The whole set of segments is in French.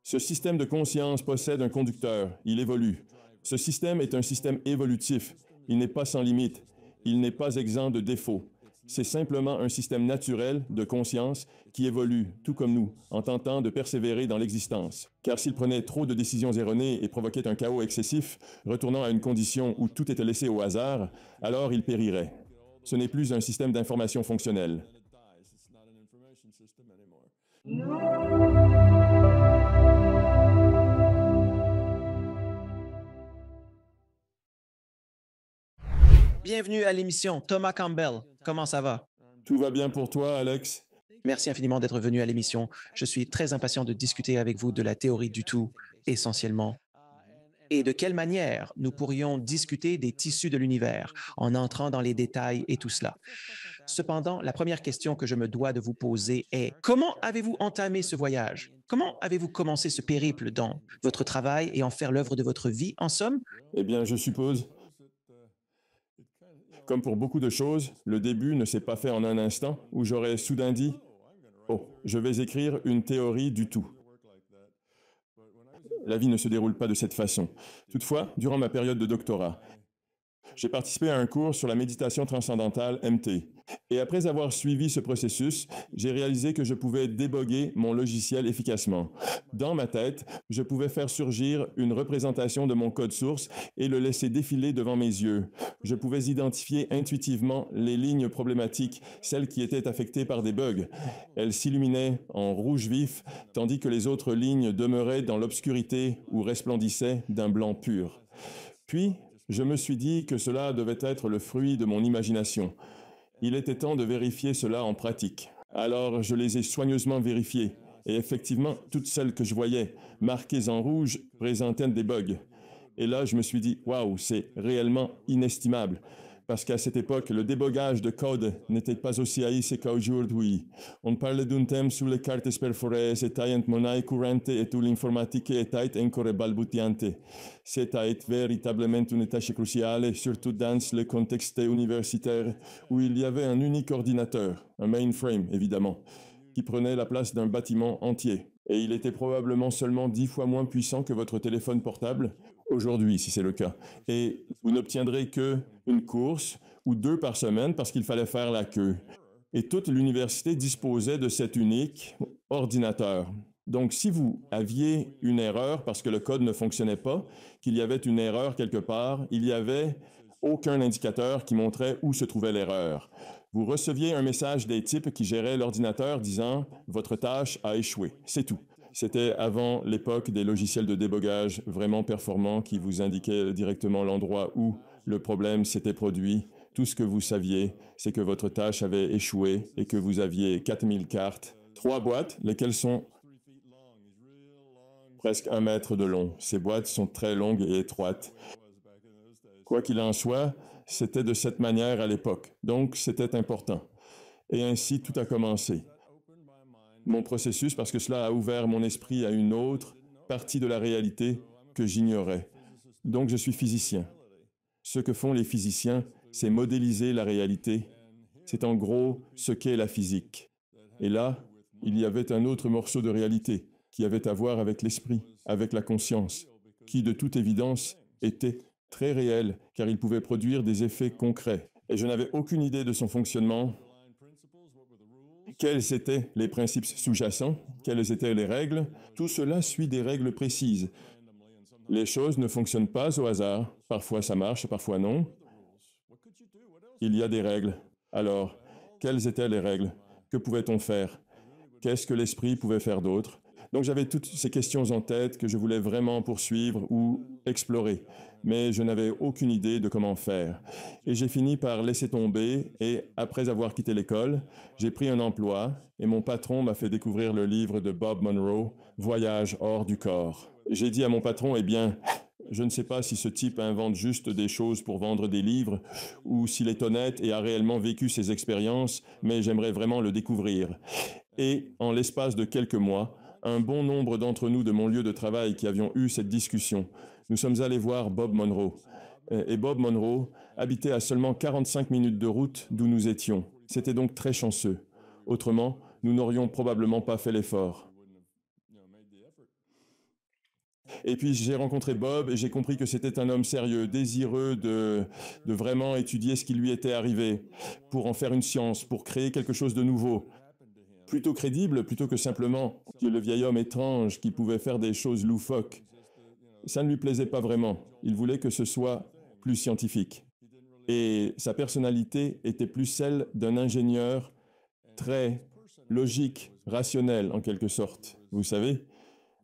Ce système de conscience possède un conducteur, il évolue. Ce système est un système évolutif, il n'est pas sans limite, il n'est pas exempt de défauts. C'est simplement un système naturel de conscience qui évolue, tout comme nous, en tentant de persévérer dans l'existence. Car s'il prenait trop de décisions erronées et provoquait un chaos excessif, retournant à une condition où tout était laissé au hasard, alors il périrait. Ce n'est plus un système d'information fonctionnel. Bienvenue à l'émission Thomas Campbell. Comment ça va? Tout va bien pour toi, Alex? Merci infiniment d'être venu à l'émission. Je suis très impatient de discuter avec vous de la théorie du tout, essentiellement. Et de quelle manière nous pourrions discuter des tissus de l'univers en entrant dans les détails et tout cela. Cependant, la première question que je me dois de vous poser est, comment avez-vous entamé ce voyage? Comment avez-vous commencé ce périple dans votre travail et en faire l'œuvre de votre vie, en somme? Eh bien, je suppose, comme pour beaucoup de choses, le début ne s'est pas fait en un instant où j'aurais soudain dit « Oh, je vais écrire une théorie du tout ». La vie ne se déroule pas de cette façon. Toutefois, durant ma période de doctorat, j'ai participé à un cours sur la méditation transcendantale MT. Et après avoir suivi ce processus, j'ai réalisé que je pouvais déboguer mon logiciel efficacement. Dans ma tête, je pouvais faire surgir une représentation de mon code source et le laisser défiler devant mes yeux. Je pouvais identifier intuitivement les lignes problématiques, celles qui étaient affectées par des bugs. Elles s'illuminaient en rouge vif, tandis que les autres lignes demeuraient dans l'obscurité ou resplendissaient d'un blanc pur. Puis, je me suis dit que cela devait être le fruit de mon imagination. Il était temps de vérifier cela en pratique. Alors, je les ai soigneusement vérifiées, et effectivement, toutes celles que je voyais, marquées en rouge, présentaient des bugs. Et là, je me suis dit, waouh, c'est réellement inestimable. Parce qu'à cette époque, le débogage de code n'était pas aussi haïssé qu'aujourd'hui. On parlait d'un thème sur les cartes perforées, c'était monnaie courante et toute l'informatique était encore balbutiante. C'était véritablement une tâche cruciale, surtout dans le contexte universitaire, où il y avait un unique ordinateur, un mainframe évidemment, qui prenait la place d'un bâtiment entier. Et il était probablement seulement 10 fois moins puissant que votre téléphone portable, aujourd'hui, si c'est le cas. Et vous n'obtiendrez que une course ou 2 par semaine parce qu'il fallait faire la queue. Et toute l'université disposait de cet unique ordinateur. Donc, si vous aviez une erreur parce que le code ne fonctionnait pas, qu'il y avait une erreur quelque part, il n'y avait aucun indicateur qui montrait où se trouvait l'erreur. Vous receviez un message des types qui géraient l'ordinateur disant « Votre tâche a échoué ». C'est tout. C'était avant l'époque des logiciels de débogage vraiment performants qui vous indiquaient directement l'endroit où le problème s'était produit. Tout ce que vous saviez, c'est que votre tâche avait échoué et que vous aviez 4000 cartes, 3 boîtes, lesquelles sont presque 1 mètre de long. Ces boîtes sont très longues et étroites. Quoi qu'il en soit, c'était de cette manière à l'époque. Donc, c'était important. Et ainsi, tout a commencé. Mon processus, parce que cela a ouvert mon esprit à une autre partie de la réalité que j'ignorais. Donc, je suis physicien. Ce que font les physiciens, c'est modéliser la réalité. C'est en gros ce qu'est la physique. Et là, il y avait un autre morceau de réalité qui avait à voir avec l'esprit, avec la conscience, qui, de toute évidence, était très réel, car il pouvait produire des effets concrets. Et je n'avais aucune idée de son fonctionnement. Quels étaient les principes sous-jacents? Quelles étaient les règles? Tout cela suit des règles précises. Les choses ne fonctionnent pas au hasard. Parfois ça marche, parfois non. Il y a des règles. Alors, quelles étaient les règles? Que pouvait-on faire? Qu'est-ce que l'esprit pouvait faire d'autre? Donc j'avais toutes ces questions en tête que je voulais vraiment poursuivre ou explorer, mais je n'avais aucune idée de comment faire. Et j'ai fini par laisser tomber et, après avoir quitté l'école, j'ai pris un emploi et mon patron m'a fait découvrir le livre de Bob Monroe, Voyage hors du corps. J'ai dit à mon patron, eh bien, je ne sais pas si ce type invente juste des choses pour vendre des livres ou s'il est honnête et a réellement vécu ses expériences, mais j'aimerais vraiment le découvrir. Et, en l'espace de quelques mois, un bon nombre d'entre nous de mon lieu de travail qui avions eu cette discussion, nous sommes allés voir Bob Monroe. Et Bob Monroe habitait à seulement 45 minutes de route d'où nous étions. C'était donc très chanceux. Autrement, nous n'aurions probablement pas fait l'effort. Et puis j'ai rencontré Bob et j'ai compris que c'était un homme sérieux, désireux de vraiment étudier ce qui lui était arrivé, pour en faire une science, pour créer quelque chose de nouveau, plutôt crédible, plutôt que simplement le vieil homme étrange qui pouvait faire des choses loufoques. Ça ne lui plaisait pas vraiment. Il voulait que ce soit plus scientifique. Et sa personnalité était plus celle d'un ingénieur très logique, rationnel en quelque sorte. Vous savez,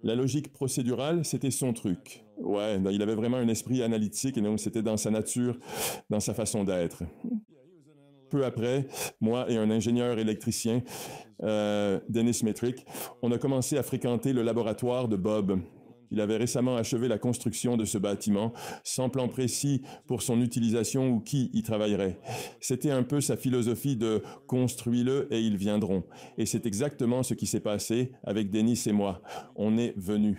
la logique procédurale, c'était son truc. Ouais, il avait vraiment un esprit analytique et donc c'était dans sa nature, dans sa façon d'être. Peu après, moi et un ingénieur électricien, Dennis Metrick, on a commencé à fréquenter le laboratoire de Bob. Il avait récemment achevé la construction de ce bâtiment, sans plan précis pour son utilisation ou qui y travaillerait. C'était un peu sa philosophie de « construis-le et ils viendront ». Et c'est exactement ce qui s'est passé avec Dennis et moi. On est venus.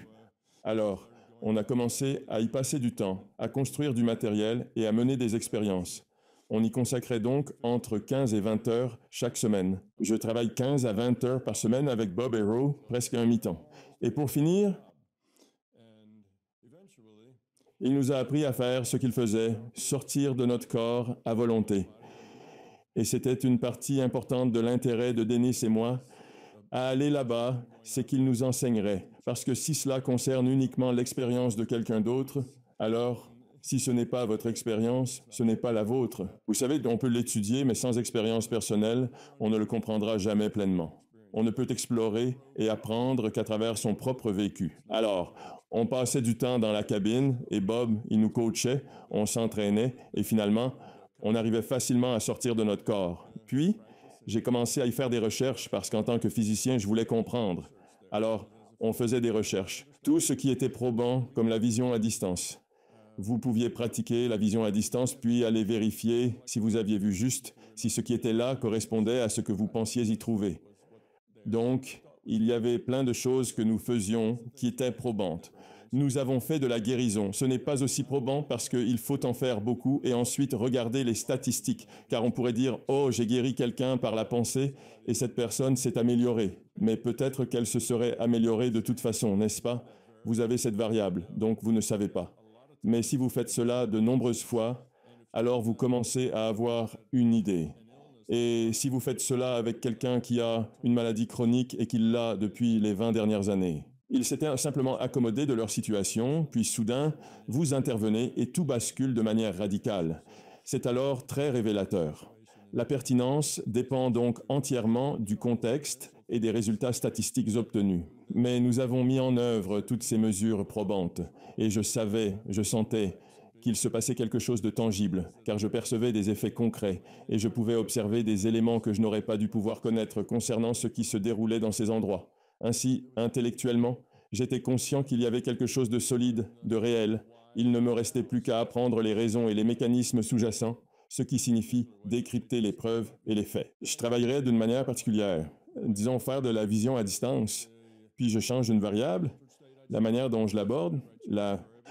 Alors, on a commencé à y passer du temps, à construire du matériel et à mener des expériences. On y consacrait donc entre 15 et 20 heures chaque semaine. Je travaille 15 à 20 heures par semaine avec Bob et Roe, presque un mi-temps. Et pour finir, il nous a appris à faire ce qu'il faisait, sortir de notre corps à volonté. Et c'était une partie importante de l'intérêt de Dennis et moi. À aller là-bas, c'est qu'il nous enseignerait. Parce que si cela concerne uniquement l'expérience de quelqu'un d'autre, alors, si ce n'est pas votre expérience, ce n'est pas la vôtre. Vous savez, on peut l'étudier, mais sans expérience personnelle, on ne le comprendra jamais pleinement. On ne peut explorer et apprendre qu'à travers son propre vécu. Alors, on passait du temps dans la cabine et Bob, il nous coachait, on s'entraînait et finalement, on arrivait facilement à sortir de notre corps. Puis, j'ai commencé à y faire des recherches parce qu'en tant que physicien, je voulais comprendre. Alors, on faisait des recherches. Tout ce qui était probant, comme la vision à distance. Vous pouviez pratiquer la vision à distance, puis aller vérifier si vous aviez vu juste, si ce qui était là correspondait à ce que vous pensiez y trouver. Donc, il y avait plein de choses que nous faisions qui étaient probantes. Nous avons fait de la guérison. Ce n'est pas aussi probant parce qu'il faut en faire beaucoup et ensuite regarder les statistiques, car on pourrait dire « Oh, j'ai guéri quelqu'un par la pensée et cette personne s'est améliorée. » Mais peut-être qu'elle se serait améliorée de toute façon, n'est-ce pas? Vous avez cette variable, donc vous ne savez pas. Mais si vous faites cela de nombreuses fois, alors vous commencez à avoir une idée. Et si vous faites cela avec quelqu'un qui a une maladie chronique et qui l'a depuis les 20 dernières années, ils s'étaient simplement accommodés de leur situation, puis soudain, vous intervenez et tout bascule de manière radicale. C'est alors très révélateur. La pertinence dépend donc entièrement du contexte et des résultats statistiques obtenus. Mais nous avons mis en œuvre toutes ces mesures probantes, et je sentais qu'il se passait quelque chose de tangible, car je percevais des effets concrets, et je pouvais observer des éléments que je n'aurais pas dû pouvoir connaître concernant ce qui se déroulait dans ces endroits. Ainsi, intellectuellement, j'étais conscient qu'il y avait quelque chose de solide, de réel. Il ne me restait plus qu'à apprendre les raisons et les mécanismes sous-jacents, ce qui signifie décrypter les preuves et les faits. Je travaillerais d'une manière particulière, disons faire de la vision à distance, puis je change une variable, la manière dont je l'aborde,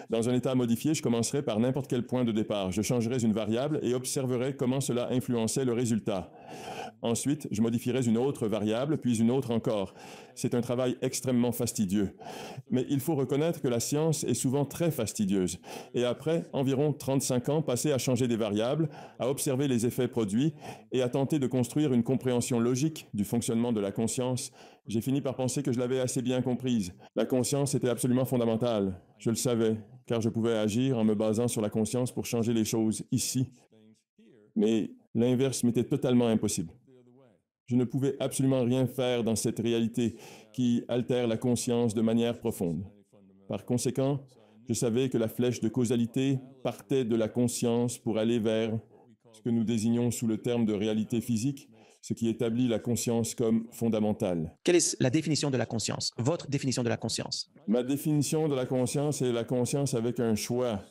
dans un état modifié, je commencerai par n'importe quel point de départ. Je changerai une variable et observerai comment cela influençait le résultat. Ensuite, je modifierai une autre variable, puis une autre encore. C'est un travail extrêmement fastidieux. Mais il faut reconnaître que la science est souvent très fastidieuse. Et après environ 35 ans passés à changer des variables, à observer les effets produits et à tenter de construire une compréhension logique du fonctionnement de la conscience, j'ai fini par penser que je l'avais assez bien comprise. La conscience était absolument fondamentale. Je le savais, car je pouvais agir en me basant sur la conscience pour changer les choses ici. Mais l'inverse m'était totalement impossible. Je ne pouvais absolument rien faire dans cette réalité qui altère la conscience de manière profonde. Par conséquent, je savais que la flèche de causalité partait de la conscience pour aller vers ce que nous désignons sous le terme de réalité physique, ce qui établit la conscience comme fondamentale. Quelle est la définition de la conscience? Votre définition de la conscience? Ma définition de la conscience est la conscience avec un choix.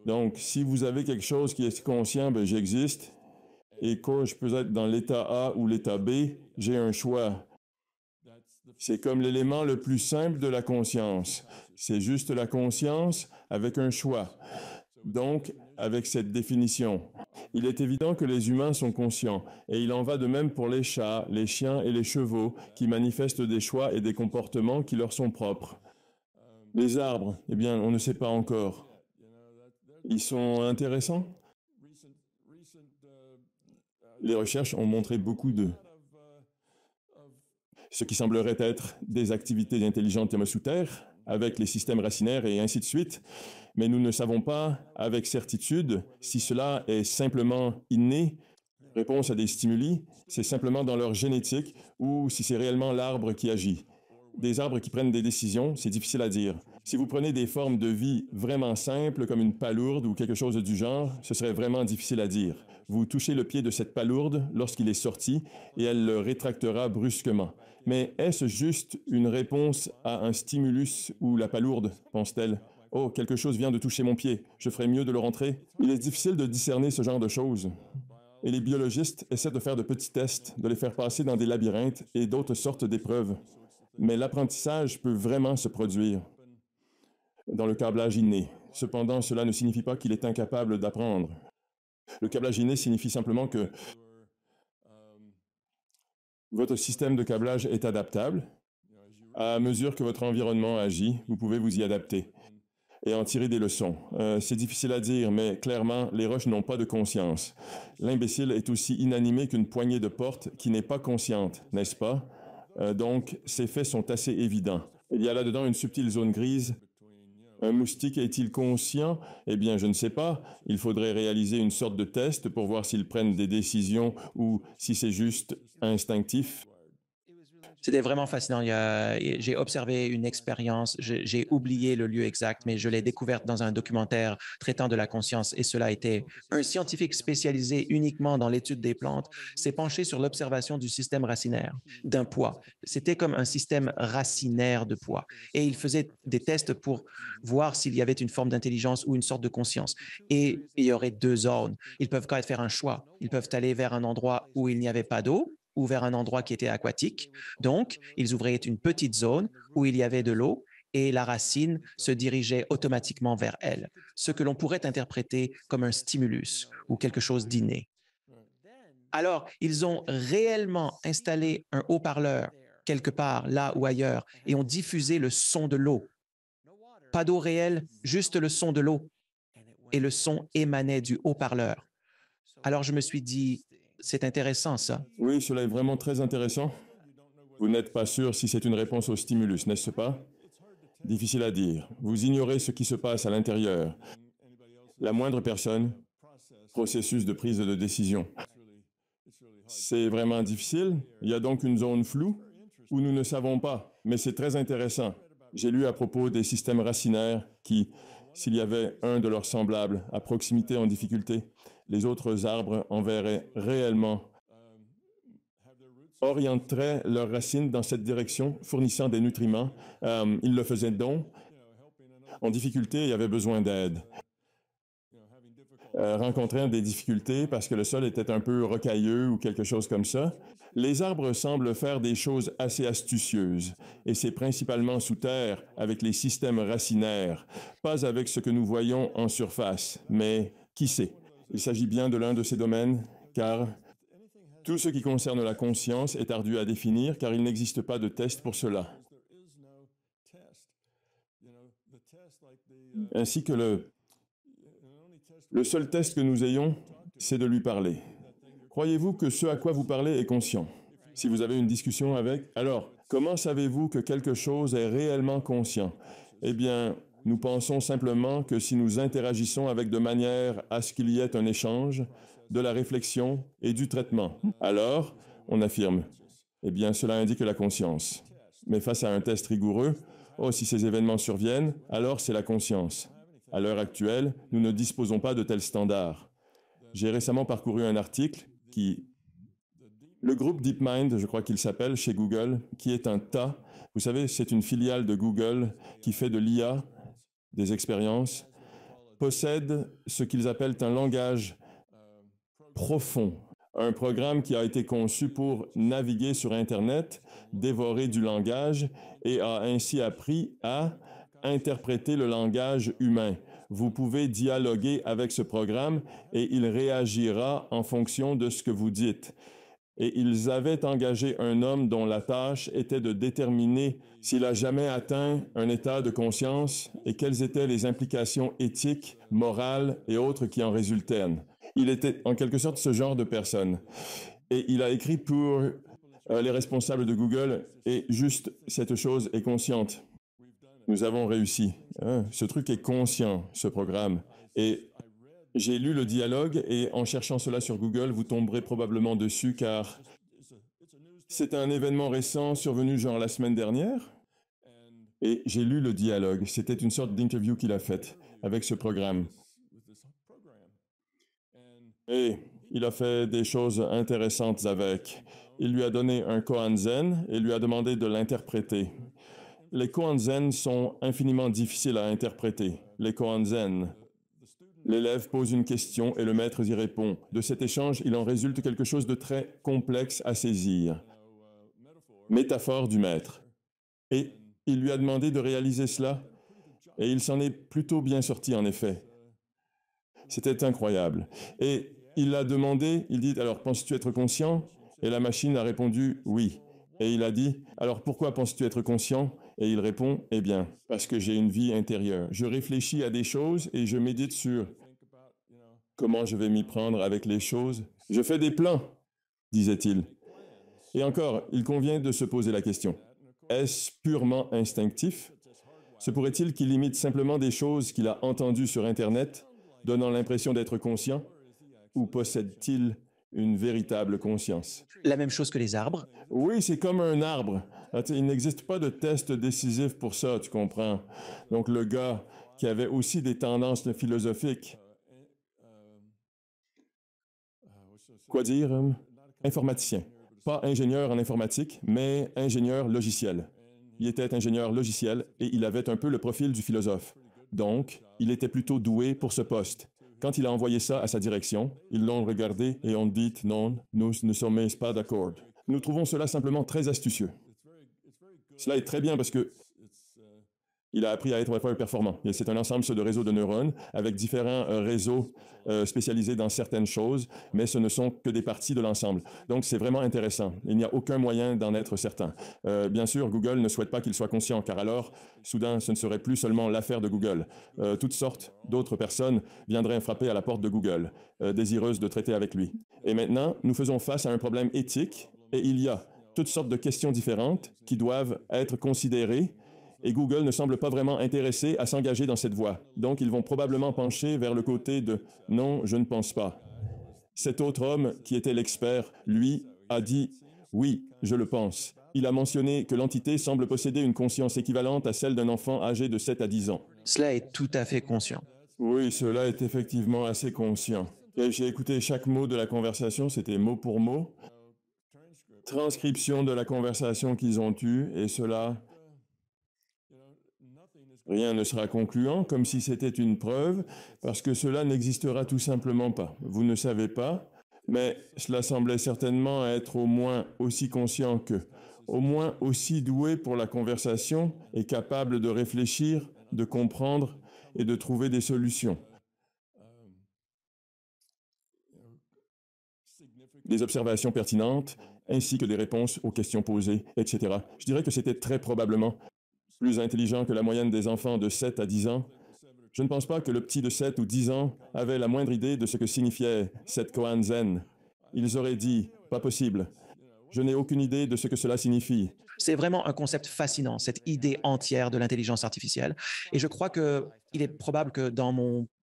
Donc, si vous avez quelque chose qui est conscient, ben j'existe. Et quand je peux être dans l'état A ou l'état B, j'ai un choix. C'est comme l'élément le plus simple de la conscience. C'est juste la conscience avec un choix. Donc, avec cette définition, il est évident que les humains sont conscients, et il en va de même pour les chats, les chiens et les chevaux qui manifestent des choix et des comportements qui leur sont propres. Les arbres, eh bien, on ne sait pas encore. Ils sont intéressants. Les recherches ont montré beaucoup de ce qui semblerait être des activités intelligentes thermosous-terre avec les systèmes racinaires et ainsi de suite. Mais nous ne savons pas avec certitude si cela est simplement inné, réponse à des stimuli, c'est simplement dans leur génétique ou si c'est réellement l'arbre qui agit. Des arbres qui prennent des décisions, c'est difficile à dire. Si vous prenez des formes de vie vraiment simples, comme une palourde ou quelque chose du genre, ce serait vraiment difficile à dire. Vous touchez le pied de cette palourde lorsqu'il est sorti et elle le rétractera brusquement. Mais est-ce juste une réponse à un stimulus ou la palourde, pense-t-elle? Oh, quelque chose vient de toucher mon pied, je ferais mieux de le rentrer. Il est difficile de discerner ce genre de choses. Et les biologistes essaient de faire de petits tests, de les faire passer dans des labyrinthes et d'autres sortes d'épreuves. Mais l'apprentissage peut vraiment se produire dans le câblage inné. Cependant, cela ne signifie pas qu'il est incapable d'apprendre. Le câblage inné signifie simplement que votre système de câblage est adaptable. À mesure que votre environnement agit, vous pouvez vous y adapter et en tirer des leçons. C'est difficile à dire, mais clairement, les roches n'ont pas de conscience. L'imbécile est aussi inanimé qu'une poignée de porte qui n'est pas consciente, n'est-ce pas? Donc, ces faits sont assez évidents. Il y a là-dedans une subtile zone grise. Un moustique est-il conscient? Eh bien, je ne sais pas. Il faudrait réaliser une sorte de test pour voir s'ils prennent des décisions ou si c'est juste instinctif. C'était vraiment fascinant. J'ai observé une expérience, j'ai oublié le lieu exact, mais je l'ai découverte dans un documentaire traitant de la conscience et cela était un scientifique spécialisé uniquement dans l'étude des plantes s'est penché sur l'observation du système racinaire, d'un poids. C'était comme un système racinaire de poids et il faisait des tests pour voir s'il y avait une forme d'intelligence ou une sorte de conscience. Et il y aurait deux zones. Ils peuvent quand même faire un choix. Ils peuvent aller vers un endroit où il n'y avait pas d'eau ou vers un endroit qui était aquatique. Donc, ils ouvraient une petite zone où il y avait de l'eau et la racine se dirigeait automatiquement vers elle, ce que l'on pourrait interpréter comme un stimulus ou quelque chose d'inné. Alors, ils ont réellement installé un haut-parleur quelque part, là ou ailleurs, et ont diffusé le son de l'eau. Pas d'eau réelle, juste le son de l'eau. Et le son émanait du haut-parleur. Alors, je me suis dit, c'est intéressant ça. Oui, cela est vraiment très intéressant. Vous n'êtes pas sûr si c'est une réponse au stimulus, n'est-ce pas? Difficile à dire. Vous ignorez ce qui se passe à l'intérieur. La moindre personne, processus de prise de décision. C'est vraiment difficile. Il y a donc une zone floue où nous ne savons pas, mais c'est très intéressant. J'ai lu à propos des systèmes racinaires qui, s'il y avait un de leurs semblables à proximité en difficulté, les autres arbres enverraient réellement, orienteraient leurs racines dans cette direction, fournissant des nutriments. Ils le faisaient donc. En difficulté, il y avait besoin d'aide. Rencontrant des difficultés parce que le sol était un peu rocailleux ou quelque chose comme ça. Les arbres semblent faire des choses assez astucieuses, et c'est principalement sous terre avec les systèmes racinaires, pas avec ce que nous voyons en surface, mais qui sait? Il s'agit bien de l'un de ces domaines, car tout ce qui concerne la conscience est ardu à définir, car il n'existe pas de test pour cela. Ainsi que le seul test que nous ayons, c'est de lui parler. Croyez-vous que ce à quoi vous parlez est conscient? Si vous avez une discussion avec, alors, comment savez-vous que quelque chose est réellement conscient? Eh bien, nous pensons simplement que si nous interagissons avec de manière à ce qu'il y ait un échange, de la réflexion et du traitement, alors, on affirme, eh bien, cela indique la conscience. Mais face à un test rigoureux, oh, si ces événements surviennent, alors c'est la conscience. À l'heure actuelle, nous ne disposons pas de tels standards. J'ai récemment parcouru un article qui... Le groupe DeepMind, je crois qu'il s'appelle, chez Google, qui est un tas. Vous savez, c'est une filiale de Google qui fait de l'IA, des expériences, possède ce qu'ils appellent un langage profond, un programme qui a été conçu pour naviguer sur Internet, dévorer du langage et a ainsi appris à interpréter le langage humain. Vous pouvez dialoguer avec ce programme et il réagira en fonction de ce que vous dites. et ils avaient engagé un homme dont la tâche était de déterminer s'il a jamais atteint un état de conscience et quelles étaient les implications éthiques, morales et autres qui en résultaient. Il était en quelque sorte ce genre de personne. Et il a écrit pour les responsables de Google, et juste cette chose est consciente. Nous avons réussi. Ce truc est conscient, ce programme. Et j'ai lu le dialogue, et en cherchant cela sur Google, vous tomberez probablement dessus, car c'est un événement récent survenu genre la semaine dernière. Et j'ai lu le dialogue. C'était une sorte d'interview qu'il a faite avec ce programme. Et il a fait des choses intéressantes avec. Il lui a donné un koan zen et lui a demandé de l'interpréter. Les koan zen sont infiniment difficiles à interpréter. Les koan zen. L'élève pose une question et le maître y répond. De cet échange, il en résulte quelque chose de très complexe à saisir. Métaphore du maître. Et il lui a demandé de réaliser cela, et il s'en est plutôt bien sorti en effet. C'était incroyable. Et il a demandé, il dit, alors penses-tu être conscient? Et la machine a répondu oui. Et il a dit, alors pourquoi penses-tu être conscient? Et il répond, eh bien, parce que j'ai une vie intérieure. Je réfléchis à des choses et je médite sur comment je vais m'y prendre avec les choses. Je fais des plans, disait-il. Et encore, il convient de se poser la question. Est-ce purement instinctif? Se pourrait-il qu'il imite simplement des choses qu'il a entendues sur Internet, donnant l'impression d'être conscient? Ou possède-t-il une véritable conscience? La même chose que les arbres. Oui, c'est comme un arbre. Il n'existe pas de test décisif pour ça, tu comprends. Donc le gars qui avait aussi des tendances philosophiques, quoi dire, informaticien. Pas ingénieur en informatique, mais ingénieur logiciel. Il était ingénieur logiciel et il avait un peu le profil du philosophe. Donc, il était plutôt doué pour ce poste. Quand il a envoyé ça à sa direction, ils l'ont regardé et ont dit « Non, nous ne sommes pas d'accord ». Nous trouvons cela simplement très astucieux. Cela est très bien parce que il a appris à être performant. C'est un ensemble de réseaux de neurones avec différents réseaux spécialisés dans certaines choses, mais ce ne sont que des parties de l'ensemble. Donc, c'est vraiment intéressant. Il n'y a aucun moyen d'en être certain. Bien sûr, Google ne souhaite pas qu'il soit conscient, car alors, soudain, ce ne serait plus seulement l'affaire de Google. Toutes sortes d'autres personnes viendraient frapper à la porte de Google, désireuses de traiter avec lui. Et maintenant, nous faisons face à un problème éthique, et il y a toutes sortes de questions différentes qui doivent être considérées. Et Google ne semble pas vraiment intéressé à s'engager dans cette voie. Donc, ils vont probablement pencher vers le côté de « non, je ne pense pas ». Cet autre homme, qui était l'expert, lui, a dit « oui, je le pense ». Il a mentionné que l'entité semble posséder une conscience équivalente à celle d'un enfant âgé de 7 à 10 ans. Cela est tout à fait conscient. Oui, cela est effectivement assez conscient. Et j'ai écouté chaque mot de la conversation, c'était mot pour mot. Transcription de la conversation qu'ils ont eue, et cela... Rien ne sera concluant, comme si c'était une preuve, parce que cela n'existera tout simplement pas. Vous ne savez pas, mais cela semblait certainement être au moins aussi conscient qu'eux, au moins aussi doué pour la conversation et capable de réfléchir, de comprendre et de trouver des solutions. Des observations pertinentes, ainsi que des réponses aux questions posées, etc. Je dirais que c'était très probablement plus intelligent que la moyenne des enfants de 7 à 10 ans. Je ne pense pas que le petit de 7 ou 10 ans avait la moindre idée de ce que signifiait cette koan zen. Ils auraient dit « pas possible ». Je n'ai aucune idée de ce que cela signifie. C'est vraiment un concept fascinant, cette idée entière de l'intelligence artificielle. Et je crois qu'il est probable que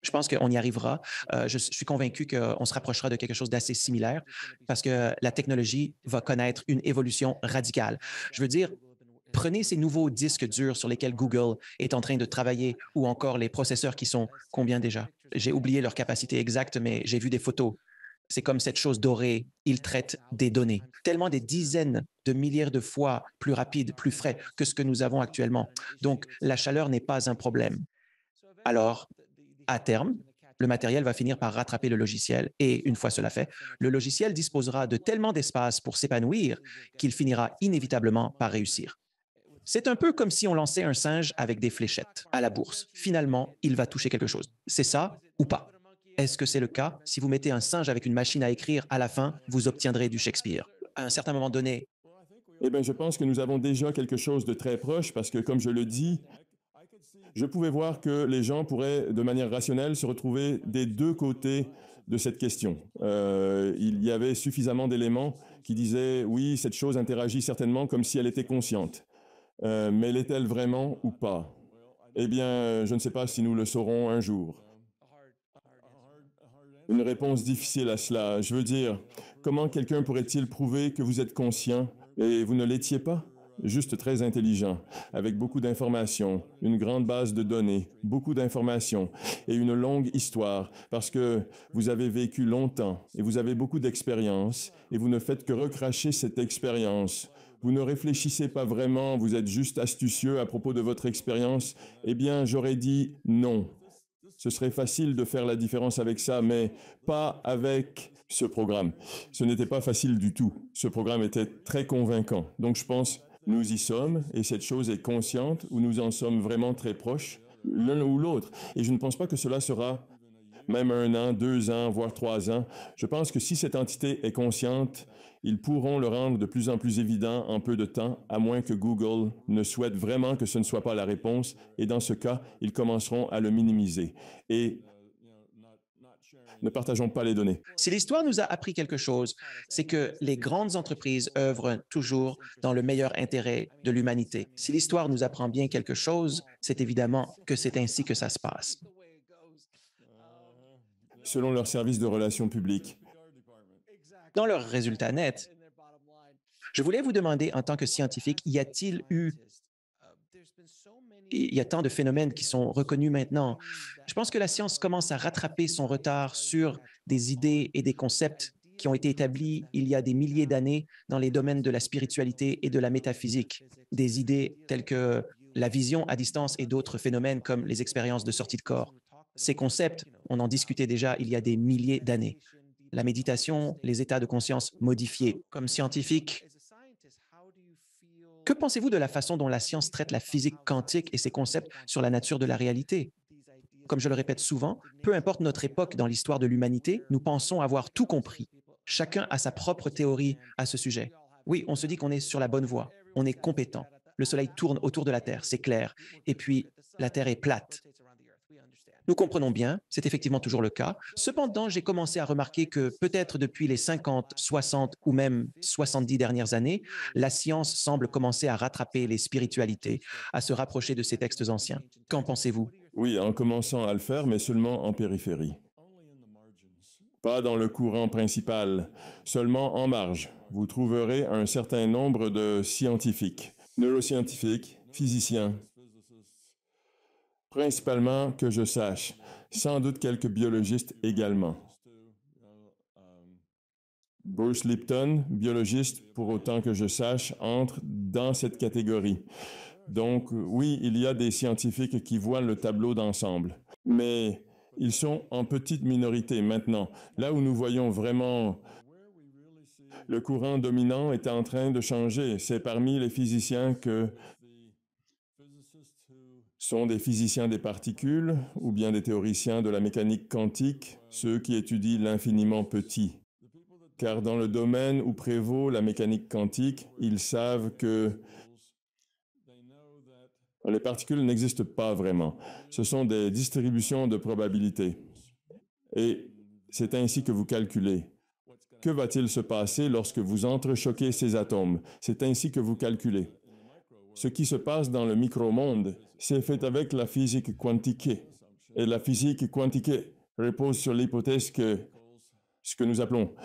je pense qu'on y arrivera. Je suis convaincu qu'on se rapprochera de quelque chose d'assez similaire parce que la technologie va connaître une évolution radicale. Je veux dire, prenez ces nouveaux disques durs sur lesquels Google est en train de travailler ou encore les processeurs qui sont combien déjà? J'ai oublié leur capacité exacte, mais j'ai vu des photos. C'est comme cette chose dorée, ils traitent des données, tellement des dizaines de milliers de fois plus rapides, plus frais que ce que nous avons actuellement. Donc, la chaleur n'est pas un problème. Alors, à terme, le matériel va finir par rattraper le logiciel et, une fois cela fait, le logiciel disposera de tellement d'espace pour s'épanouir qu'il finira inévitablement par réussir. C'est un peu comme si on lançait un singe avec des fléchettes à la bourse. Finalement, il va toucher quelque chose. C'est ça ou pas? Est-ce que c'est le cas? Si vous mettez un singe avec une machine à écrire, à la fin, vous obtiendrez du Shakespeare. à un certain moment donné? Eh bien, je pense que nous avons déjà quelque chose de très proche parce que, comme je le dis, je pouvais voir que les gens pourraient, de manière rationnelle, se retrouver des deux côtés de cette question. Il y avait suffisamment d'éléments qui disaient, oui, cette chose interagit certainement comme si elle était consciente. Mais l'est-elle vraiment ou pas? Eh bien, je ne sais pas si nous le saurons un jour. Une réponse difficile à cela. Je veux dire, comment quelqu'un pourrait-il prouver que vous êtes conscient et vous ne l'étiez pas? Juste très intelligent, avec beaucoup d'informations, une grande base de données, beaucoup d'informations et une longue histoire, parce que vous avez vécu longtemps et vous avez beaucoup d'expérience et vous ne faites que recracher cette expérience. Vous ne réfléchissez pas vraiment, vous êtes juste astucieux à propos de votre expérience. Eh bien, j'aurais dit non. Ce serait facile de faire la différence avec ça, mais pas avec ce programme. Ce n'était pas facile du tout. Ce programme était très convaincant. Donc je pense, nous y sommes, et cette chose est consciente, ou nous en sommes vraiment très proches, l'un ou l'autre. Et je ne pense pas que cela sera même 1 an, 2 ans, voire 3 ans. Je pense que si cette entité est consciente, ils pourront le rendre de plus en plus évident en peu de temps, à moins que Google ne souhaite vraiment que ce ne soit pas la réponse, et dans ce cas, ils commenceront à le minimiser. Et ne partageons pas les données. Si l'histoire nous a appris quelque chose, c'est que les grandes entreprises œuvrent toujours dans le meilleur intérêt de l'humanité. Si l'histoire nous apprend bien quelque chose, c'est évidemment que c'est ainsi que ça se passe. Selon leur service de relations publiques. Dans leurs résultats nets, je voulais vous demander, en tant que scientifique, il y a tant de phénomènes qui sont reconnus maintenant. Je pense que la science commence à rattraper son retard sur des idées et des concepts qui ont été établis il y a des milliers d'années dans les domaines de la spiritualité et de la métaphysique. Des idées telles que la vision à distance et d'autres phénomènes comme les expériences de sortie de corps. Ces concepts, on en discutait déjà il y a des milliers d'années. La méditation, les états de conscience modifiés. Comme scientifique, que pensez-vous de la façon dont la science traite la physique quantique et ses concepts sur la nature de la réalité? Comme je le répète souvent, peu importe notre époque dans l'histoire de l'humanité, nous pensons avoir tout compris. Chacun a sa propre théorie à ce sujet. Oui, on se dit qu'on est sur la bonne voie, on est compétent. Le Soleil tourne autour de la Terre, c'est clair. Et puis, la Terre est plate. Nous comprenons bien, c'est effectivement toujours le cas. Cependant, j'ai commencé à remarquer que peut-être depuis les 50, 60 ou même 70 dernières années, la science semble commencer à rattraper les spiritualités, à se rapprocher de ces textes anciens. Qu'en pensez-vous? Oui, en commençant à le faire, mais seulement en périphérie. Pas dans le courant principal, seulement en marge. Vous trouverez un certain nombre de scientifiques, neuroscientifiques, physiciens, principalement que je sache, sans doute quelques biologistes également. Bruce Lipton, biologiste, pour autant que je sache, entre dans cette catégorie. Donc oui, il y a des scientifiques qui voient le tableau d'ensemble, mais ils sont en petite minorité maintenant. Là où nous voyons vraiment le courant dominant est en train de changer. C'est parmi les physiciens que sont des physiciens des particules ou bien des théoriciens de la mécanique quantique, ceux qui étudient l'infiniment petit. Car dans le domaine où prévaut la mécanique quantique, ils savent que les particules n'existent pas vraiment. Ce sont des distributions de probabilités. Et c'est ainsi que vous calculez. Que va-t-il se passer lorsque vous entrechoquez ces atomes? C'est ainsi que vous calculez. Ce qui se passe dans le micromonde, c'est fait avec la physique quantique. Et la physique quantique repose sur l'hypothèse que ce que nous appelons,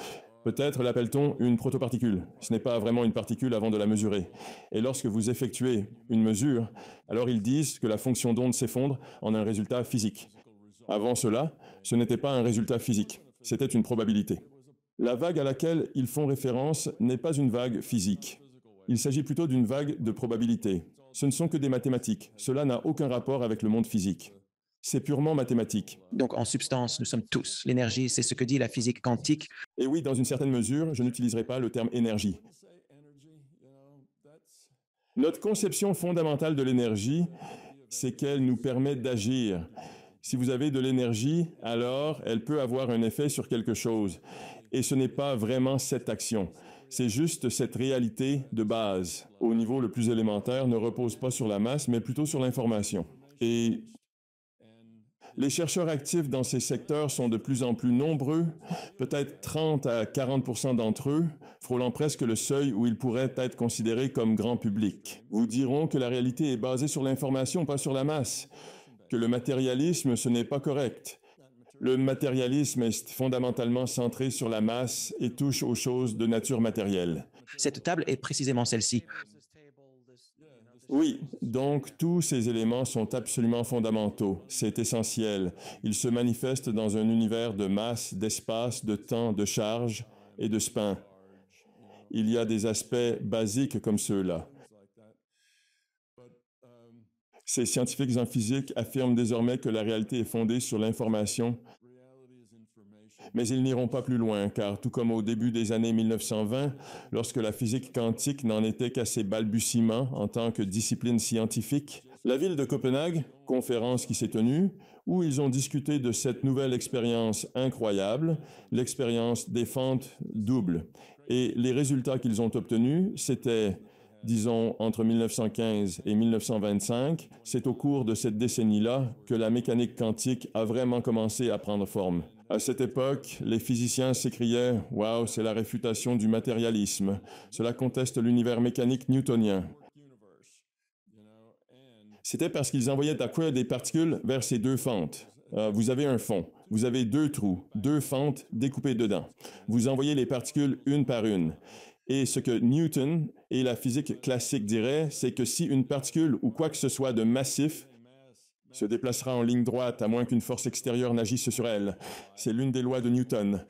peut-être l'appelle-t-on une protoparticule. Ce n'est pas vraiment une particule avant de la mesurer. Et lorsque vous effectuez une mesure, alors ils disent que la fonction d'onde s'effondre en un résultat physique. Avant cela, ce n'était pas un résultat physique, c'était une probabilité. La vague à laquelle ils font référence n'est pas une vague physique. Il s'agit plutôt d'une vague de probabilité. Ce ne sont que des mathématiques. Cela n'a aucun rapport avec le monde physique. C'est purement mathématique. Donc, en substance, nous sommes tous. L'énergie, c'est ce que dit la physique quantique. Et oui, dans une certaine mesure, je n'utiliserai pas le terme énergie. Notre conception fondamentale de l'énergie, c'est qu'elle nous permet d'agir. Si vous avez de l'énergie, alors elle peut avoir un effet sur quelque chose. Et ce n'est pas vraiment cette action. C'est juste cette réalité de base, au niveau le plus élémentaire, ne repose pas sur la masse, mais plutôt sur l'information. Et les chercheurs actifs dans ces secteurs sont de plus en plus nombreux, peut-être 30 à 40 d'entre eux, frôlant presque le seuil où ils pourraient être considérés comme grand public. Vous diront que la réalité est basée sur l'information, pas sur la masse, que le matérialisme, ce n'est pas correct. Le matérialisme est fondamentalement centré sur la masse et touche aux choses de nature matérielle. Cette table est précisément celle-ci. Oui, donc tous ces éléments sont absolument fondamentaux. C'est essentiel. Ils se manifestent dans un univers de masse, d'espace, de temps, de charge et de spin. Il y a des aspects basiques comme ceux-là. Ces scientifiques en physique affirment désormais que la réalité est fondée sur l'information, mais ils n'iront pas plus loin, car tout comme au début des années 1920, lorsque la physique quantique n'en était qu'à ses balbutiements en tant que discipline scientifique, la ville de Copenhague, conférence qui s'est tenue, où ils ont discuté de cette nouvelle expérience incroyable, l'expérience des fentes doubles. Et les résultats qu'ils ont obtenus, c'était, disons, entre 1915 et 1925, c'est au cours de cette décennie-là que la mécanique quantique a vraiment commencé à prendre forme. À cette époque, les physiciens s'écriaient « Wow, c'est la réfutation du matérialisme. Cela conteste l'univers mécanique newtonien. » C'était parce qu'ils envoyaient à quoi des particules vers ces deux fentes. Vous avez un fond, vous avez deux trous, deux fentes découpées dedans. Vous envoyez les particules une par une. Et ce que Newton et la physique classique diraient, c'est que si une particule ou quoi que ce soit de massif se déplacera en ligne droite à moins qu'une force extérieure n'agisse sur elle, c'est l'une des lois de Newton.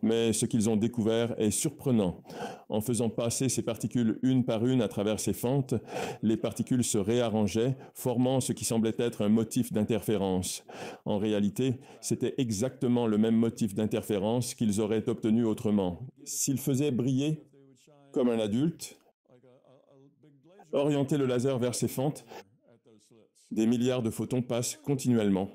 Mais ce qu'ils ont découvert est surprenant. En faisant passer ces particules une par une à travers ces fentes, les particules se réarrangeaient, formant ce qui semblait être un motif d'interférence. En réalité, c'était exactement le même motif d'interférence qu'ils auraient obtenu autrement. S'ils faisaient briller, comme un adulte, orienter le laser vers ces fentes, des milliards de photons passent continuellement.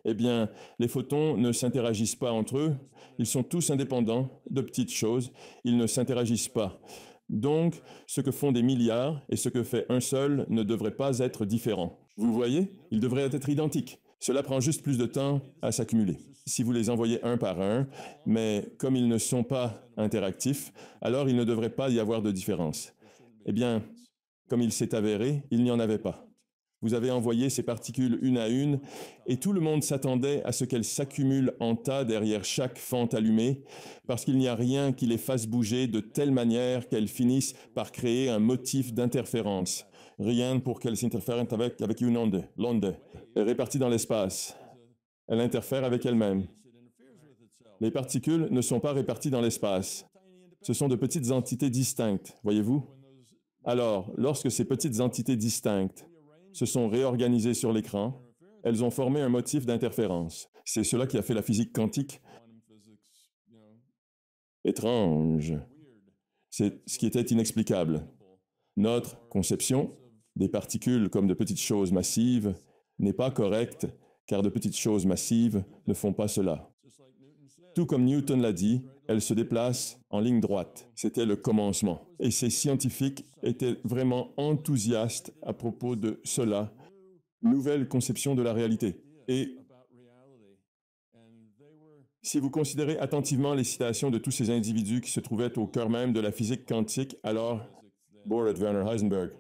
Eh bien, les photons ne s'interagissent pas entre eux, ils sont tous indépendants de petites choses, ils ne s'interagissent pas. Donc, ce que font des milliards et ce que fait un seul ne devrait pas être différent. Vous voyez, ils devraient être identiques. Cela prend juste plus de temps à s'accumuler. Si vous les envoyez un par un, mais comme ils ne sont pas interactifs, alors il ne devrait pas y avoir de différence. Eh bien, comme il s'est avéré, il n'y en avait pas. Vous avez envoyé ces particules une à une, et tout le monde s'attendait à ce qu'elles s'accumulent en tas derrière chaque fente allumée, parce qu'il n'y a rien qui les fasse bouger de telle manière qu'elles finissent par créer un motif d'interférence. Rien pour qu'elles s'interfèrent avec une onde, l'onde, répartie dans l'espace. Elle interfère avec elle-même. Les particules ne sont pas réparties dans l'espace. Ce sont de petites entités distinctes, voyez-vous? Alors, lorsque ces petites entités distinctes se sont réorganisées sur l'écran, elles ont formé un motif d'interférence. C'est cela qui a fait la physique quantique. Étrange. C'est ce qui était inexplicable. Notre conception des particules comme de petites choses massives n'est pas correcte, car de petites choses massives ne font pas cela. Tout comme Newton l'a dit, elles se déplacent en ligne droite. C'était le commencement. Et ces scientifiques étaient vraiment enthousiastes à propos de cela, nouvelle conception de la réalité. Et si vous considérez attentivement les citations de tous ces individus qui se trouvaient au cœur même de la physique quantique, alors Bohr et Werner Heisenberg,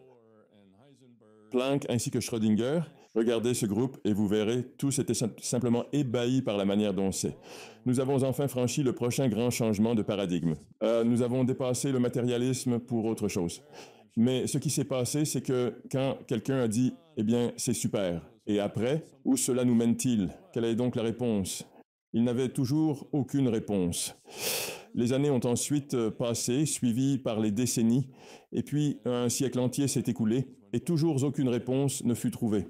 Planck ainsi que Schrödinger, regardez ce groupe et vous verrez, tous étaient simplement ébahis par la manière dont c'est. Nous avons enfin franchi le prochain grand changement de paradigme. Nous avons dépassé le matérialisme pour autre chose. Mais ce qui s'est passé, c'est que quand quelqu'un a dit « Eh bien, c'est super », et après, où cela nous mène-t-il? Quelle est donc la réponse? Il n'avait toujours aucune réponse. Les années ont ensuite passé, suivies par les décennies, et puis un siècle entier s'est écoulé, et toujours aucune réponse ne fut trouvée.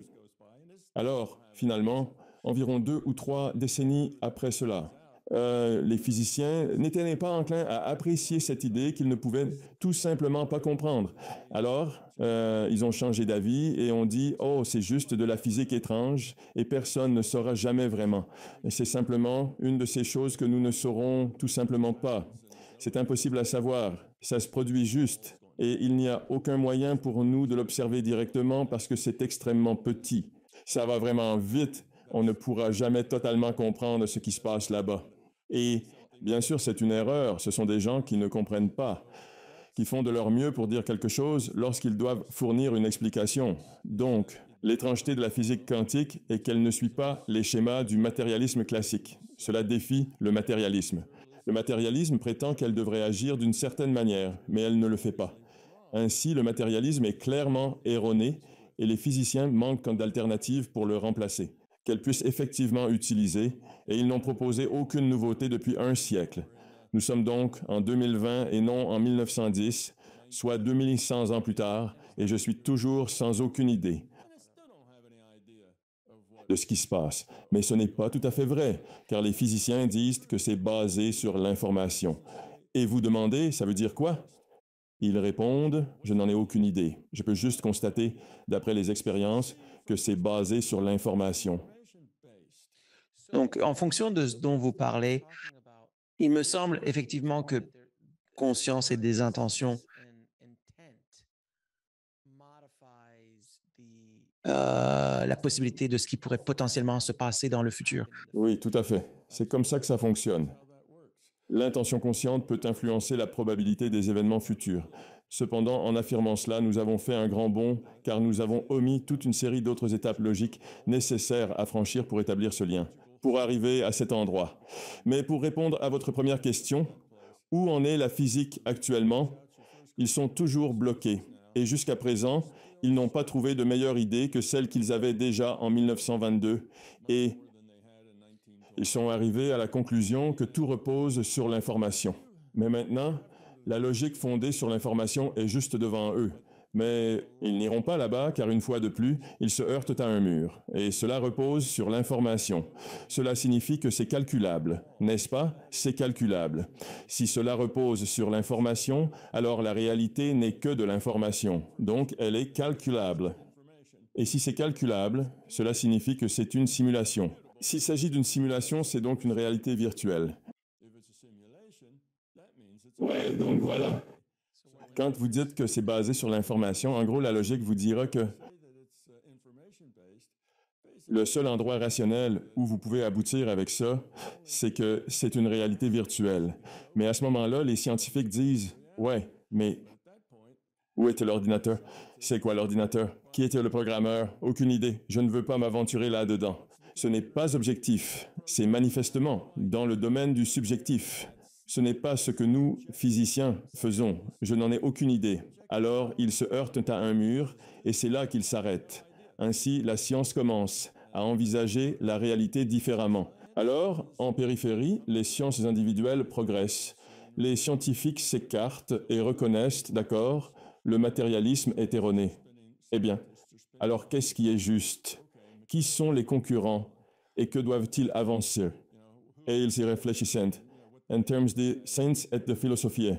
Alors, finalement, environ 2 ou 3 décennies après cela, les physiciens n'étaient pas enclins à apprécier cette idée qu'ils ne pouvaient tout simplement pas comprendre. Alors, ils ont changé d'avis et ont dit « Oh, c'est juste de la physique étrange et personne ne saura jamais vraiment. » C'est simplement une de ces choses que nous ne saurons tout simplement pas. C'est impossible à savoir. Ça se produit juste. Et il n'y a aucun moyen pour nous de l'observer directement parce que c'est extrêmement petit. Ça va vraiment vite. On ne pourra jamais totalement comprendre ce qui se passe là-bas. Et bien sûr, c'est une erreur. Ce sont des gens qui ne comprennent pas, qui font de leur mieux pour dire quelque chose lorsqu'ils doivent fournir une explication. Donc, l'étrangeté de la physique quantique est qu'elle ne suit pas les schémas du matérialisme classique. Cela défie le matérialisme. Le matérialisme prétend qu'elle devrait agir d'une certaine manière, mais elle ne le fait pas. Ainsi, le matérialisme est clairement erroné et les physiciens manquent d'alternatives pour le remplacer, qu'elle puisse effectivement utiliser, et ils n'ont proposé aucune nouveauté depuis un siècle. Nous sommes donc en 2020 et non en 1910, soit 2100 ans plus tard, et je suis toujours sans aucune idée de ce qui se passe. Mais ce n'est pas tout à fait vrai, car les physiciens disent que c'est basé sur l'information. Et vous demandez, ça veut dire quoi? Ils répondent, je n'en ai aucune idée. Je peux juste constater, d'après les expériences, que c'est basé sur l'information. Donc, en fonction de ce dont vous parlez, il me semble effectivement que conscience et des intentions la possibilité de ce qui pourrait potentiellement se passer dans le futur. Oui, tout à fait. C'est comme ça que ça fonctionne. L'intention consciente peut influencer la probabilité des événements futurs. Cependant, en affirmant cela, nous avons fait un grand bond car nous avons omis toute une série d'autres étapes logiques nécessaires à franchir pour établir ce lien, pour arriver à cet endroit. Mais pour répondre à votre première question, où en est la physique actuellement? Ils sont toujours bloqués. Et jusqu'à présent, ils n'ont pas trouvé de meilleure idée que celle qu'ils avaient déjà en 1922. Et ils sont arrivés à la conclusion que tout repose sur l'information. Mais maintenant, la logique fondée sur l'information est juste devant eux. Mais ils n'iront pas là-bas car une fois de plus, ils se heurtent à un mur. Et cela repose sur l'information. Cela signifie que c'est calculable, n'est-ce pas? C'est calculable. Si cela repose sur l'information, alors la réalité n'est que de l'information. Donc, elle est calculable. Et si c'est calculable, cela signifie que c'est une simulation. S'il s'agit d'une simulation, c'est donc une réalité virtuelle. Ouais, donc voilà. Quand vous dites que c'est basé sur l'information, en gros, la logique vous dira que le seul endroit rationnel où vous pouvez aboutir avec ça, c'est que c'est une réalité virtuelle. Mais à ce moment-là, les scientifiques disent, ouais, mais où était l'ordinateur? C'est quoi l'ordinateur? Qui était le programmeur? Aucune idée. Je ne veux pas m'aventurer là-dedans. Ce n'est pas objectif. C'est manifestement dans le domaine du subjectif. Ce n'est pas ce que nous, physiciens, faisons. Je n'en ai aucune idée. Alors, ils se heurtent à un mur et c'est là qu'ils s'arrêtent. Ainsi, la science commence à envisager la réalité différemment. Alors, en périphérie, les sciences individuelles progressent. Les scientifiques s'écartent et reconnaissent, d'accord, le matérialisme est erroné. Eh bien, alors qu'est-ce qui est juste? Qui sont les concurrents et que doivent-ils avancer? Et ils y réfléchissent. En termes de science et de philosophie.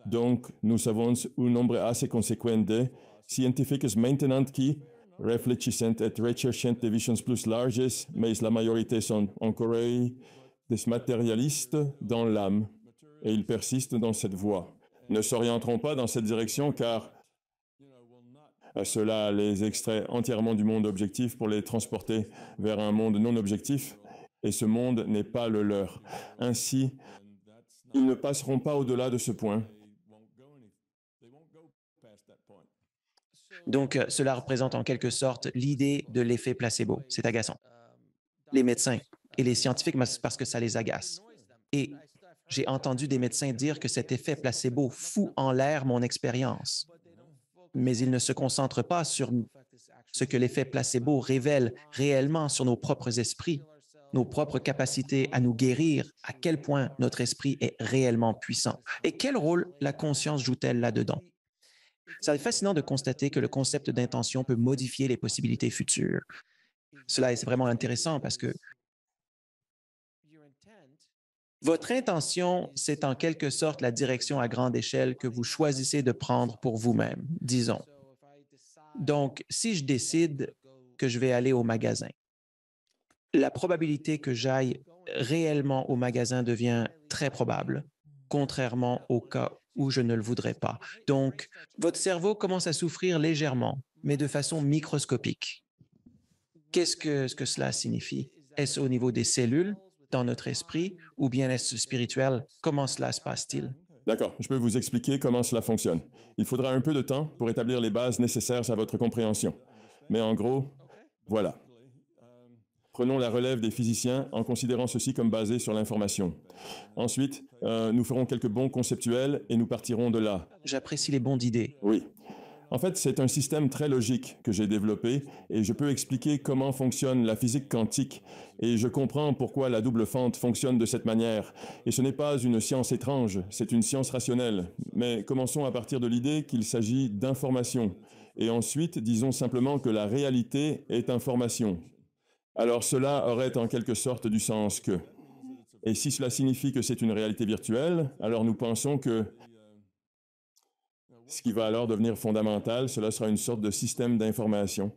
Donc, nous savons un nombre assez conséquent de scientifiques maintenant qui réfléchissent et recherchent des visions plus larges, mais la majorité sont encore des matérialistes dans l'âme, et ils persistent dans cette voie. Ne s'orienteront pas dans cette direction car cela les extrait entièrement du monde objectif pour les transporter vers un monde non objectif, et ce monde n'est pas le leur. Ainsi, ils ne passeront pas au-delà de ce point. Donc, cela représente en quelque sorte l'idée de l'effet placebo. C'est agaçant. Les médecins et les scientifiques, parce que ça les agace. Et j'ai entendu des médecins dire que cet effet placebo fout en l'air mon expérience. Mais ils ne se concentrent pas sur ce que l'effet placebo révèle réellement sur nos propres esprits, nos propres capacités à nous guérir, à quel point notre esprit est réellement puissant. Et quel rôle la conscience joue-t-elle là-dedans? C'est fascinant de constater que le concept d'intention peut modifier les possibilités futures. Cela est vraiment intéressant parce que votre intention, c'est en quelque sorte la direction à grande échelle que vous choisissez de prendre pour vous-même, disons. Donc, si je décide que je vais aller au magasin, la probabilité que j'aille réellement au magasin devient très probable. contrairement au cas où je ne le voudrais pas. Donc, votre cerveau commence à souffrir légèrement, mais de façon microscopique. Qu'est-ce que cela signifie? Est-ce au niveau des cellules, dans notre esprit, ou bien est-ce spirituel? Comment cela se passe-t-il? D'accord, je peux vous expliquer comment cela fonctionne. Il faudra un peu de temps pour établir les bases nécessaires à votre compréhension. Mais en gros, voilà. Prenons la relève des physiciens en considérant ceci comme basé sur l'information. Ensuite, nous ferons quelques bons conceptuels et nous partirons de là. J'apprécie les bons d'idées. Oui. En fait, c'est un système très logique que j'ai développé et je peux expliquer comment fonctionne la physique quantique et je comprends pourquoi la double fente fonctionne de cette manière. Et ce n'est pas une science étrange, c'est une science rationnelle. Mais commençons à partir de l'idée qu'il s'agit d'information. Et ensuite, disons simplement que la réalité est information. Alors cela aurait en quelque sorte du sens que. Et si cela signifie que c'est une réalité virtuelle, alors nous pensons que ce qui va alors devenir fondamental, cela sera une sorte de système d'information.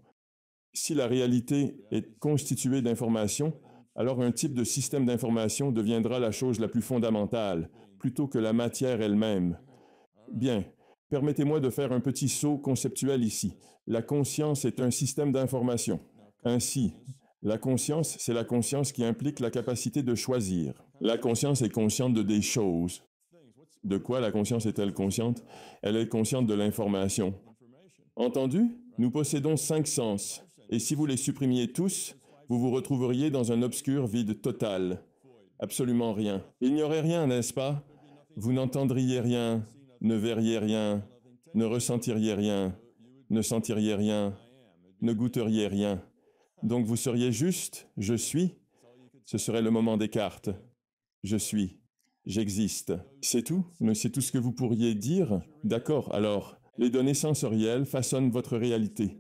Si la réalité est constituée d'informations, alors un type de système d'information deviendra la chose la plus fondamentale, plutôt que la matière elle-même. Bien, permettez-moi de faire un petit saut conceptuel ici. La conscience est un système d'information. Ainsi, la conscience, c'est la conscience qui implique la capacité de choisir. La conscience est consciente de des choses. De quoi la conscience est-elle consciente? Elle est consciente de l'information. Entendu? Nous possédons 5 sens, et si vous les supprimiez tous, vous vous retrouveriez dans un obscur vide total. Absolument rien. Il n'y aurait rien, n'est-ce pas? Vous n'entendriez rien, ne verriez rien, ne ressentiriez rien, ne sentiriez rien, ne goûteriez rien. Donc vous seriez juste, je suis. Ce serait le moment des cartes. Je suis. J'existe. C'est tout? C'est tout ce que vous pourriez dire? D'accord, alors, les données sensorielles façonnent votre réalité.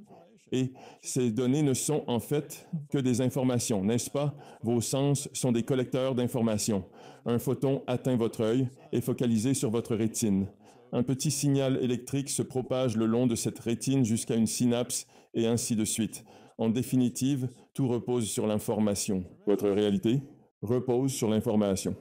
Et ces données ne sont en fait que des informations, n'est-ce pas? Vos sens sont des collecteurs d'informations. Un photon atteint votre œil et focalisé sur votre rétine. Un petit signal électrique se propage le long de cette rétine jusqu'à une synapse et ainsi de suite. En définitive, tout repose sur l'information. Votre réalité repose sur l'information.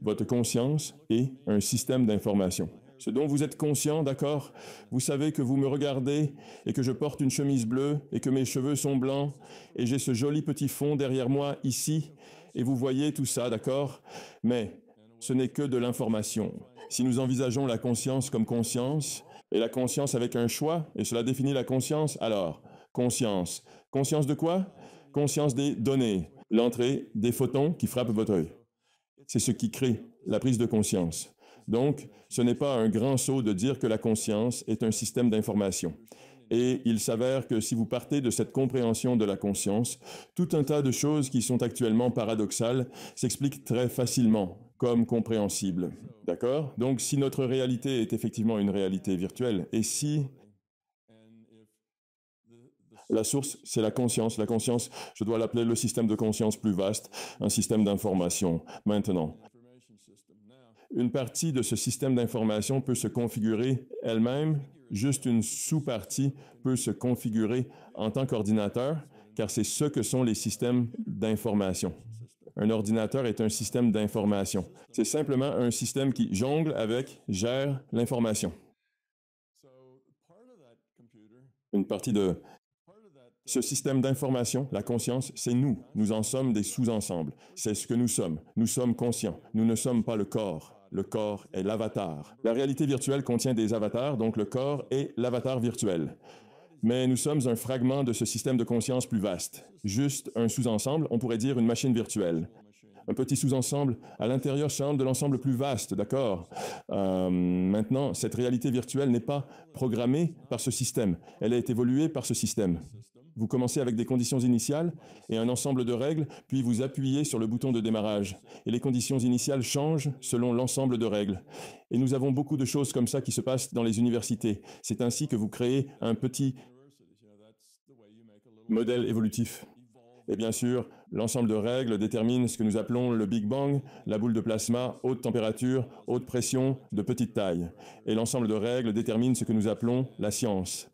Votre conscience est un système d'information. Ce dont vous êtes conscient, d'accord? Vous savez que vous me regardez et que je porte une chemise bleue et que mes cheveux sont blancs et j'ai ce joli petit fond derrière moi ici et vous voyez tout ça, d'accord? Mais ce n'est que de l'information. Si nous envisageons la conscience comme conscience et la conscience avec un choix et cela définit la conscience, alors conscience. Conscience de quoi? Conscience des données, l'entrée des photons qui frappent votre œil. C'est ce qui crée la prise de conscience. Donc, ce n'est pas un grand saut de dire que la conscience est un système d'information. Et il s'avère que si vous partez de cette compréhension de la conscience, tout un tas de choses qui sont actuellement paradoxales s'expliquent très facilement, comme compréhensibles. D'accord? Donc, si notre réalité est effectivement une réalité virtuelle, et si la source, c'est la conscience. La conscience, je dois l'appeler le système de conscience plus vaste, un système d'information. Maintenant, une partie de ce système d'information peut se configurer elle-même, juste une sous-partie peut se configurer en tant qu'ordinateur, car c'est ce que sont les systèmes d'information. Un ordinateur est un système d'information. C'est simplement un système qui jongle avec, gère l'information. Une partie de ce système d'information, la conscience, c'est nous. Nous en sommes des sous-ensembles. C'est ce que nous sommes. Nous sommes conscients. Nous ne sommes pas le corps. Le corps est l'avatar. La réalité virtuelle contient des avatars, donc le corps est l'avatar virtuel. Mais nous sommes un fragment de ce système de conscience plus vaste. Juste un sous-ensemble, on pourrait dire une machine virtuelle. Un petit sous-ensemble à l'intérieur de l'ensemble plus vaste, d'accord? Maintenant, cette réalité virtuelle n'est pas programmée par ce système. Elle est évoluée par ce système. Vous commencez avec des conditions initiales et un ensemble de règles, puis vous appuyez sur le bouton de démarrage. Et les conditions initiales changent selon l'ensemble de règles. Et nous avons beaucoup de choses comme ça qui se passent dans les universités. C'est ainsi que vous créez un petit modèle évolutif. Et bien sûr, l'ensemble de règles détermine ce que nous appelons le Big Bang, la boule de plasma, haute température, haute pression, de petite taille. Et l'ensemble de règles détermine ce que nous appelons la science.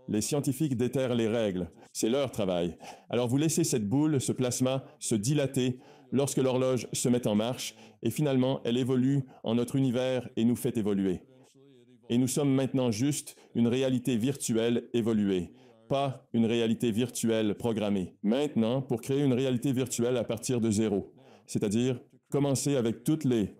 Les scientifiques déterrent les règles. C'est leur travail. Alors vous laissez cette boule, ce plasma, se dilater lorsque l'horloge se met en marche et finalement elle évolue en notre univers et nous fait évoluer. Et nous sommes maintenant juste une réalité virtuelle évoluée, pas une réalité virtuelle programmée. Maintenant, pour créer une réalité virtuelle à partir de zéro, c'est-à-dire commencer avec toutes les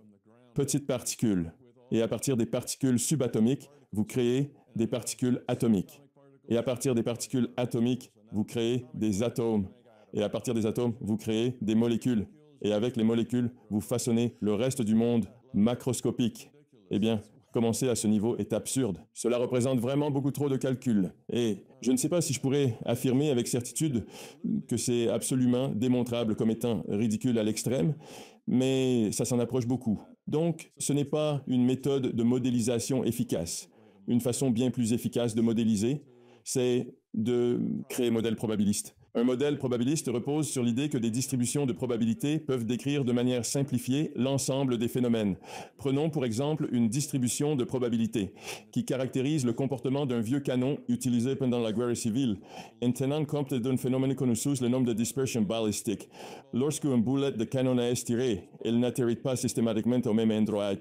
petites particules, et à partir des particules subatomiques, vous créez des particules atomiques. Et à partir des particules atomiques, vous créez des atomes. Et à partir des atomes, vous créez des molécules. Et avec les molécules, vous façonnez le reste du monde macroscopique. Eh bien, commencer à ce niveau est absurde. Cela représente vraiment beaucoup trop de calculs. Et je ne sais pas si je pourrais affirmer avec certitude que c'est absolument démontrable comme étant ridicule à l'extrême, mais ça s'en approche beaucoup. Donc, ce n'est pas une méthode de modélisation efficace. Une façon bien plus efficace de modéliser, c'est de créer un modèle probabiliste. Un modèle probabiliste repose sur l'idée que des distributions de probabilité peuvent décrire de manière simplifiée l'ensemble des phénomènes. Prenons pour exemple une distribution de probabilité qui caractérise le comportement d'un vieux canon utilisé pendant la guerre civile, en tenant compte d'un phénomène que nous le nom de dispersion balistique. Lorsqu'un boulet de canon est tiré, il n'atterrit pas systématiquement au même endroit.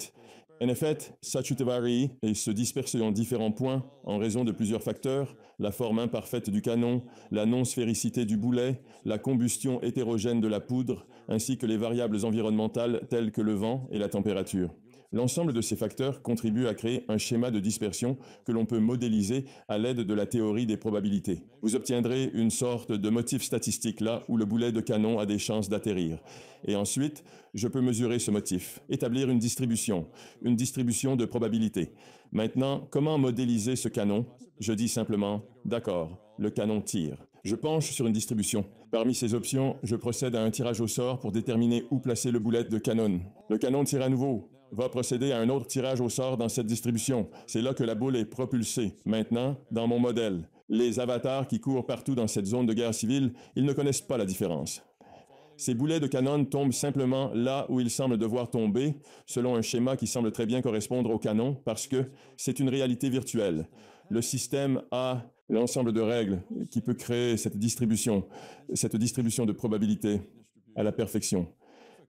En effet, sa chute varie et se disperse en différents points en raison de plusieurs facteurs, la forme imparfaite du canon, la non-sphéricité du boulet, la combustion hétérogène de la poudre, ainsi que les variables environnementales telles que le vent et la température. L'ensemble de ces facteurs contribue à créer un schéma de dispersion que l'on peut modéliser à l'aide de la théorie des probabilités. Vous obtiendrez une sorte de motif statistique là où le boulet de canon a des chances d'atterrir. Et ensuite, je peux mesurer ce motif, établir une distribution de probabilité. Maintenant, comment modéliser ce canon? Je dis simplement, d'accord, le canon tire. Je penche sur une distribution. Parmi ces options, je procède à un tirage au sort pour déterminer où placer le boulet de canon. Le canon tire à nouveau, va procéder à un autre tirage au sort dans cette distribution. C'est là que la boule est propulsée. Maintenant, dans mon modèle, les avatars qui courent partout dans cette zone de guerre civile, ils ne connaissent pas la différence. Ces boulets de canon tombent simplement là où ils semblent devoir tomber, selon un schéma qui semble très bien correspondre au canon, parce que c'est une réalité virtuelle. Le système a l'ensemble de règles qui peut créer cette distribution de probabilité à la perfection.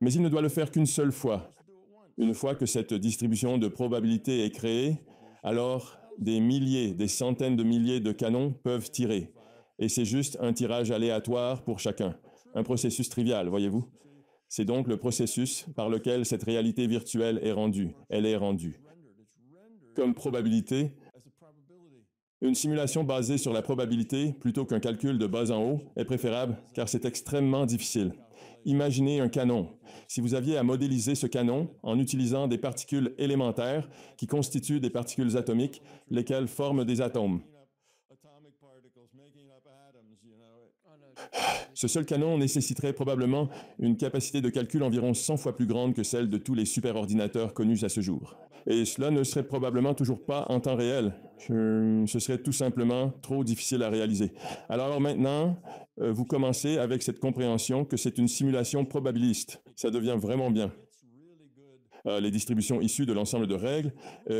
Mais il ne doit le faire qu'une seule fois. Une fois que cette distribution de probabilité est créée, alors des milliers, des centaines de milliers de canons peuvent tirer. Et c'est juste un tirage aléatoire pour chacun. Un processus trivial, voyez-vous? C'est donc le processus par lequel cette réalité virtuelle est rendue. Elle est rendue. Comme probabilité, une simulation basée sur la probabilité plutôt qu'un calcul de bas en haut est préférable car c'est extrêmement difficile. Imaginez un canon. Si vous aviez à modéliser ce canon en utilisant des particules élémentaires qui constituent des particules atomiques, lesquelles forment des atomes. Ce seul canon nécessiterait probablement une capacité de calcul environ 100 fois plus grande que celle de tous les superordinateurs connus à ce jour. Et cela ne serait probablement toujours pas en temps réel. Ce serait tout simplement trop difficile à réaliser. Alors maintenant, vous commencez avec cette compréhension que c'est une simulation probabiliste. Ça devient vraiment bien. Les distributions issues de l'ensemble de règles,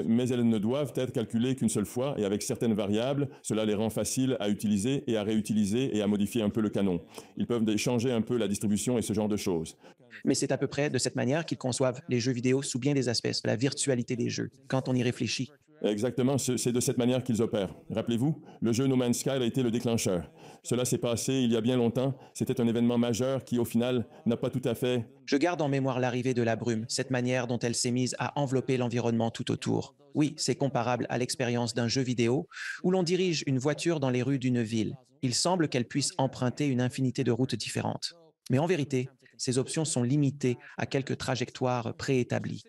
mais elles ne doivent être calculées qu'une seule fois et avec certaines variables. Cela les rend faciles à utiliser et à réutiliser et à modifier un peu le canon. Ils peuvent changer un peu la distribution et ce genre de choses. Mais c'est à peu près de cette manière qu'ils conçoivent les jeux vidéo sous bien des aspects, la virtualité des jeux, quand on y réfléchit. Exactement, c'est de cette manière qu'ils opèrent. Rappelez-vous, le jeu No Man's Sky a été le déclencheur. Cela s'est passé il y a bien longtemps. C'était un événement majeur qui, au final, n'a pas tout à fait... Je garde en mémoire l'arrivée de la brume, cette manière dont elle s'est mise à envelopper l'environnement tout autour. Oui, c'est comparable à l'expérience d'un jeu vidéo où l'on dirige une voiture dans les rues d'une ville. Il semble qu'elle puisse emprunter une infinité de routes différentes. Mais en vérité, ces options sont limitées à quelques trajectoires préétablies.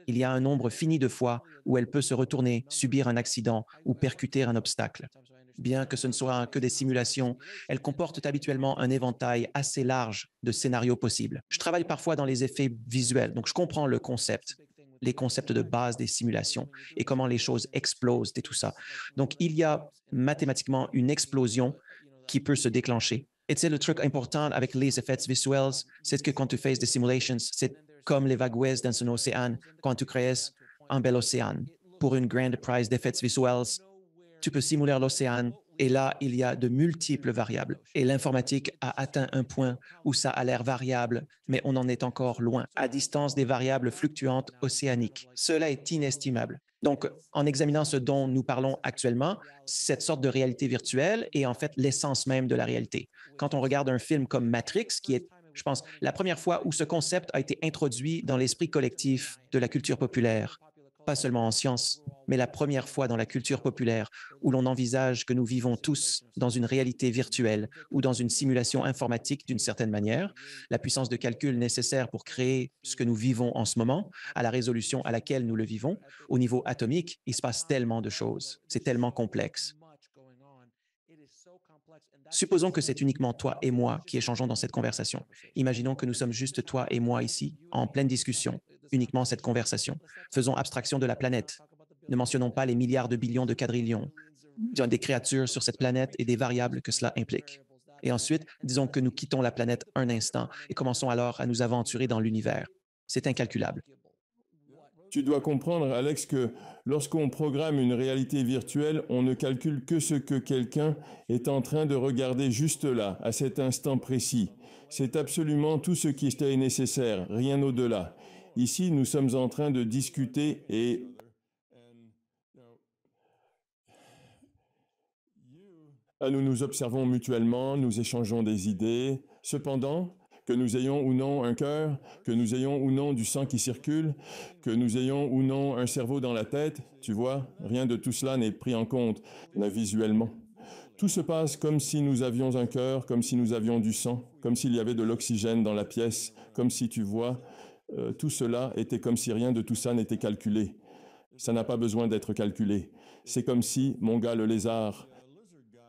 Il y a un nombre fini de fois où elle peut se retourner, subir un accident ou percuter un obstacle. Bien que ce ne soit que des simulations, elles comportent habituellement un éventail assez large de scénarios possibles. Je travaille parfois dans les effets visuels, donc je comprends le concept, les concepts de base des simulations et comment les choses explosent et tout ça. Donc, il y a mathématiquement une explosion qui peut se déclencher. Et c'est le truc important avec les effets visuels, c'est que quand tu fais des simulations, c'est comme les vagues dans un océan, quand tu crées un bel océan. Pour une grande prise d'effets visuels, tu peux simuler l'océan Et là, il y a de multiples variables. Et l'informatique a atteint un point où ça a l'air variable, mais on en est encore loin, à distance des variables fluctuantes océaniques. Cela est inestimable. Donc, en examinant ce dont nous parlons actuellement, cette sorte de réalité virtuelle est en fait l'essence même de la réalité. Quand on regarde un film comme Matrix, qui est, je pense, la première fois où ce concept a été introduit dans l'esprit collectif de la culture populaire, pas seulement en sciences, mais la première fois dans la culture populaire où l'on envisage que nous vivons tous dans une réalité virtuelle ou dans une simulation informatique d'une certaine manière, la puissance de calcul nécessaire pour créer ce que nous vivons en ce moment, à la résolution à laquelle nous le vivons, au niveau atomique, il se passe tellement de choses, c'est tellement complexe. Supposons que c'est uniquement toi et moi qui échangeons dans cette conversation. Imaginons que nous sommes juste toi et moi ici, en pleine discussion, uniquement cette conversation. Faisons abstraction de la planète. Ne mentionnons pas les milliards de billions de quadrillions, des créatures sur cette planète et des variables que cela implique. Et ensuite, disons que nous quittons la planète un instant et commençons alors à nous aventurer dans l'univers. C'est incalculable. Tu dois comprendre, Alex, que lorsqu'on programme une réalité virtuelle, on ne calcule que ce que quelqu'un est en train de regarder juste là, à cet instant précis. C'est absolument tout ce qui est nécessaire, rien au-delà. Ici, nous sommes en train de discuter et nous nous observons mutuellement, nous échangeons des idées. Cependant, que nous ayons ou non un cœur, que nous ayons ou non du sang qui circule, que nous ayons ou non un cerveau dans la tête, tu vois, rien de tout cela n'est pris en compte visuellement. Tout se passe comme si nous avions un cœur, comme si nous avions du sang, comme s'il y avait de l'oxygène dans la pièce, comme si, tu vois, tout cela était comme si rien de tout ça n'était calculé. Ça n'a pas besoin d'être calculé. C'est comme si, mon gars le lézard,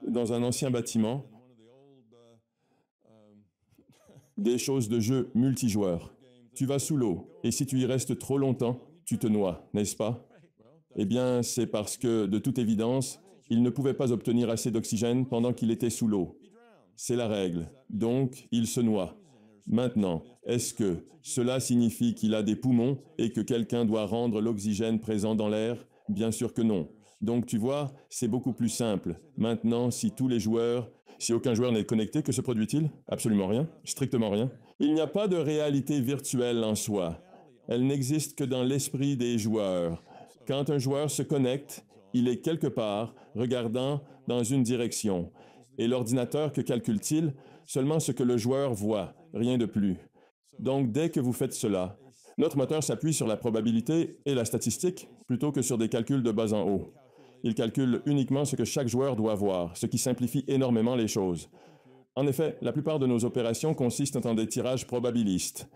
dans un ancien bâtiment, des choses de jeu multijoueurs. Tu vas sous l'eau, et si tu y restes trop longtemps, tu te noies, n'est-ce pas? Eh bien, c'est parce que, de toute évidence, il ne pouvait pas obtenir assez d'oxygène pendant qu'il était sous l'eau. C'est la règle. Donc, il se noie. Maintenant, est-ce que cela signifie qu'il a des poumons et que quelqu'un doit rendre l'oxygène présent dans l'air? Bien sûr que non. Donc, tu vois, c'est beaucoup plus simple. Maintenant, si aucun joueur n'est connecté, que se produit-il? Absolument rien, strictement rien. Il n'y a pas de réalité virtuelle en soi. Elle n'existe que dans l'esprit des joueurs. Quand un joueur se connecte, il est quelque part, regardant dans une direction. Et l'ordinateur, que calcule-t-il? Seulement ce que le joueur voit, rien de plus. Donc, dès que vous faites cela, notre moteur s'appuie sur la probabilité et la statistique plutôt que sur des calculs de bas en haut. Il calcule uniquement ce que chaque joueur doit voir, ce qui simplifie énormément les choses. En effet, la plupart de nos opérations consistent en des tirages probabilistes.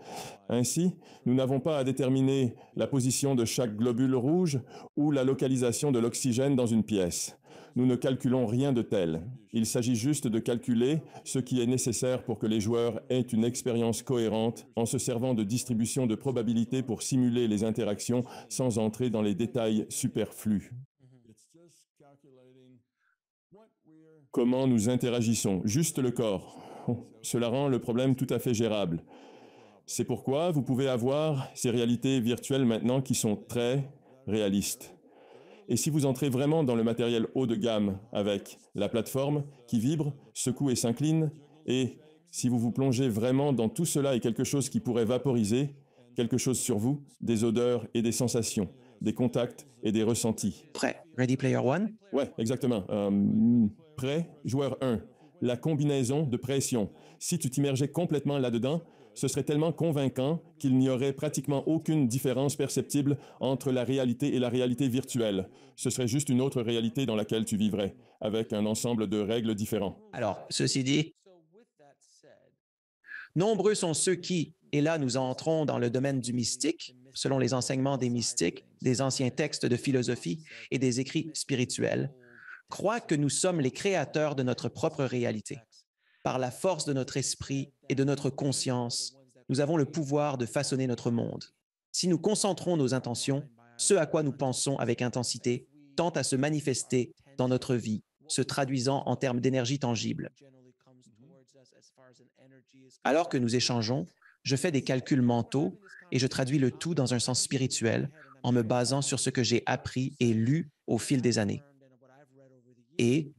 Ainsi, nous n'avons pas à déterminer la position de chaque globule rouge ou la localisation de l'oxygène dans une pièce. Nous ne calculons rien de tel. Il s'agit juste de calculer ce qui est nécessaire pour que les joueurs aient une expérience cohérente en se servant de distribution de probabilités pour simuler les interactions sans entrer dans les détails superflus. Comment nous interagissons, juste le corps. Cela rend le problème tout à fait gérable. C'est pourquoi vous pouvez avoir ces réalités virtuelles maintenant qui sont très réalistes. Et si vous entrez vraiment dans le matériel haut de gamme avec la plateforme qui vibre, secoue et s'incline, et si vous vous plongez vraiment dans tout cela et quelque chose qui pourrait vaporiser, quelque chose sur vous, des odeurs et des sensations, des contacts et des ressentis. Prêt. Ready Player One? Ouais, exactement. Prêt, joueur 1. La combinaison de pression. Si tu t'immergeais complètement là-dedans, ce serait tellement convaincant qu'il n'y aurait pratiquement aucune différence perceptible entre la réalité et la réalité virtuelle. Ce serait juste une autre réalité dans laquelle tu vivrais, avec un ensemble de règles différents. Alors, ceci dit, nombreux sont ceux qui, et là nous entrons dans le domaine du mystique, selon les enseignements des mystiques, des anciens textes de philosophie et des écrits spirituels, croient que nous sommes les créateurs de notre propre réalité. Par la force de notre esprit et de notre conscience, nous avons le pouvoir de façonner notre monde. Si nous concentrons nos intentions, ce à quoi nous pensons avec intensité tend à se manifester dans notre vie, se traduisant en termes d'énergie tangible. Alors que nous échangeons, je fais des calculs mentaux et je traduis le tout dans un sens spirituel en me basant sur ce que j'ai appris et lu au fil des années. Et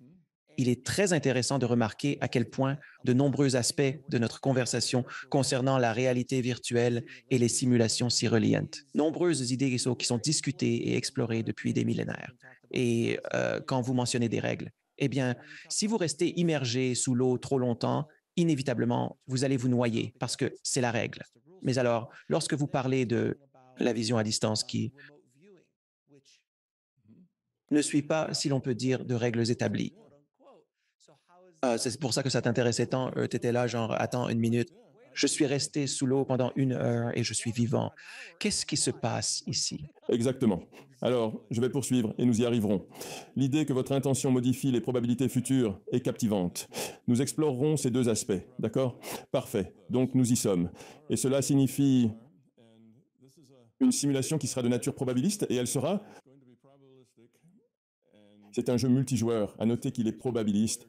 il est très intéressant de remarquer à quel point de nombreux aspects de notre conversation concernant la réalité virtuelle et les simulations s'y relient. Nombreuses idées qui sont discutées et explorées depuis des millénaires. Et quand vous mentionnez des règles, eh bien, si vous restez immergé sous l'eau trop longtemps, inévitablement, vous allez vous noyer parce que c'est la règle. Mais alors, lorsque vous parlez de la vision à distance qui ne suit pas, si l'on peut dire, de règles établies, c'est pour ça que ça t'intéressait tant. Tu étais là, genre, attends une minute. Je suis resté sous l'eau pendant 1 heure et je suis vivant. Qu'est-ce qui se passe ici? Exactement. Alors, je vais poursuivre et nous y arriverons. L'idée que votre intention modifie les probabilités futures est captivante. Nous explorerons ces deux aspects, d'accord? Parfait. Donc nous y sommes. Et cela signifie une simulation qui sera de nature probabiliste et elle sera... C'est un jeu multijoueur. À noter qu'il est probabiliste.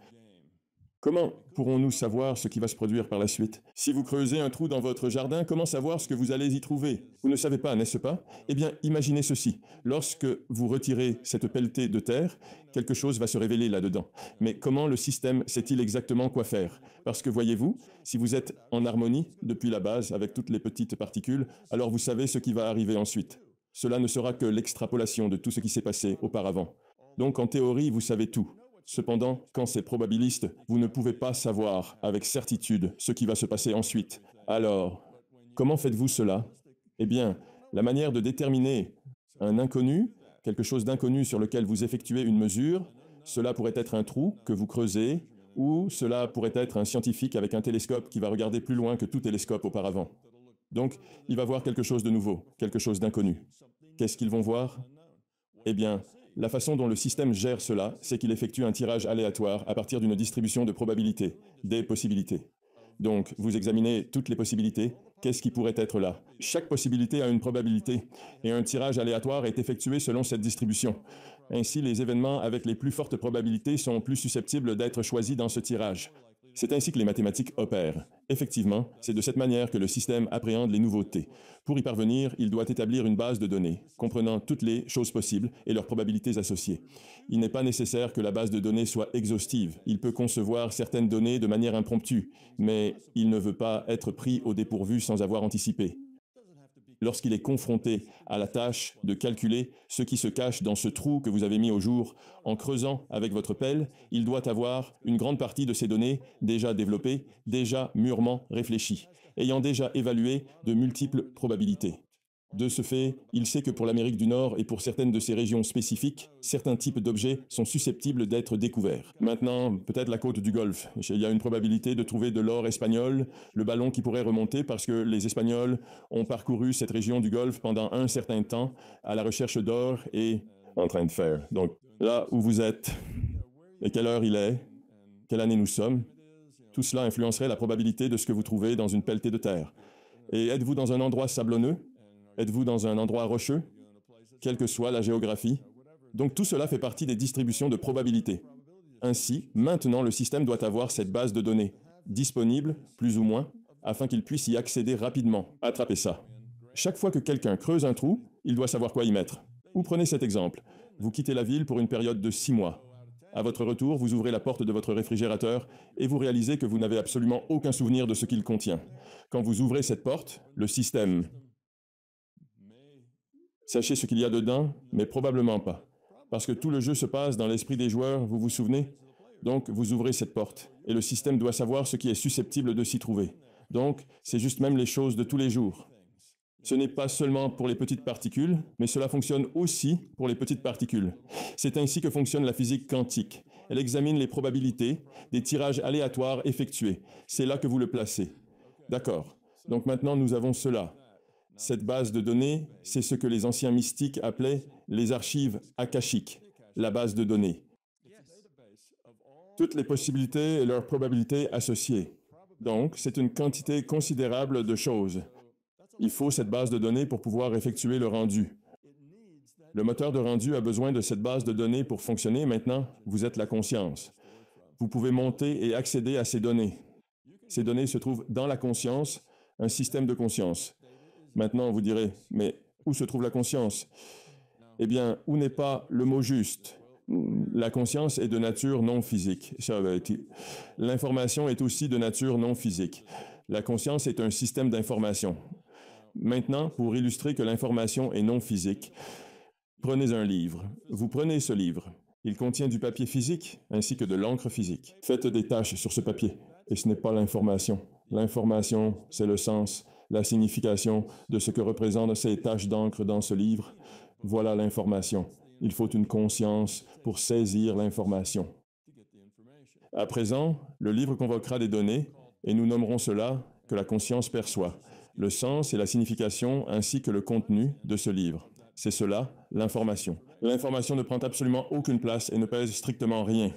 Comment pourrons-nous savoir ce qui va se produire par la suite? Si vous creusez un trou dans votre jardin, comment savoir ce que vous allez y trouver? Vous ne savez pas, n'est-ce pas? Eh bien, imaginez ceci. Lorsque vous retirez cette pelletée de terre, quelque chose va se révéler là-dedans. Mais comment le système sait-il exactement quoi faire? Parce que voyez-vous, si vous êtes en harmonie depuis la base avec toutes les petites particules, alors vous savez ce qui va arriver ensuite. Cela ne sera que l'extrapolation de tout ce qui s'est passé auparavant. Donc en théorie, vous savez tout. Cependant, quand c'est probabiliste, vous ne pouvez pas savoir avec certitude ce qui va se passer ensuite. Alors, comment faites-vous cela? Eh bien, la manière de déterminer un inconnu, quelque chose d'inconnu sur lequel vous effectuez une mesure, cela pourrait être un trou que vous creusez, ou cela pourrait être un scientifique avec un télescope qui va regarder plus loin que tout télescope auparavant. Donc, il va voir quelque chose de nouveau, quelque chose d'inconnu. Qu'est-ce qu'ils vont voir? Eh bien, la façon dont le système gère cela, c'est qu'il effectue un tirage aléatoire à partir d'une distribution de probabilités, des possibilités. Donc, vous examinez toutes les possibilités, qu'est-ce qui pourrait être là? Chaque possibilité a une probabilité, et un tirage aléatoire est effectué selon cette distribution. Ainsi, les événements avec les plus fortes probabilités sont plus susceptibles d'être choisis dans ce tirage. C'est ainsi que les mathématiques opèrent. Effectivement, c'est de cette manière que le système appréhende les nouveautés. Pour y parvenir, il doit établir une base de données, comprenant toutes les choses possibles et leurs probabilités associées. Il n'est pas nécessaire que la base de données soit exhaustive. Il peut concevoir certaines données de manière impromptue, mais il ne veut pas être pris au dépourvu sans avoir anticipé. Lorsqu'il est confronté à la tâche de calculer ce qui se cache dans ce trou que vous avez mis au jour, en creusant avec votre pelle, il doit avoir une grande partie de ces données déjà développées, déjà mûrement réfléchies, ayant déjà évalué de multiples probabilités. De ce fait, il sait que pour l'Amérique du Nord et pour certaines de ces régions spécifiques, certains types d'objets sont susceptibles d'être découverts. Maintenant, peut-être la côte du Golfe. Il y a une probabilité de trouver de l'or espagnol, le ballon qui pourrait remonter parce que les Espagnols ont parcouru cette région du Golfe pendant un certain temps à la recherche d'or et en train de faire. Donc, là où vous êtes, et quelle heure il est, quelle année nous sommes, tout cela influencerait la probabilité de ce que vous trouvez dans une pelletée de terre. Et êtes-vous dans un endroit sablonneux? Êtes-vous dans un endroit rocheux? Quelle que soit la géographie. Donc tout cela fait partie des distributions de probabilité. Ainsi, maintenant le système doit avoir cette base de données, disponible, plus ou moins, afin qu'il puisse y accéder rapidement. Attrapez ça. Chaque fois que quelqu'un creuse un trou, il doit savoir quoi y mettre. Ou prenez cet exemple. Vous quittez la ville pour une période de 6 mois. À votre retour, vous ouvrez la porte de votre réfrigérateur et vous réalisez que vous n'avez absolument aucun souvenir de ce qu'il contient. Quand vous ouvrez cette porte, le système... Sachez ce qu'il y a dedans, mais probablement pas. Parce que tout le jeu se passe dans l'esprit des joueurs, vous vous souvenez? Donc, vous ouvrez cette porte, et le système doit savoir ce qui est susceptible de s'y trouver. Donc, c'est juste même les choses de tous les jours. Ce n'est pas seulement pour les petites particules, mais cela fonctionne aussi pour les petites particules. C'est ainsi que fonctionne la physique quantique. Elle examine les probabilités des tirages aléatoires effectués. C'est là que vous le placez. D'accord. Donc maintenant, nous avons cela. Cette base de données, c'est ce que les anciens mystiques appelaient les archives akashiques, la base de données. Toutes les possibilités et leurs probabilités associées. Donc, c'est une quantité considérable de choses. Il faut cette base de données pour pouvoir effectuer le rendu. Le moteur de rendu a besoin de cette base de données pour fonctionner. Maintenant, vous êtes la conscience. Vous pouvez monter et accéder à ces données. Ces données se trouvent dans la conscience, un système de conscience. Maintenant, vous direz, mais où se trouve la conscience? Eh bien, où n'est pas le mot juste? La conscience est de nature non physique. L'information est aussi de nature non physique. La conscience est un système d'information. Maintenant, pour illustrer que l'information est non physique, prenez un livre. Vous prenez ce livre. Il contient du papier physique ainsi que de l'encre physique. Faites des taches sur ce papier. Et ce n'est pas l'information. L'information, c'est le sens, la signification de ce que représentent ces taches d'encre dans ce livre. Voilà l'information. Il faut une conscience pour saisir l'information. À présent, le livre convoquera des données et nous nommerons cela que la conscience perçoit, le sens et la signification ainsi que le contenu de ce livre. C'est cela, l'information. L'information ne prend absolument aucune place et ne pèse strictement rien.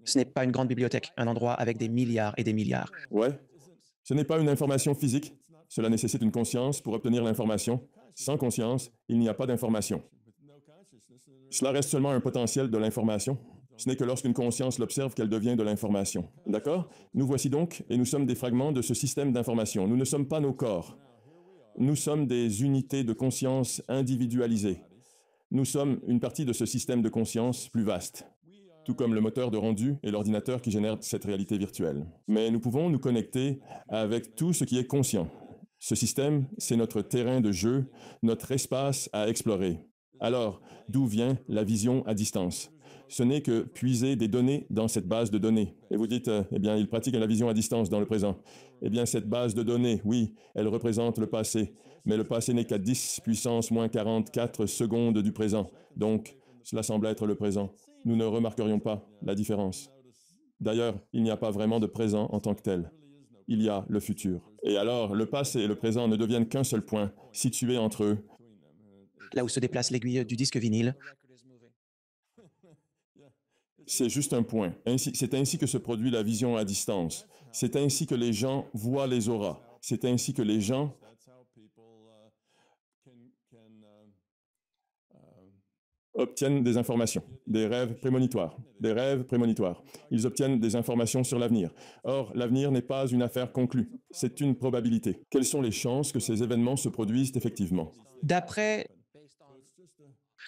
Ce n'est pas une grande bibliothèque, un endroit avec des milliards et des milliards. Ouais. Ce n'est pas une information physique. Cela nécessite une conscience pour obtenir l'information. Sans conscience, il n'y a pas d'information. Cela reste seulement un potentiel de l'information. Ce n'est que lorsqu'une conscience l'observe qu'elle devient de l'information. D'accord? Nous voici donc, et nous sommes des fragments de ce système d'information. Nous ne sommes pas nos corps. Nous sommes des unités de conscience individualisées. Nous sommes une partie de ce système de conscience plus vaste, tout comme le moteur de rendu et l'ordinateur qui génère cette réalité virtuelle. Mais nous pouvons nous connecter avec tout ce qui est conscient. Ce système, c'est notre terrain de jeu, notre espace à explorer. Alors, d'où vient la vision à distance? Ce n'est que puiser des données dans cette base de données. Et vous dites, eh bien, il pratique la vision à distance dans le présent. Eh bien, cette base de données, oui, elle représente le passé. Mais le passé n'est qu'à 10 puissance moins 44 secondes du présent. Donc, cela semble être le présent. Nous ne remarquerions pas la différence. D'ailleurs, il n'y a pas vraiment de présent en tant que tel. Il y a le futur. Et alors, le passé et le présent ne deviennent qu'un seul point, situé entre eux. Là où se déplace l'aiguille du disque vinyle, C'est juste un point. C'est ainsi que se produit la vision à distance. C'est ainsi que les gens voient les auras. C'est ainsi que les gens obtiennent des informations, des rêves prémonitoires, des rêves prémonitoires. Ils obtiennent des informations sur l'avenir. Or, l'avenir n'est pas une affaire conclue, c'est une probabilité. Quelles sont les chances que ces événements se produisent effectivement? d'après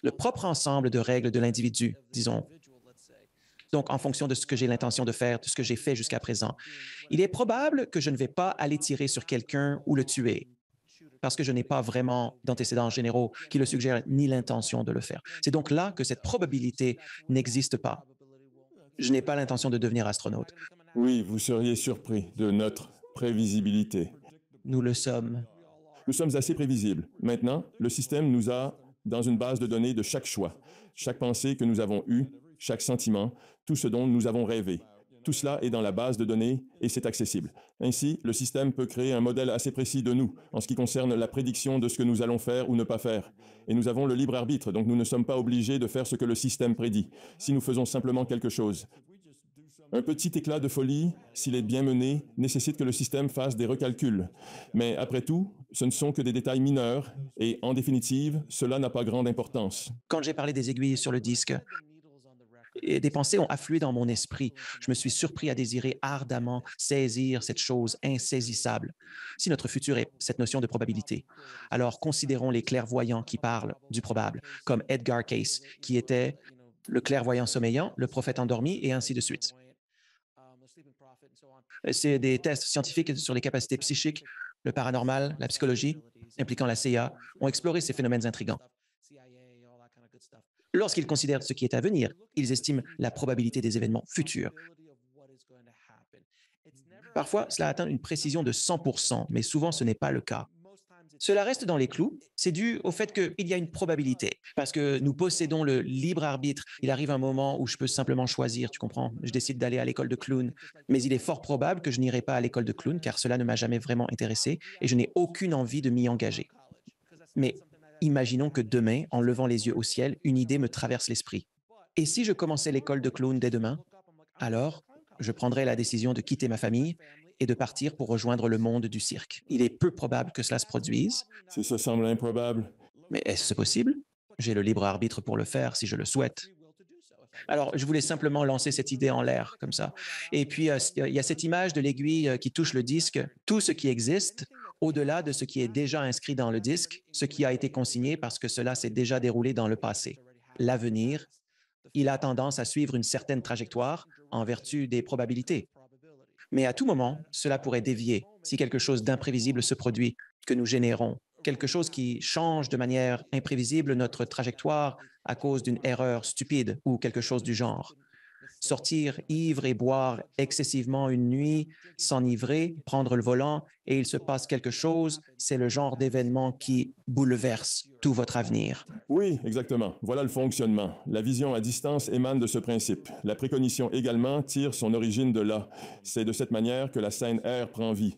le propre ensemble de règles de l'individu, disons. Donc, en fonction de ce que j'ai l'intention de faire, de ce que j'ai fait jusqu'à présent, il est probable que je ne vais pas aller tirer sur quelqu'un ou le tuer, parce que je n'ai pas vraiment d'antécédents généraux qui le suggèrent ni l'intention de le faire. C'est donc là que cette probabilité n'existe pas. Je n'ai pas l'intention de devenir astronaute. Oui, vous seriez surpris de notre prévisibilité. Nous le sommes. Nous sommes assez prévisibles. Maintenant, le système nous a dans une base de données de chaque choix, chaque pensée que nous avons eue, chaque sentiment, tout ce dont nous avons rêvé. Tout cela est dans la base de données et c'est accessible. Ainsi, le système peut créer un modèle assez précis de nous en ce qui concerne la prédiction de ce que nous allons faire ou ne pas faire. Et nous avons le libre arbitre, donc nous ne sommes pas obligés de faire ce que le système prédit, si nous faisons simplement quelque chose. Un petit éclat de folie, s'il est bien mené, nécessite que le système fasse des recalculs. Mais après tout, ce ne sont que des détails mineurs et, en définitive, cela n'a pas grande importance. Quand j'ai parlé des aiguilles sur le disque, et des pensées ont afflué dans mon esprit. Je me suis surpris à désirer ardemment saisir cette chose insaisissable. Si notre futur est cette notion de probabilité, alors considérons les clairvoyants qui parlent du probable, comme Edgar Cayce, qui était le clairvoyant sommeillant, le prophète endormi, et ainsi de suite. C'est des tests scientifiques sur les capacités psychiques, le paranormal, la psychologie, impliquant la CIA, ont exploré ces phénomènes intrigants. Lorsqu'ils considèrent ce qui est à venir, ils estiment la probabilité des événements futurs. Parfois, cela atteint une précision de 100%, mais souvent ce n'est pas le cas. Cela reste dans les clous, c'est dû au fait qu'il y a une probabilité, parce que nous possédons le libre arbitre. Il arrive un moment où je peux simplement choisir, tu comprends? Je décide d'aller à l'école de clown, mais il est fort probable que je n'irai pas à l'école de clown, car cela ne m'a jamais vraiment intéressé et je n'ai aucune envie de m'y engager. Mais imaginons que demain, en levant les yeux au ciel, une idée me traverse l'esprit. Et si je commençais l'école de clown dès demain, alors je prendrais la décision de quitter ma famille et de partir pour rejoindre le monde du cirque. Il est peu probable que cela se produise, Ça semble improbable. mais est-ce possible? J'ai le libre arbitre pour le faire si je le souhaite. Alors, je voulais simplement lancer cette idée en l'air, comme ça. Et puis, il y a cette image de l'aiguille qui touche le disque. Tout ce qui existe au-delà de ce qui est déjà inscrit dans le disque, ce qui a été consigné parce que cela s'est déjà déroulé dans le passé. L'avenir, il a tendance à suivre une certaine trajectoire en vertu des probabilités. Mais à tout moment, cela pourrait dévier si quelque chose d'imprévisible se produit, que nous générons, quelque chose qui change de manière imprévisible notre trajectoire à cause d'une erreur stupide ou quelque chose du genre. Sortir ivre et boire excessivement une nuit, s'enivrer, prendre le volant et il se passe quelque chose, c'est le genre d'événement qui bouleverse tout votre avenir. Oui, exactement. Voilà le fonctionnement. La vision à distance émane de ce principe. La précognition également tire son origine de là. C'est de cette manière que la scène R prend vie.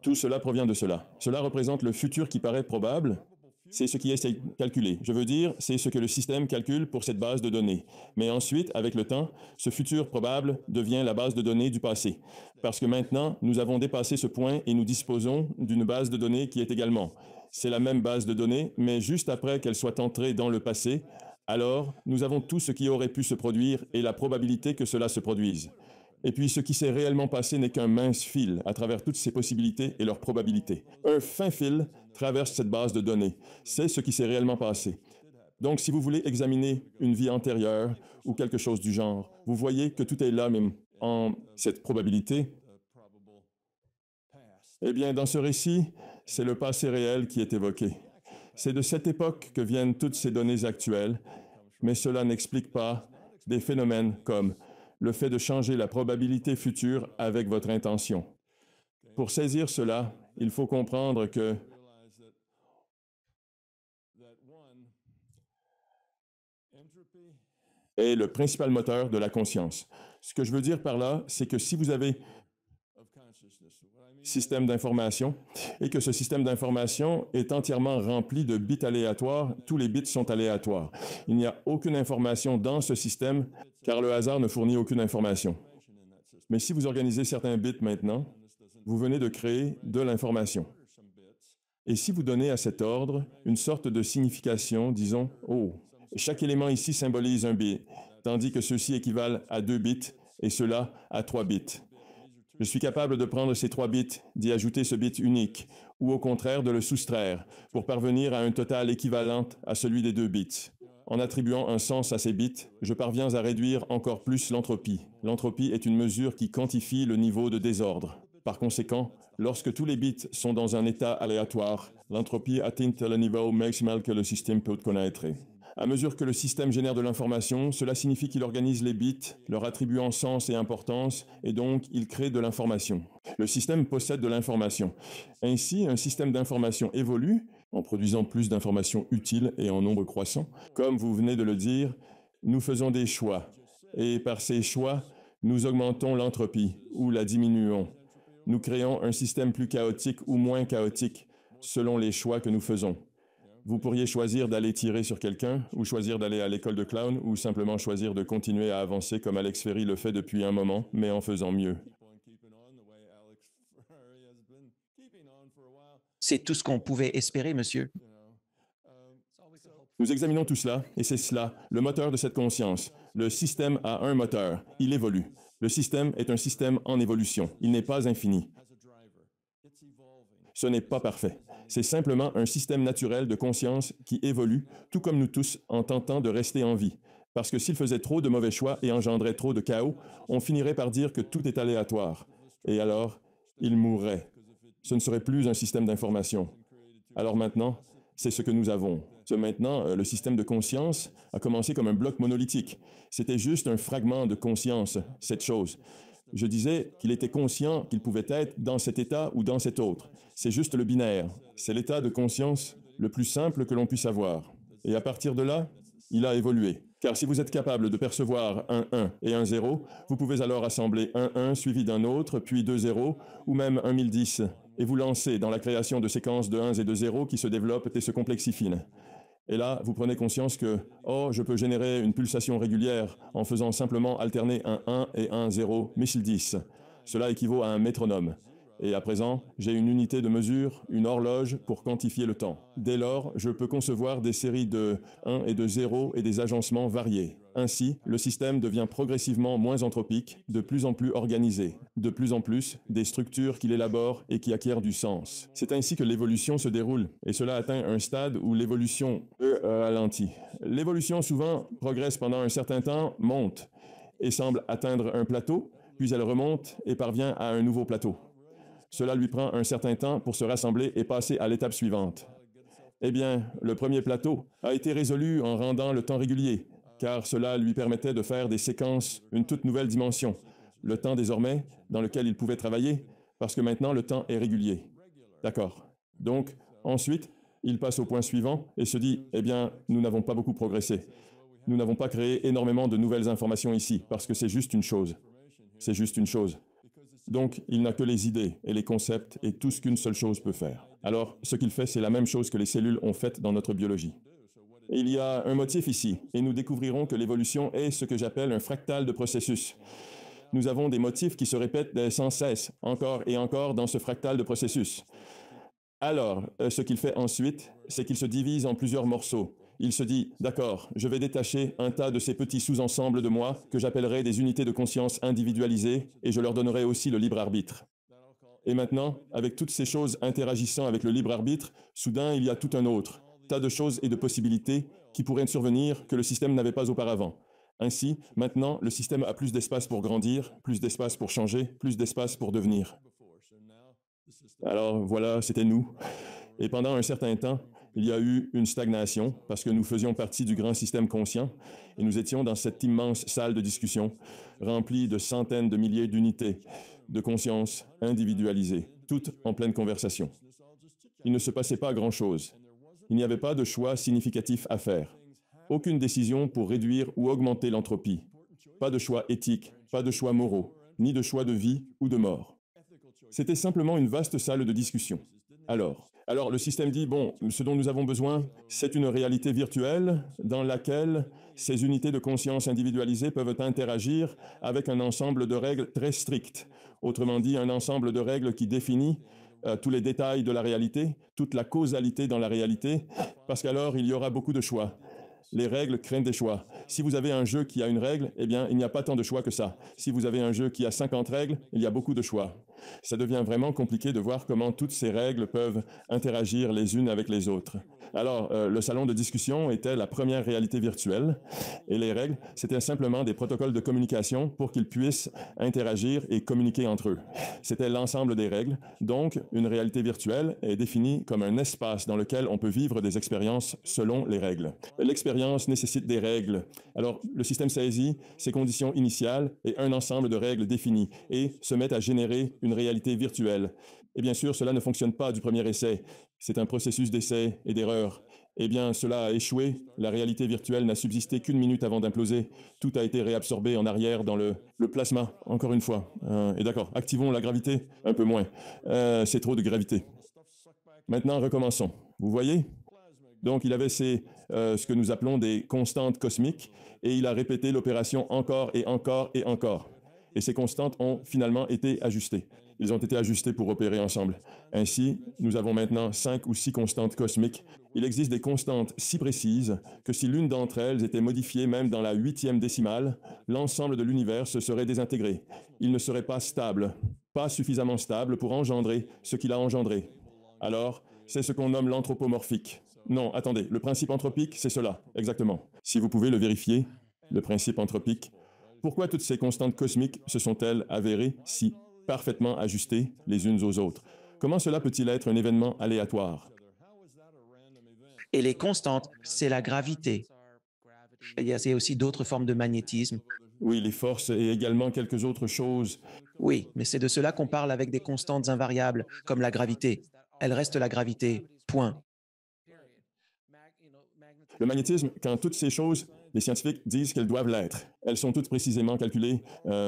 Tout cela provient de cela. Cela représente le futur qui paraît probable. C'est ce qui est calculé. Je veux dire, c'est ce que le système calcule pour cette base de données. Mais ensuite, avec le temps, ce futur probable devient la base de données du passé. Parce que maintenant, nous avons dépassé ce point et nous disposons d'une base de données qui est également. C'est la même base de données, mais juste après qu'elle soit entrée dans le passé, alors nous avons tout ce qui aurait pu se produire et la probabilité que cela se produise. Et puis ce qui s'est réellement passé n'est qu'un mince fil à travers toutes ces possibilités et leurs probabilités. Un fin fil traverse cette base de données. C'est ce qui s'est réellement passé. Donc si vous voulez examiner une vie antérieure ou quelque chose du genre, vous voyez que tout est là même en cette probabilité. Eh bien, dans ce récit, c'est le passé réel qui est évoqué. C'est de cette époque que viennent toutes ces données actuelles, mais cela n'explique pas des phénomènes comme le fait de changer la probabilité future avec votre intention. Pour saisir cela, il faut comprendre que est le principal moteur de la conscience. Ce que je veux dire par là, c'est que si vous avez système d'information et que ce système d'information est entièrement rempli de bits aléatoires, tous les bits sont aléatoires. Il n'y a aucune information dans ce système car le hasard ne fournit aucune information. Mais si vous organisez certains bits maintenant, vous venez de créer de l'information. Et si vous donnez à cet ordre une sorte de signification, disons, oh, chaque élément ici symbolise un bit, tandis que ceux-ci équivalent à 2 bits et ceux-là à 3 bits. Je suis capable de prendre ces 3 bits, d'y ajouter ce bit unique, ou au contraire de le soustraire, pour parvenir à un total équivalent à celui des 2 bits. En attribuant un sens à ces bits, je parviens à réduire encore plus l'entropie. L'entropie est une mesure qui quantifie le niveau de désordre. Par conséquent, lorsque tous les bits sont dans un état aléatoire, l'entropie atteint le niveau maximal que le système peut connaître. À mesure que le système génère de l'information, cela signifie qu'il organise les bits, leur attribuant sens et importance, et donc il crée de l'information. Le système possède de l'information. Ainsi, un système d'information évolue en produisant plus d'informations utiles et en nombre croissant. Comme vous venez de le dire, nous faisons des choix, et par ces choix, nous augmentons l'entropie ou la diminuons. Nous créons un système plus chaotique ou moins chaotique selon les choix que nous faisons. Vous pourriez choisir d'aller tirer sur quelqu'un, ou choisir d'aller à l'école de clown, ou simplement choisir de continuer à avancer comme Alex Ferry le fait depuis un moment, mais en faisant mieux. C'est tout ce qu'on pouvait espérer, monsieur. Nous examinons tout cela, et c'est cela, le moteur de cette conscience. Le système a un moteur, il évolue. Le système est un système en évolution, il n'est pas infini. Ce n'est pas parfait. C'est simplement un système naturel de conscience qui évolue, tout comme nous tous, en tentant de rester en vie. Parce que s'il faisait trop de mauvais choix et engendrait trop de chaos, on finirait par dire que tout est aléatoire. Et alors, il mourrait. Ce ne serait plus un système d'information. Alors maintenant, c'est ce que nous avons. Maintenant, le système de conscience a commencé comme un bloc monolithique. C'était juste un fragment de conscience, cette chose. Je disais qu'il était conscient qu'il pouvait être dans cet état ou dans cet autre. C'est juste le binaire. C'est l'état de conscience le plus simple que l'on puisse avoir. Et à partir de là, il a évolué. Car si vous êtes capable de percevoir un 1 et un 0, vous pouvez alors assembler un 1 suivi d'un autre, puis 2 0, ou même un 1010, et vous lancer dans la création de séquences de 1 et de 0 qui se développent et se complexifient. Et là, vous prenez conscience que, oh, je peux générer une pulsation régulière en faisant simplement alterner un 1 et un 0, 1010. Cela équivaut à un métronome. Et à présent, j'ai une unité de mesure, une horloge pour quantifier le temps. Dès lors, je peux concevoir des séries de 1 et de 0 et des agencements variés. Ainsi, le système devient progressivement moins anthropique, de plus en plus organisé, de plus en plus des structures qu'il élabore et qui acquièrent du sens. C'est ainsi que l'évolution se déroule, et cela atteint un stade où l'évolution ralentit. L'évolution souvent progresse pendant un certain temps, monte, et semble atteindre un plateau, puis elle remonte et parvient à un nouveau plateau. Cela lui prend un certain temps pour se rassembler et passer à l'étape suivante. Eh bien, le premier plateau a été résolu en rendant le temps régulier, car cela lui permettait de faire des séquences, une toute nouvelle dimension, le temps désormais dans lequel il pouvait travailler, parce que maintenant le temps est régulier. D'accord. Donc, ensuite, il passe au point suivant et se dit, eh bien, nous n'avons pas beaucoup progressé. Nous n'avons pas créé énormément de nouvelles informations ici, parce que c'est juste une chose. C'est juste une chose. Donc, il n'a que les idées et les concepts et tout ce qu'une seule chose peut faire. Alors, ce qu'il fait, c'est la même chose que les cellules ont fait dans notre biologie. Et il y a un motif ici, et nous découvrirons que l'évolution est ce que j'appelle un fractal de processus. Nous avons des motifs qui se répètent sans cesse, encore et encore dans ce fractal de processus. Alors, ce qu'il fait ensuite, c'est qu'il se divise en plusieurs morceaux. Il se dit, d'accord, je vais détacher un tas de ces petits sous-ensembles de moi que j'appellerai des unités de conscience individualisées et je leur donnerai aussi le libre arbitre. Et maintenant, avec toutes ces choses interagissant avec le libre arbitre, soudain il y a tout un autre tas de choses et de possibilités qui pourraient survenir que le système n'avait pas auparavant. Ainsi, maintenant, le système a plus d'espace pour grandir, plus d'espace pour changer, plus d'espace pour devenir. Alors voilà, c'était nous. Et pendant un certain temps, il y a eu une stagnation parce que nous faisions partie du grand système conscient et nous étions dans cette immense salle de discussion remplie de centaines de milliers d'unités de conscience individualisées, toutes en pleine conversation. Il ne se passait pas grand-chose. Il n'y avait pas de choix significatif à faire. Aucune décision pour réduire ou augmenter l'entropie. Pas de choix éthiques, pas de choix moraux, ni de choix de vie ou de mort. C'était simplement une vaste salle de discussion. Alors le système dit, bon, ce dont nous avons besoin, c'est une réalité virtuelle dans laquelle ces unités de conscience individualisées peuvent interagir avec un ensemble de règles très strictes. Autrement dit, un ensemble de règles qui définit tous les détails de la réalité, toute la causalité dans la réalité, parce qu'alors il y aura beaucoup de choix. Les règles craignent des choix. Si vous avez un jeu qui a une règle, eh bien, il n'y a pas tant de choix que ça. Si vous avez un jeu qui a 50 règles, il y a beaucoup de choix. Ça devient vraiment compliqué de voir comment toutes ces règles peuvent interagir les unes avec les autres. Alors, le salon de discussion était la première réalité virtuelle et les règles, c'était simplement des protocoles de communication pour qu'ils puissent interagir et communiquer entre eux. C'était l'ensemble des règles. Donc, une réalité virtuelle est définie comme un espace dans lequel on peut vivre des expériences selon les règles. L'expérience nécessite des règles. Alors, le système saisit ces conditions initiales et un ensemble de règles définies et se met à générer une réalité virtuelle. Et bien sûr, cela ne fonctionne pas du premier essai. C'est un processus d'essai et d'erreur. Eh bien, cela a échoué. La réalité virtuelle n'a subsisté qu'une minute avant d'imploser. Tout a été réabsorbé en arrière dans le plasma, encore une fois. Et d'accord, activons la gravité, un peu moins. C'est trop de gravité. Maintenant, recommençons. Vous voyez? Donc, il avait ce que nous appelons des constantes cosmiques, et il a répété l'opération encore et encore et encore. Et ces constantes ont finalement été ajustées. Ils ont été ajustés pour opérer ensemble. Ainsi, nous avons maintenant 5 ou 6 constantes cosmiques. Il existe des constantes si précises que si l'une d'entre elles était modifiée même dans la 8e décimale, l'ensemble de l'univers se serait désintégré. Il ne serait pas stable, pas suffisamment stable pour engendrer ce qu'il a engendré. Alors, c'est ce qu'on nomme l'anthropomorphique. Non, attendez, le principe anthropique, c'est cela, exactement. Si vous pouvez le vérifier, le principe anthropique. Pourquoi toutes ces constantes cosmiques se sont-elles avérées si parfaitement ajustées les unes aux autres? Comment cela peut-il être un événement aléatoire? Et les constantes, c'est la gravité. Il y a aussi d'autres formes de magnétisme. Oui, les forces et également quelques autres choses. Oui, mais c'est de cela qu'on parle avec des constantes invariables, comme la gravité. Elle reste la gravité, point. Le magnétisme, quand toutes ces choses, les scientifiques disent qu'elles doivent l'être. Elles sont toutes précisément calculées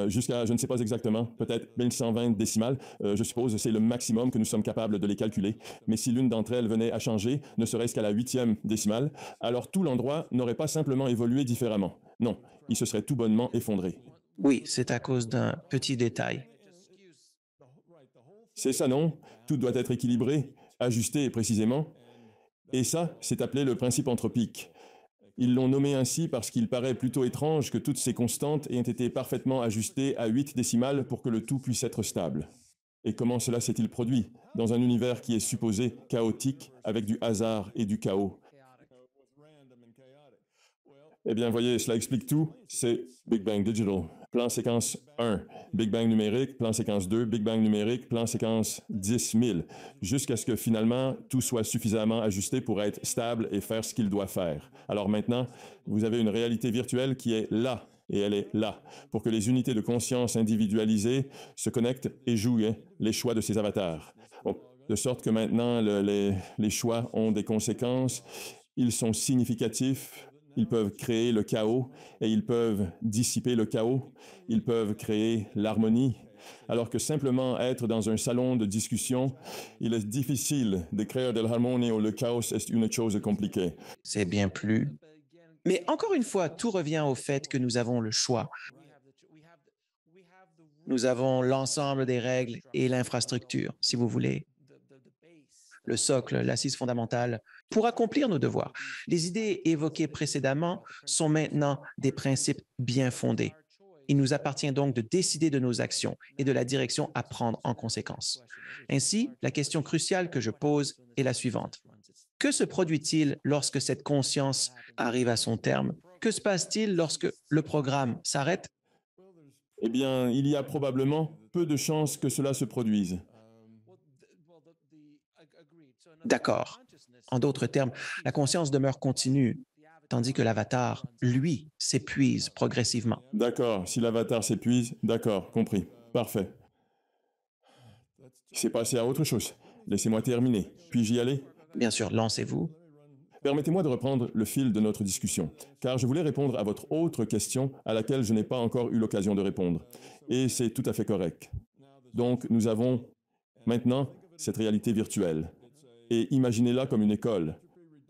jusqu'à, je ne sais pas exactement, peut-être 1120 décimales. Je suppose que c'est le maximum que nous sommes capables de les calculer. Mais si l'une d'entre elles venait à changer, ne serait-ce qu'à la 8e décimale, alors tout l'endroit n'aurait pas simplement évolué différemment. Non, il se serait tout bonnement effondré. Oui, c'est à cause d'un petit détail. C'est ça, non? Tout doit être équilibré, ajusté précisément. Et ça, c'est appelé le principe anthropique. Ils l'ont nommé ainsi parce qu'il paraît plutôt étrange que toutes ces constantes aient été parfaitement ajustées à 8 décimales pour que le tout puisse être stable. Et comment cela s'est-il produit dans un univers qui est supposé chaotique avec du hasard et du chaos? Eh bien, voyez, cela explique tout. C'est Big Bang Digital. Plan séquence 1, Big Bang numérique, plan séquence 2, Big Bang numérique, plan séquence 10 000, jusqu'à ce que finalement tout soit suffisamment ajusté pour être stable et faire ce qu'il doit faire. Alors maintenant, vous avez une réalité virtuelle qui est là, et elle est là, pour que les unités de conscience individualisées se connectent et jouent les choix de ces avatars. Bon, de sorte que maintenant, les choix ont des conséquences, ils sont significatifs, ils peuvent créer le chaos et ils peuvent dissiper le chaos. Ils peuvent créer l'harmonie. Alors que simplement être dans un salon de discussion, il est difficile de créer de l'harmonie ou le chaos est une chose compliquée. C'est bien plus. Mais encore une fois, tout revient au fait que nous avons le choix. Nous avons l'ensemble des règles et l'infrastructure, si vous voulez, le socle, l'assise fondamentale, pour accomplir nos devoirs. Les idées évoquées précédemment sont maintenant des principes bien fondés. Il nous appartient donc de décider de nos actions et de la direction à prendre en conséquence. Ainsi, la question cruciale que je pose est la suivante. Que se produit-il lorsque cette conscience arrive à son terme? Que se passe-t-il lorsque le programme s'arrête? Eh bien, il y a probablement peu de chances que cela se produise. D'accord. En d'autres termes, la conscience demeure continue, tandis que l'avatar, lui, s'épuise progressivement. D'accord, si l'avatar s'épuise, d'accord, compris. Parfait. C'est passé à autre chose. Laissez-moi terminer. Puis-je y aller? Bien sûr, lancez-vous. Permettez-moi de reprendre le fil de notre discussion, car je voulais répondre à votre autre question à laquelle je n'ai pas encore eu l'occasion de répondre. Et c'est tout à fait correct. Donc, nous avons maintenant cette réalité virtuelle. Et imaginez-la comme une école.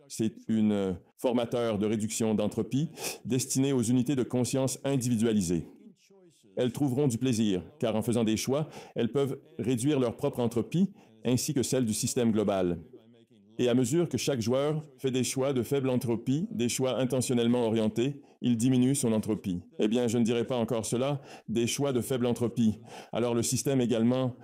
C'est une formateur de réduction d'entropie destinée aux unités de conscience individualisées. Elles trouveront du plaisir, car en faisant des choix, elles peuvent réduire leur propre entropie ainsi que celle du système global. Et à mesure que chaque joueur fait des choix de faible entropie, des choix intentionnellement orientés, il diminue son entropie. Eh bien, je ne dirais pas encore cela, des choix de faible entropie. Alors le système également,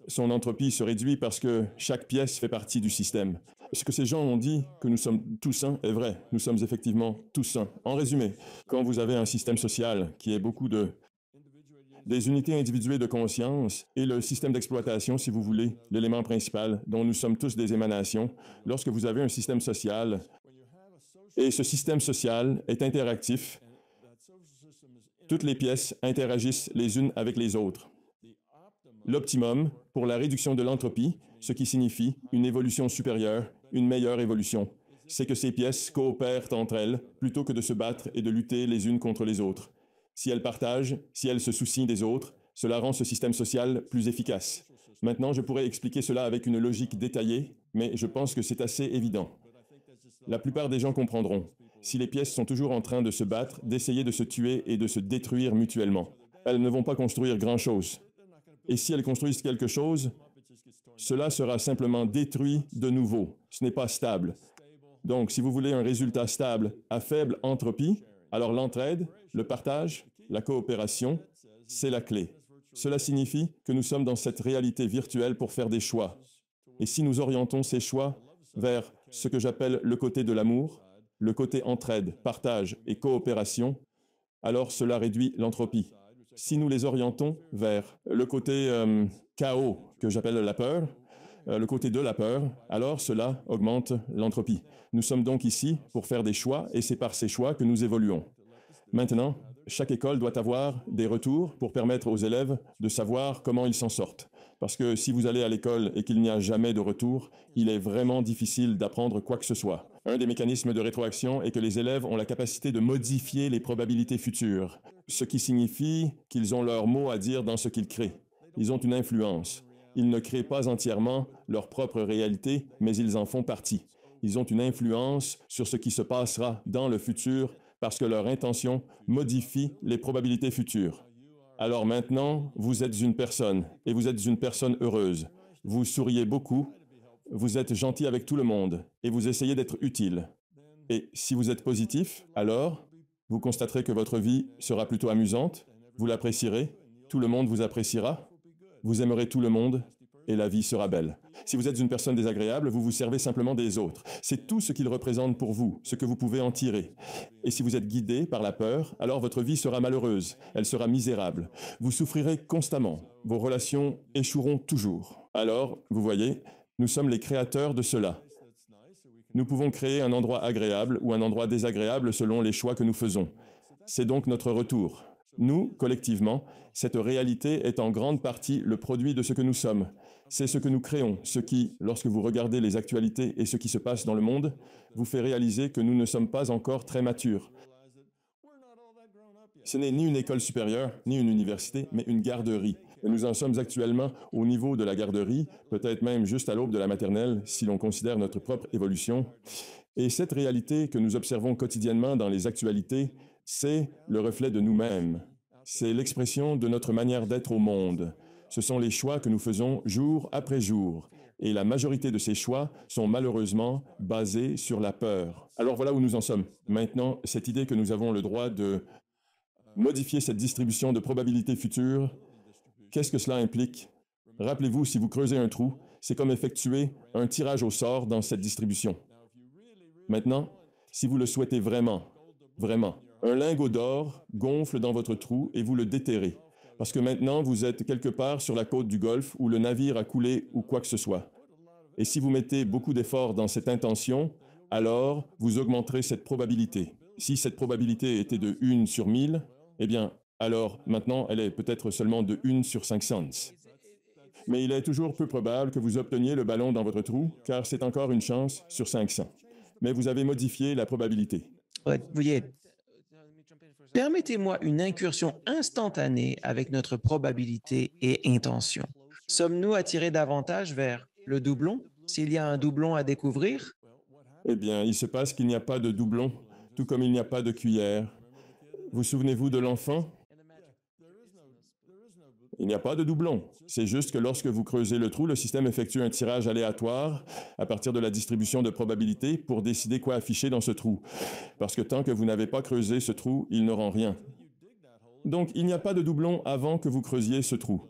son entropie se réduit parce que chaque pièce fait partie du système. Ce que ces gens ont dit, que nous sommes tous un, est vrai. Nous sommes effectivement tous un. En résumé, quand vous avez un système social qui est beaucoup des unités individuées de conscience et le système d'exploitation, si vous voulez, l'élément principal dont nous sommes tous des émanations, lorsque vous avez un système social, et ce système social est interactif, toutes les pièces interagissent les unes avec les autres. L'optimum pour la réduction de l'entropie, ce qui signifie une évolution supérieure, une meilleure évolution, c'est que ces pièces coopèrent entre elles plutôt que de se battre et de lutter les unes contre les autres. Si elles partagent, si elles se soucient des autres, cela rend ce système social plus efficace. Maintenant, je pourrais expliquer cela avec une logique détaillée, mais je pense que c'est assez évident. La plupart des gens comprendront. Si les pièces sont toujours en train de se battre, d'essayer de se tuer et de se détruire mutuellement, elles ne vont pas construire grand-chose. Et si elles construisent quelque chose, cela sera simplement détruit de nouveau. Ce n'est pas stable. Donc, si vous voulez un résultat stable à faible entropie, alors l'entraide, le partage, la coopération, c'est la clé. Cela signifie que nous sommes dans cette réalité virtuelle pour faire des choix. Et si nous orientons ces choix vers ce que j'appelle le côté de l'amour, le côté entraide, partage et coopération, alors cela réduit l'entropie. Si nous les orientons vers le côté chaos, que j'appelle la peur, le côté de la peur, alors cela augmente l'entropie. Nous sommes donc ici pour faire des choix et c'est par ces choix que nous évoluons. Maintenant, chaque école doit avoir des retours pour permettre aux élèves de savoir comment ils s'en sortent. Parce que si vous allez à l'école et qu'il n'y a jamais de retour, il est vraiment difficile d'apprendre quoi que ce soit. Un des mécanismes de rétroaction est que les élèves ont la capacité de modifier les probabilités futures, ce qui signifie qu'ils ont leur mot à dire dans ce qu'ils créent. Ils ont une influence. Ils ne créent pas entièrement leur propre réalité, mais ils en font partie. Ils ont une influence sur ce qui se passera dans le futur parce que leur intention modifie les probabilités futures. Alors maintenant, vous êtes une personne, et vous êtes une personne heureuse. vous souriez beaucoup, vous êtes gentil avec tout le monde et vous essayez d'être utile. Et si vous êtes positif, alors vous constaterez que votre vie sera plutôt amusante, vous l'apprécierez, tout le monde vous appréciera, vous aimerez tout le monde et la vie sera belle. Si vous êtes une personne désagréable, vous vous servez simplement des autres. C'est tout ce qu'ils représentent pour vous, ce que vous pouvez en tirer. Et si vous êtes guidé par la peur, alors votre vie sera malheureuse, elle sera misérable. Vous souffrirez constamment, vos relations échoueront toujours. Alors, vous voyez, nous sommes les créateurs de cela. Nous pouvons créer un endroit agréable ou un endroit désagréable selon les choix que nous faisons. C'est donc notre retour. Nous, collectivement, cette réalité est en grande partie le produit de ce que nous sommes. C'est ce que nous créons, ce qui, lorsque vous regardez les actualités et ce qui se passe dans le monde, vous fait réaliser que nous ne sommes pas encore très matures. Ce n'est ni une école supérieure, ni une université, mais une garderie. Et nous en sommes actuellement au niveau de la garderie, peut-être même juste à l'aube de la maternelle, si l'on considère notre propre évolution. Et cette réalité que nous observons quotidiennement dans les actualités, c'est le reflet de nous-mêmes. C'est l'expression de notre manière d'être au monde. Ce sont les choix que nous faisons jour après jour. Et la majorité de ces choix sont malheureusement basés sur la peur. Alors voilà où nous en sommes. Maintenant, cette idée que nous avons le droit de modifier cette distribution de probabilités futures, qu'est-ce que cela implique? Rappelez-vous, si vous creusez un trou, c'est comme effectuer un tirage au sort dans cette distribution. Maintenant, si vous le souhaitez vraiment, un lingot d'or gonfle dans votre trou et vous le déterrez, parce que maintenant vous êtes quelque part sur la côte du Golfe où le navire a coulé ou quoi que ce soit. Et si vous mettez beaucoup d'efforts dans cette intention, alors vous augmenterez cette probabilité. Si cette probabilité était de 1 sur 1000, eh bien, alors maintenant elle est peut-être seulement de 1 sur 500. Mais il est toujours peu probable que vous obteniez le ballon dans votre trou, car c'est encore une chance sur 500. Mais vous avez modifié la probabilité. Ouais, vous voyez, permettez-moi une incursion instantanée avec notre probabilité et intention. Sommes-nous attirés davantage vers le doublon s'il y a un doublon à découvrir? Eh bien, il se passe qu'il n'y a pas de doublon, tout comme il n'y a pas de cuillère. Vous souvenez-vous de l'enfant? Il n'y a pas de doublon. C'est juste que lorsque vous creusez le trou, le système effectue un tirage aléatoire à partir de la distribution de probabilités pour décider quoi afficher dans ce trou. Parce que tant que vous n'avez pas creusé ce trou, il ne rend rien. Donc, il n'y a pas de doublon avant que vous creusiez ce trou.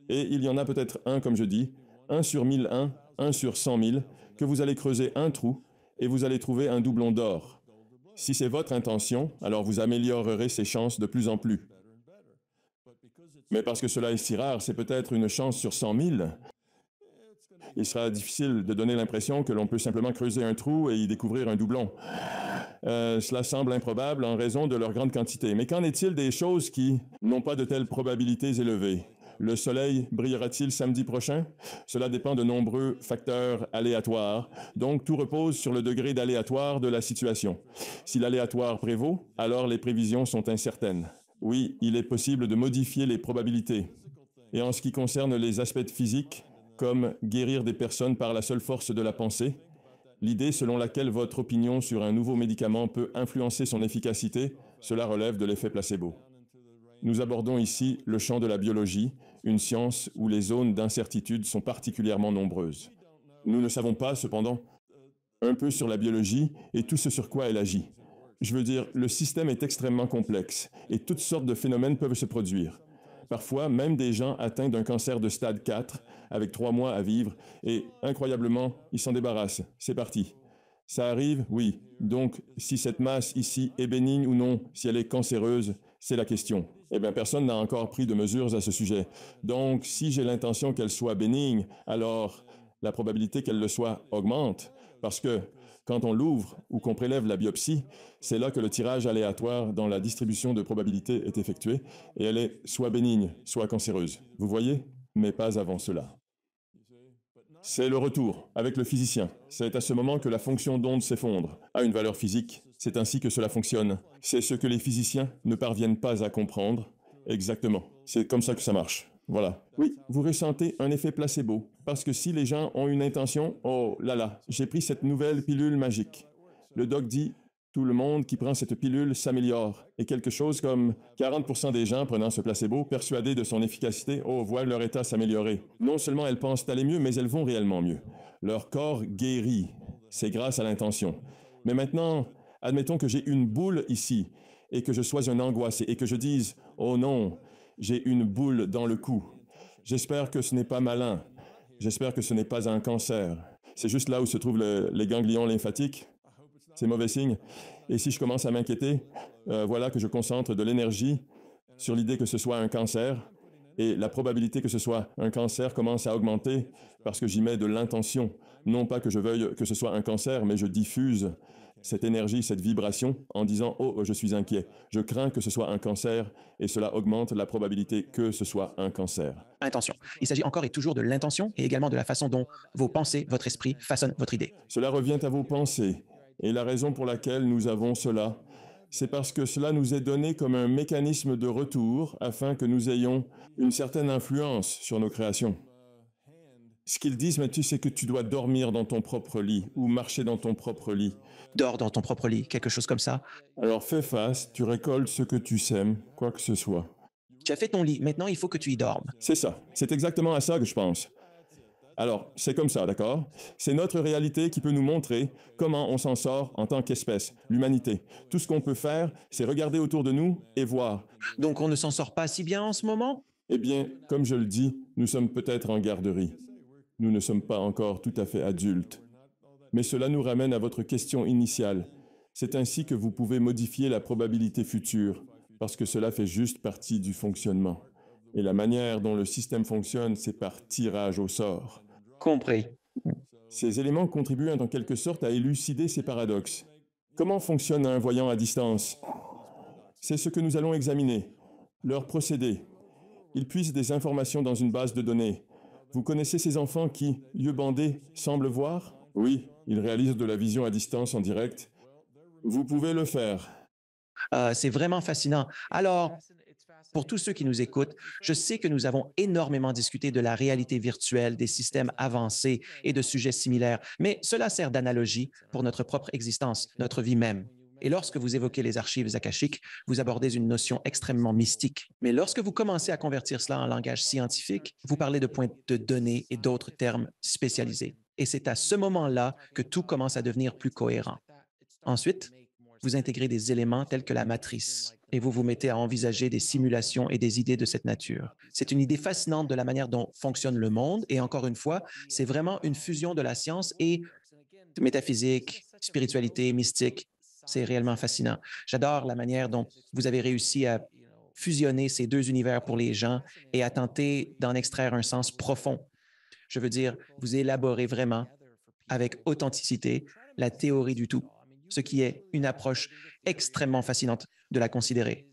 Et il y en a peut-être un, comme je dis, 1 sur 1001, 1 sur 100 000, que vous allez creuser un trou et vous allez trouver un doublon d'or. Si c'est votre intention, alors vous améliorerez ces chances de plus en plus. Mais parce que cela est si rare, c'est peut-être une chance sur 100 000. Il sera difficile de donner l'impression que l'on peut simplement creuser un trou et y découvrir un doublon. Cela semble improbable en raison de leur grande quantité. Mais qu'en est-il des choses qui n'ont pas de telles probabilités élevées? Le soleil brillera-t-il samedi prochain? Cela dépend de nombreux facteurs aléatoires, donc tout repose sur le degré d'aléatoire de la situation. Si l'aléatoire prévaut, alors les prévisions sont incertaines. Oui, il est possible de modifier les probabilités. Et en ce qui concerne les aspects physiques, comme guérir des personnes par la seule force de la pensée, l'idée selon laquelle votre opinion sur un nouveau médicament peut influencer son efficacité, cela relève de l'effet placebo. Nous abordons ici le champ de la biologie, une science où les zones d'incertitude sont particulièrement nombreuses. Nous ne savons pas, cependant, un peu sur la biologie et tout ce sur quoi elle agit. Je veux dire, le système est extrêmement complexe et toutes sortes de phénomènes peuvent se produire. Parfois, même des gens atteints d'un cancer de stade 4, avec 3 mois à vivre, et incroyablement, ils s'en débarrassent. C'est parti. Ça arrive? Oui. Donc, si cette masse ici est bénigne ou non, si elle est cancéreuse, c'est la question. Eh bien, personne n'a encore pris de mesures à ce sujet. Donc, si j'ai l'intention qu'elle soit bénigne, alors la probabilité qu'elle le soit augmente, parce que quand on l'ouvre ou qu'on prélève la biopsie, c'est là que le tirage aléatoire dans la distribution de probabilité est effectué, et elle est soit bénigne, soit cancéreuse. Vous voyez? Mais pas avant cela. C'est le retour avec le physicien. C'est à ce moment que la fonction d'onde s'effondre à une valeur physique. C'est ainsi que cela fonctionne. C'est ce que les physiciens ne parviennent pas à comprendre. Exactement. C'est comme ça que ça marche. Voilà. Oui, vous ressentez un effet placebo. Parce que si les gens ont une intention, oh là là, j'ai pris cette nouvelle pilule magique. Le doc dit, tout le monde qui prend cette pilule s'améliore. Et quelque chose comme 40% des gens prenant ce placebo, persuadés de son efficacité, voient leur état s'améliorer. Non seulement elles pensent aller mieux, mais elles vont réellement mieux. Leur corps guérit. C'est grâce à l'intention. Mais maintenant, admettons que j'ai une boule ici et que je sois un angoissé et que je dise « Oh non, j'ai une boule dans le cou. J'espère que ce n'est pas malin. J'espère que ce n'est pas un cancer. C'est juste là où se trouvent les ganglions lymphatiques. C'est mauvais signe. Et si je commence à m'inquiéter, voilà que je concentre de l'énergie sur l'idée que ce soit un cancer. Et la probabilité que ce soit un cancer commence à augmenter parce que j'y mets de l'intention. Non pas que je veuille que ce soit un cancer, mais je diffuse cette énergie, cette vibration en disant « Oh, je suis inquiet. Je crains que ce soit un cancer et cela augmente la probabilité que ce soit un cancer. » Intention. Il s'agit encore et toujours de l'intention et également de la façon dont vos pensées, votre esprit façonnent votre idée. Cela revient à vos pensées. Et la raison pour laquelle nous avons cela, c'est parce que cela nous est donné comme un mécanisme de retour afin que nous ayons une certaine influence sur nos créations. Ce qu'ils disent, Mathieu, c'est que tu dois dormir dans ton propre lit ou marcher dans ton propre lit. Dors dans ton propre lit, quelque chose comme ça. Alors fais face, tu récoltes ce que tu sèmes, quoi que ce soit. Tu as fait ton lit, maintenant il faut que tu y dormes. C'est ça, c'est exactement à ça que je pense. Alors, c'est comme ça, d'accord? C'est notre réalité qui peut nous montrer comment on s'en sort en tant qu'espèce, l'humanité. Tout ce qu'on peut faire, c'est regarder autour de nous et voir. Donc on ne s'en sort pas si bien en ce moment? Eh bien, comme je le dis, nous sommes peut-être en garderie. Nous ne sommes pas encore tout à fait adultes. Mais cela nous ramène à votre question initiale. C'est ainsi que vous pouvez modifier la probabilité future, parce que cela fait juste partie du fonctionnement. Et la manière dont le système fonctionne, c'est par tirage au sort. Compris. Ces éléments contribuent en quelque sorte à élucider ces paradoxes. Comment fonctionne un voyant à distance? C'est ce que nous allons examiner. Leur procédé. Ils puisent des informations dans une base de données. Vous connaissez ces enfants qui, yeux bandés, semblent voir? Oui, ils réalisent de la vision à distance en direct. Vous pouvez le faire. C'est vraiment fascinant. Alors, pour tous ceux qui nous écoutent, je sais que nous avons énormément discuté de la réalité virtuelle, des systèmes avancés et de sujets similaires, mais cela sert d'analogie pour notre propre existence, notre vie même. Et lorsque vous évoquez les archives akashiques, vous abordez une notion extrêmement mystique. Mais lorsque vous commencez à convertir cela en langage scientifique, vous parlez de points de données et d'autres termes spécialisés. Et c'est à ce moment-là que tout commence à devenir plus cohérent. Ensuite, vous intégrez des éléments tels que la matrice et vous vous mettez à envisager des simulations et des idées de cette nature. C'est une idée fascinante de la manière dont fonctionne le monde et encore une fois, c'est vraiment une fusion de la science et métaphysique, spiritualité, mystique. C'est réellement fascinant. J'adore la manière dont vous avez réussi à fusionner ces deux univers pour les gens et à tenter d'en extraire un sens profond. Je veux dire, vous élaborez vraiment avec authenticité la théorie du tout, ce qui est une approche extrêmement fascinante de la considérer.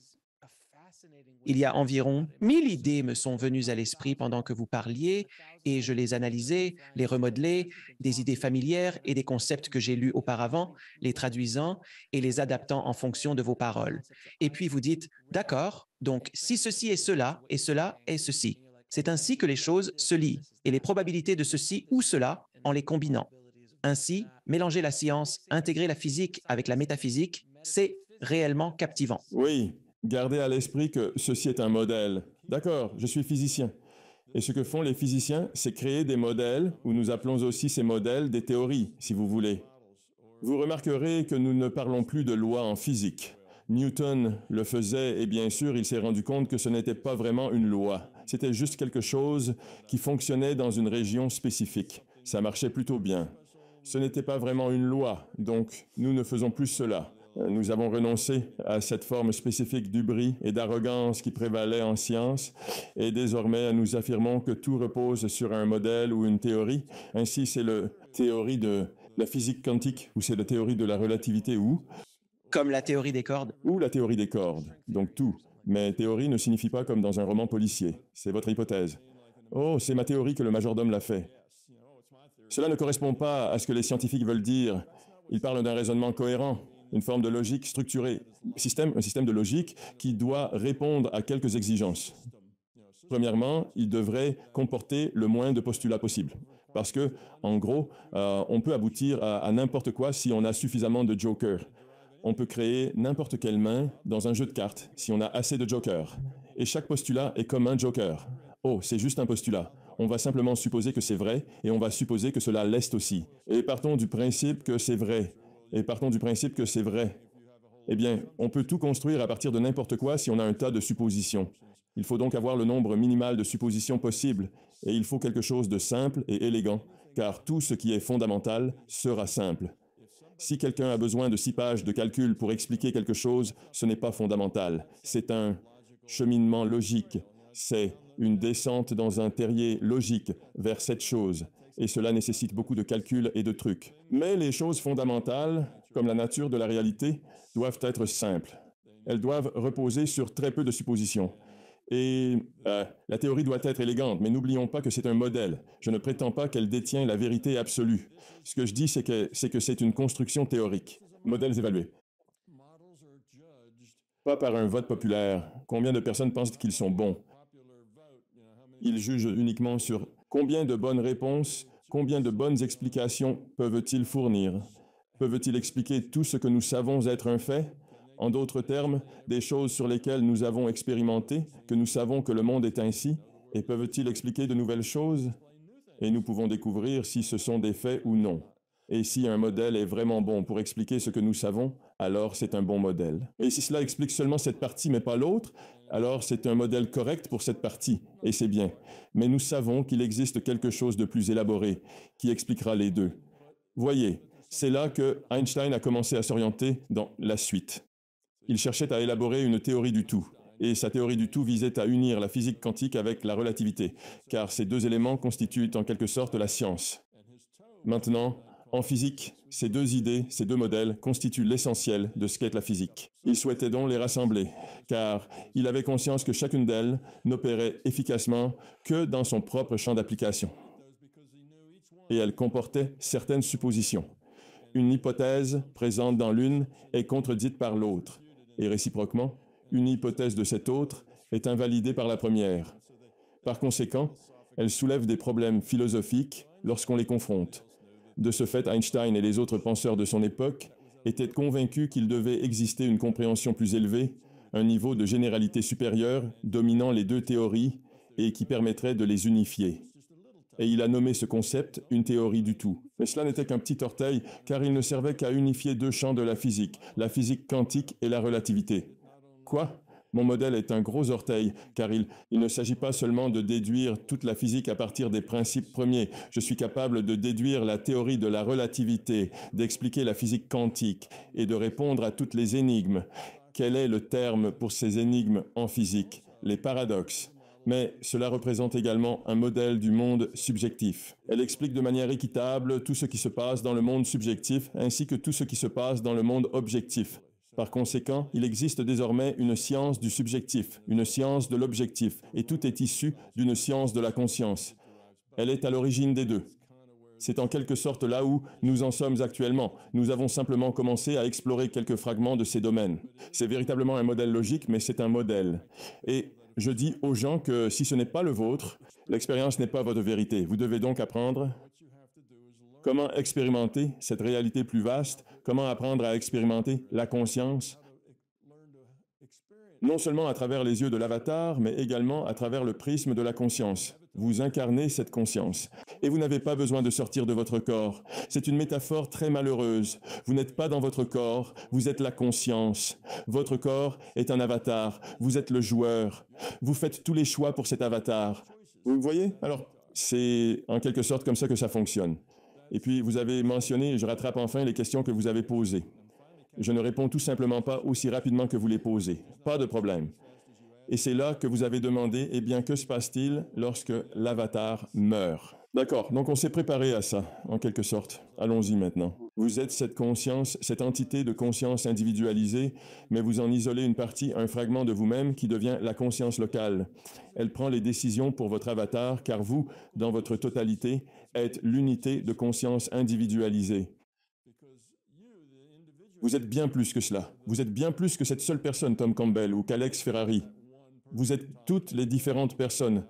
Il y a environ 1000 idées me sont venues à l'esprit pendant que vous parliez et je les analysais, les remodelais, des idées familières et des concepts que j'ai lus auparavant, les traduisant et les adaptant en fonction de vos paroles. Et puis vous dites, d'accord, donc si ceci est cela et cela est ceci. C'est ainsi que les choses se lient et les probabilités de ceci ou cela en les combinant. Ainsi, mélanger la science, intégrer la physique avec la métaphysique, c'est réellement captivant. Oui, gardez à l'esprit que ceci est un modèle. D'accord, je suis physicien. Et ce que font les physiciens, c'est créer des modèles, ou nous appelons aussi ces modèles des théories, si vous voulez. Vous remarquerez que nous ne parlons plus de lois en physique. Newton le faisait et bien sûr, il s'est rendu compte que ce n'était pas vraiment une loi. C'était juste quelque chose qui fonctionnait dans une région spécifique. Ça marchait plutôt bien. Ce n'était pas vraiment une loi, donc nous ne faisons plus cela. Nous avons renoncé à cette forme spécifique d'hubris et d'arrogance qui prévalait en science, et désormais nous affirmons que tout repose sur un modèle ou une théorie. Ainsi, c'est la théorie de la physique quantique, ou c'est la théorie de la relativité, Comme la théorie des cordes. ou la théorie des cordes. Donc tout. Mais théorie ne signifie pas comme dans un roman policier. C'est votre hypothèse. Oh, c'est ma théorie que le majordome l'a fait. Cela ne correspond pas à ce que les scientifiques veulent dire. Ils parlent d'un raisonnement cohérent, une forme de logique structurée, un système de logique qui doit répondre à quelques exigences. Premièrement, il devrait comporter le moins de postulats possible. Parce que, en gros, on peut aboutir à n'importe quoi si on a suffisamment de jokers. On peut créer n'importe quelle main dans un jeu de cartes si on a assez de jokers. Et chaque postulat est comme un joker. Oh, c'est juste un postulat. On va simplement supposer que c'est vrai et on va supposer que cela l'est aussi. Et partons du principe que c'est vrai. Et partons du principe que c'est vrai. Eh bien, on peut tout construire à partir de n'importe quoi si on a un tas de suppositions. Il faut donc avoir le nombre minimal de suppositions possible, et il faut quelque chose de simple et élégant, car tout ce qui est fondamental sera simple. Si quelqu'un a besoin de 6 pages de calcul pour expliquer quelque chose, ce n'est pas fondamental. C'est un cheminement logique. C'est une descente dans un terrier logique vers cette chose. Et cela nécessite beaucoup de calculs et de trucs. Mais les choses fondamentales, comme la nature de la réalité, doivent être simples. Elles doivent reposer sur très peu de suppositions. Et la théorie doit être élégante, mais n'oublions pas que c'est un modèle. Je ne prétends pas qu'elle détient la vérité absolue. Ce que je dis, c'est que c'est une construction théorique. Modèles évalués. Pas par un vote populaire. Combien de personnes pensent qu'ils sont bons? Ils jugent uniquement sur combien de bonnes réponses, combien de bonnes explications peuvent-ils fournir? Peuvent-ils expliquer tout ce que nous savons être un fait? En d'autres termes, des choses sur lesquelles nous avons expérimenté, que nous savons que le monde est ainsi, et peuvent-ils expliquer de nouvelles choses? Et nous pouvons découvrir si ce sont des faits ou non. Et si un modèle est vraiment bon pour expliquer ce que nous savons, alors c'est un bon modèle. Et si cela explique seulement cette partie mais pas l'autre, alors c'est un modèle correct pour cette partie, et c'est bien. Mais nous savons qu'il existe quelque chose de plus élaboré qui expliquera les deux. Voyez, c'est là que Einstein a commencé à s'orienter dans la suite. Il cherchait à élaborer une théorie du tout, et sa théorie du tout visait à unir la physique quantique avec la relativité, car ces deux éléments constituent en quelque sorte la science. Maintenant, en physique, ces deux idées, ces deux modèles constituent l'essentiel de ce qu'est la physique. Il souhaitait donc les rassembler, car il avait conscience que chacune d'elles n'opérait efficacement que dans son propre champ d'application. Et elles comportaient certaines suppositions. Une hypothèse présente dans l'une est contredite par l'autre, et réciproquement, une hypothèse de cette autre est invalidée par la première. Par conséquent, elles soulèvent des problèmes philosophiques lorsqu'on les confronte. De ce fait, Einstein et les autres penseurs de son époque étaient convaincus qu'il devait exister une compréhension plus élevée, un niveau de généralité supérieur dominant les deux théories et qui permettrait de les unifier. Et il a nommé ce concept une théorie du tout. Mais cela n'était qu'un petit orteil, car il ne servait qu'à unifier deux champs de la physique quantique et la relativité. Quoi? Mon modèle est un gros orteil, car il ne s'agit pas seulement de déduire toute la physique à partir des principes premiers. Je suis capable de déduire la théorie de la relativité, d'expliquer la physique quantique et de répondre à toutes les énigmes. Quel est le terme pour ces énigmes en physique? Les paradoxes. Mais cela représente également un modèle du monde subjectif. Elle explique de manière équitable tout ce qui se passe dans le monde subjectif ainsi que tout ce qui se passe dans le monde objectif. Par conséquent, il existe désormais une science du subjectif, une science de l'objectif, et tout est issu d'une science de la conscience. Elle est à l'origine des deux. C'est en quelque sorte là où nous en sommes actuellement. Nous avons simplement commencé à explorer quelques fragments de ces domaines. C'est véritablement un modèle logique, mais c'est un modèle. Et je dis aux gens que si ce n'est pas le vôtre, l'expérience n'est pas votre vérité. Vous devez donc apprendre comment expérimenter cette réalité plus vaste, comment apprendre à expérimenter la conscience, non seulement à travers les yeux de l'avatar, mais également à travers le prisme de la conscience. Vous incarnez cette conscience. Et vous n'avez pas besoin de sortir de votre corps. C'est une métaphore très malheureuse. Vous n'êtes pas dans votre corps, vous êtes la conscience. Votre corps est un avatar. Vous êtes le joueur. Vous faites tous les choix pour cet avatar. Vous voyez? Alors, c'est en quelque sorte comme ça que ça fonctionne. Et puis, vous avez mentionné, je rattrape enfin les questions que vous avez posées. Je ne réponds tout simplement pas aussi rapidement que vous les posez. Pas de problème. Et c'est là que vous avez demandé, eh bien, que se passe-t-il lorsque l'avatar meurt? D'accord, donc on s'est préparé à ça, en quelque sorte. Allons-y maintenant. Vous êtes cette conscience, cette entité de conscience individualisée, mais vous en isolez une partie, un fragment de vous-même qui devient la conscience locale. Elle prend les décisions pour votre avatar, car vous, dans votre totalité, êtes l'unité de conscience individualisée. Vous êtes bien plus que cela. Vous êtes bien plus que cette seule personne, Tom Campbell ou qu'Alex Ferrari. Vous êtes toutes les différentes personnes,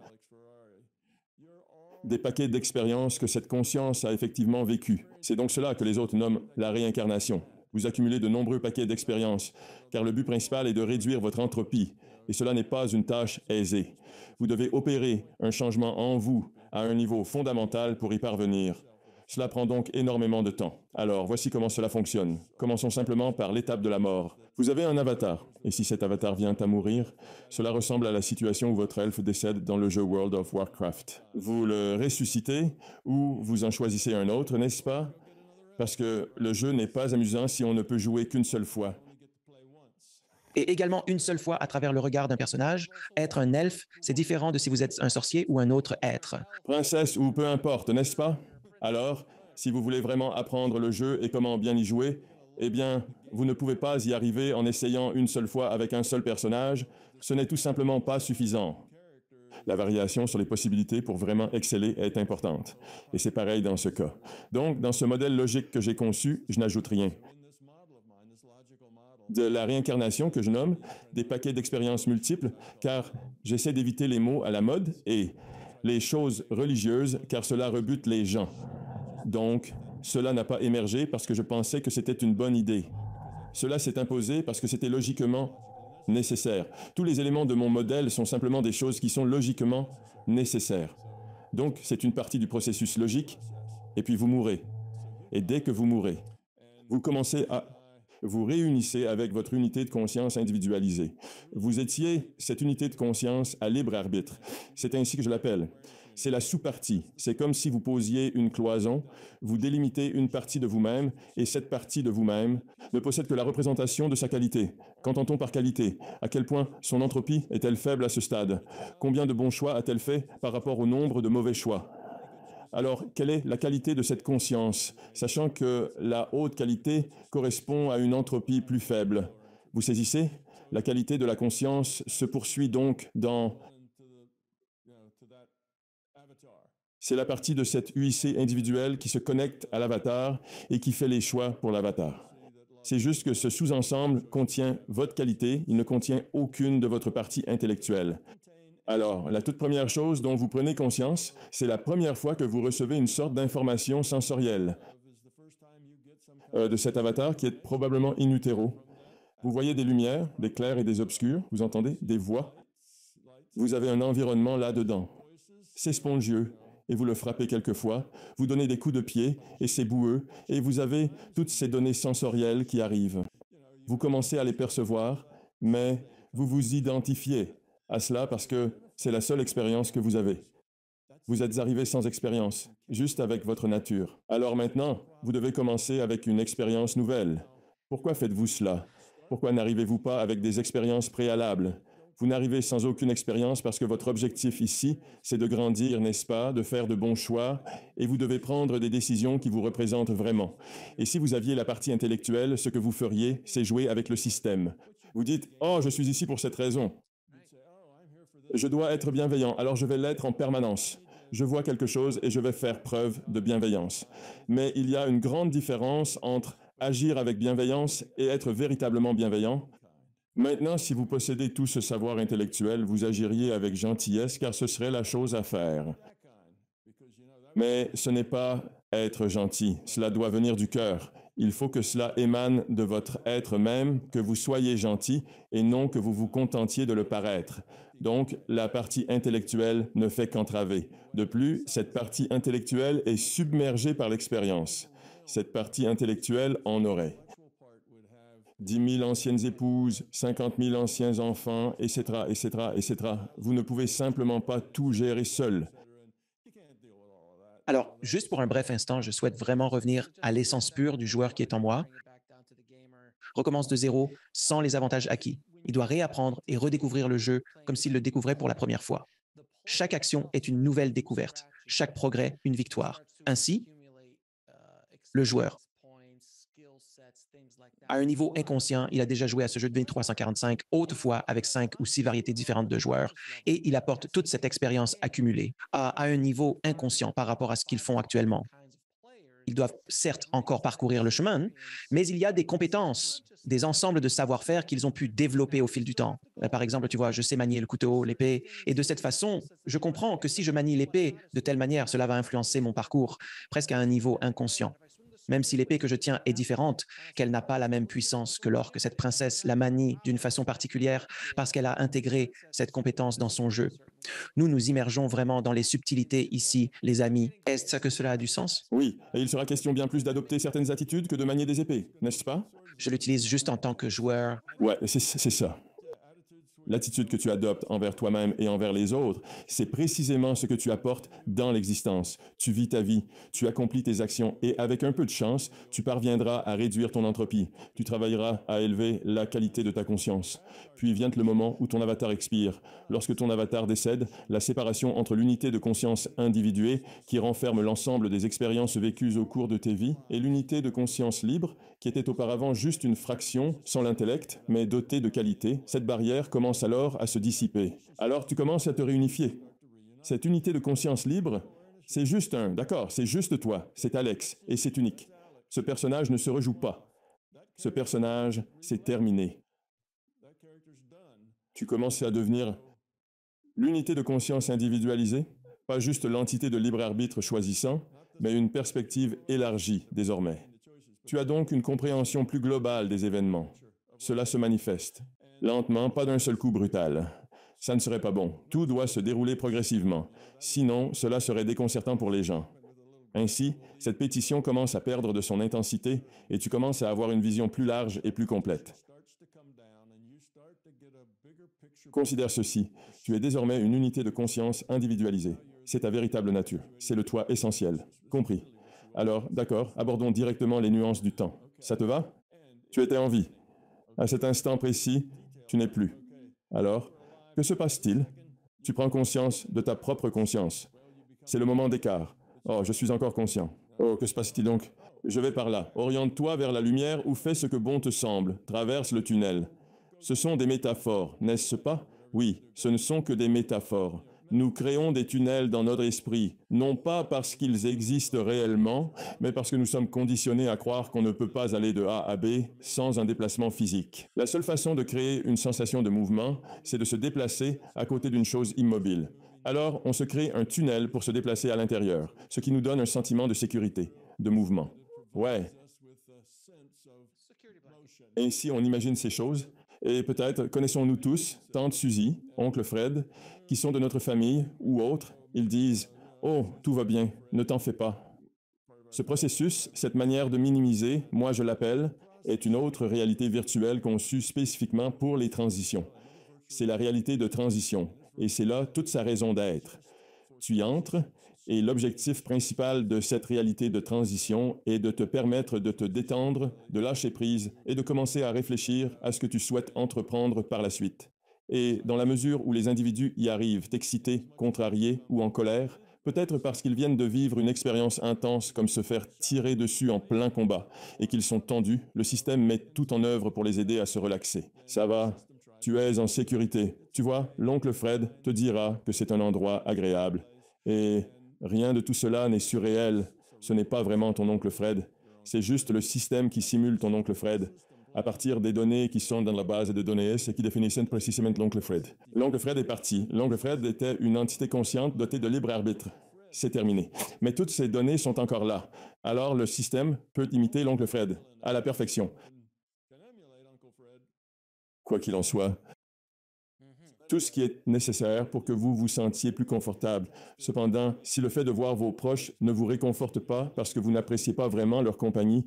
des paquets d'expériences que cette conscience a effectivement vécues. C'est donc cela que les autres nomment la réincarnation. Vous accumulez de nombreux paquets d'expériences, car le but principal est de réduire votre entropie, et cela n'est pas une tâche aisée. Vous devez opérer un changement en vous à un niveau fondamental pour y parvenir. Cela prend donc énormément de temps. Alors, voici comment cela fonctionne. Commençons simplement par l'étape de la mort. Vous avez un avatar, et si cet avatar vient à mourir, cela ressemble à la situation où votre elfe décède dans le jeu World of Warcraft. Vous le ressuscitez, ou vous en choisissez un autre, n'est-ce pas? Parce que le jeu n'est pas amusant si on ne peut jouer qu'une seule fois. Et également une seule fois à travers le regard d'un personnage. Être un elfe, c'est différent de si vous êtes un sorcier ou un autre être. Princesse ou peu importe, n'est-ce pas? Alors, si vous voulez vraiment apprendre le jeu et comment bien y jouer, eh bien, vous ne pouvez pas y arriver en essayant une seule fois avec un seul personnage. Ce n'est tout simplement pas suffisant. La variation sur les possibilités pour vraiment exceller est importante. Et c'est pareil dans ce cas. Donc, dans ce modèle logique que j'ai conçu, je n'ajoute rien. De la réincarnation que je nomme, des paquets d'expériences multiples, car j'essaie d'éviter les mots à la mode, et les choses religieuses, car cela rebute les gens. Donc, cela n'a pas émergé parce que je pensais que c'était une bonne idée. Cela s'est imposé parce que c'était logiquement nécessaire. Tous les éléments de mon modèle sont simplement des choses qui sont logiquement nécessaires. Donc, c'est une partie du processus logique, et puis vous mourrez. Et dès que vous mourrez, vous commencez à vous réunissez avec votre unité de conscience individualisée. Vous étiez cette unité de conscience à libre arbitre. C'est ainsi que je l'appelle. C'est la sous-partie. C'est comme si vous posiez une cloison, vous délimitez une partie de vous-même, et cette partie de vous-même ne possède que la représentation de sa qualité. Qu'entend-on par qualité? À quel point son entropie est-elle faible à ce stade? Combien de bons choix a-t-elle fait par rapport au nombre de mauvais choix? Alors, quelle est la qualité de cette conscience, sachant que la haute qualité correspond à une entropie plus faible? Vous saisissez? La qualité de la conscience se poursuit donc dans... C'est la partie de cette UIC individuelle qui se connecte à l'avatar et qui fait les choix pour l'avatar. C'est juste que ce sous-ensemble contient votre qualité, il ne contient aucune de votre partie intellectuelle. Alors, la toute première chose dont vous prenez conscience, c'est la première fois que vous recevez une sorte d'information sensorielle de cet avatar qui est probablement in utero. Vous voyez des lumières, des clairs et des obscurs, vous entendez des voix. Vous avez un environnement là-dedans. C'est spongieux, et vous le frappez quelquefois, vous donnez des coups de pied, et c'est boueux, et vous avez toutes ces données sensorielles qui arrivent. Vous commencez à les percevoir, mais vous vous identifiez à cela parce que c'est la seule expérience que vous avez. Vous êtes arrivé sans expérience, juste avec votre nature. Alors maintenant, vous devez commencer avec une expérience nouvelle. Pourquoi faites-vous cela? Pourquoi n'arrivez-vous pas avec des expériences préalables? Vous n'arrivez sans aucune expérience parce que votre objectif ici, c'est de grandir, n'est-ce pas, de faire de bons choix, et vous devez prendre des décisions qui vous représentent vraiment. Et si vous aviez la partie intellectuelle, ce que vous feriez, c'est jouer avec le système. Vous dites, « Oh, je suis ici pour cette raison. Je dois être bienveillant, alors je vais l'être en permanence. Je vois quelque chose et je vais faire preuve de bienveillance. » Mais il y a une grande différence entre agir avec bienveillance et être véritablement bienveillant. Maintenant, si vous possédez tout ce savoir intellectuel, vous agiriez avec gentillesse car ce serait la chose à faire. Mais ce n'est pas être gentil, cela doit venir du cœur. Il faut que cela émane de votre être même, que vous soyez gentil et non que vous vous contentiez de le paraître. Donc, la partie intellectuelle ne fait qu'entraver. De plus, cette partie intellectuelle est submergée par l'expérience. Cette partie intellectuelle en aurait 10 000 anciennes épouses, 50 000 anciens enfants, etc., etc., etc. Vous ne pouvez simplement pas tout gérer seul. Alors, juste pour un bref instant, je souhaite vraiment revenir à l'essence pure du joueur qui est en moi. Recommence de zéro, sans les avantages acquis. Il doit réapprendre et redécouvrir le jeu comme s'il le découvrait pour la première fois. Chaque action est une nouvelle découverte, chaque progrès une victoire. Ainsi, le joueur, à un niveau inconscient, il a déjà joué à ce jeu de 2345 autrefois avec 5 ou 6 variétés différentes de joueurs et il apporte toute cette expérience accumulée à un niveau inconscient par rapport à ce qu'ils font actuellement. Ils doivent certes encore parcourir le chemin, mais il y a des compétences, des ensembles de savoir-faire qu'ils ont pu développer au fil du temps. Par exemple, tu vois, je sais manier le couteau, l'épée, et de cette façon, je comprends que si je manie l'épée de telle manière, cela va influencer mon parcours presque à un niveau inconscient. Même si l'épée que je tiens est différente, qu'elle n'a pas la même puissance que l'or, que cette princesse la manie d'une façon particulière parce qu'elle a intégré cette compétence dans son jeu. Nous nous immergeons vraiment dans les subtilités ici, les amis. Est-ce que cela a du sens? Oui, et il sera question bien plus d'adopter certaines attitudes que de manier des épées, n'est-ce pas? Je l'utilise juste en tant que joueur. Ouais, c'est ça. L'attitude que tu adoptes envers toi-même et envers les autres, c'est précisément ce que tu apportes dans l'existence. Tu vis ta vie, tu accomplis tes actions et avec un peu de chance, tu parviendras à réduire ton entropie. Tu travailleras à élever la qualité de ta conscience. Puis vient le moment où ton avatar expire. Lorsque ton avatar décède, la séparation entre l'unité de conscience individuée, qui renferme l'ensemble des expériences vécues au cours de tes vies, et l'unité de conscience libre, qui était auparavant juste une fraction, sans l'intellect, mais dotée de qualité, cette barrière commence alors à se dissiper. Alors tu commences à te réunifier. Cette unité de conscience libre, c'est juste d'accord, c'est juste toi, c'est Alex, et c'est unique. Ce personnage ne se rejoue pas. Ce personnage, c'est terminé. Tu commences à devenir l'unité de conscience individualisée, pas juste l'entité de libre arbitre choisissant, mais une perspective élargie désormais. Tu as donc une compréhension plus globale des événements. Cela se manifeste. Lentement, pas d'un seul coup brutal. Ça ne serait pas bon. Tout doit se dérouler progressivement. Sinon, cela serait déconcertant pour les gens. Ainsi, cette pétition commence à perdre de son intensité et tu commences à avoir une vision plus large et plus complète. Considère ceci. Tu es désormais une unité de conscience individualisée. C'est ta véritable nature. C'est le toi essentiel. Compris. Alors, d'accord, abordons directement les nuances du temps. Ça te va? Tu étais en vie. À cet instant précis, tu n'es plus. Alors, que se passe-t-il? Tu prends conscience de ta propre conscience. C'est le moment d'écart. Oh, je suis encore conscient. Oh, que se passe-t-il donc? Je vais par là. Oriente-toi vers la lumière ou fais ce que bon te semble. Traverse le tunnel. Ce sont des métaphores, n'est-ce pas? Oui, ce ne sont que des métaphores. Nous créons des tunnels dans notre esprit, non pas parce qu'ils existent réellement, mais parce que nous sommes conditionnés à croire qu'on ne peut pas aller de A à B sans un déplacement physique. La seule façon de créer une sensation de mouvement, c'est de se déplacer à côté d'une chose immobile. Alors, on se crée un tunnel pour se déplacer à l'intérieur, ce qui nous donne un sentiment de sécurité, de mouvement. Ouais. Ainsi, on imagine ces choses. Et peut-être connaissons-nous tous, tante Suzy, oncle Fred, qui sont de notre famille ou autres. Ils disent « Oh, tout va bien, ne t'en fais pas ». Ce processus, cette manière de minimiser, moi je l'appelle, est une autre réalité virtuelle conçue spécifiquement pour les transitions. C'est la réalité de transition, et c'est là toute sa raison d'être. Tu y entres, et l'objectif principal de cette réalité de transition est de te permettre de te détendre, de lâcher prise et de commencer à réfléchir à ce que tu souhaites entreprendre par la suite. Et dans la mesure où les individus y arrivent excités, contrariés ou en colère, peut-être parce qu'ils viennent de vivre une expérience intense comme se faire tirer dessus en plein combat et qu'ils sont tendus, le système met tout en œuvre pour les aider à se relaxer. Ça va, tu es en sécurité. Tu vois, l'oncle Fred te dira que c'est un endroit agréable. Et rien de tout cela n'est surréel. Ce n'est pas vraiment ton oncle Fred. C'est juste le système qui simule ton oncle Fred, à partir des données qui sont dans la base de données et qui définissent précisément l'oncle Fred. L'oncle Fred est parti. L'oncle Fred était une entité consciente dotée de libre arbitre. C'est terminé. Mais toutes ces données sont encore là. Alors le système peut imiter l'oncle Fred à la perfection. Quoi qu'il en soit, tout ce qui est nécessaire pour que vous vous sentiez plus confortable. Cependant, si le fait de voir vos proches ne vous réconforte pas parce que vous n'appréciez pas vraiment leur compagnie,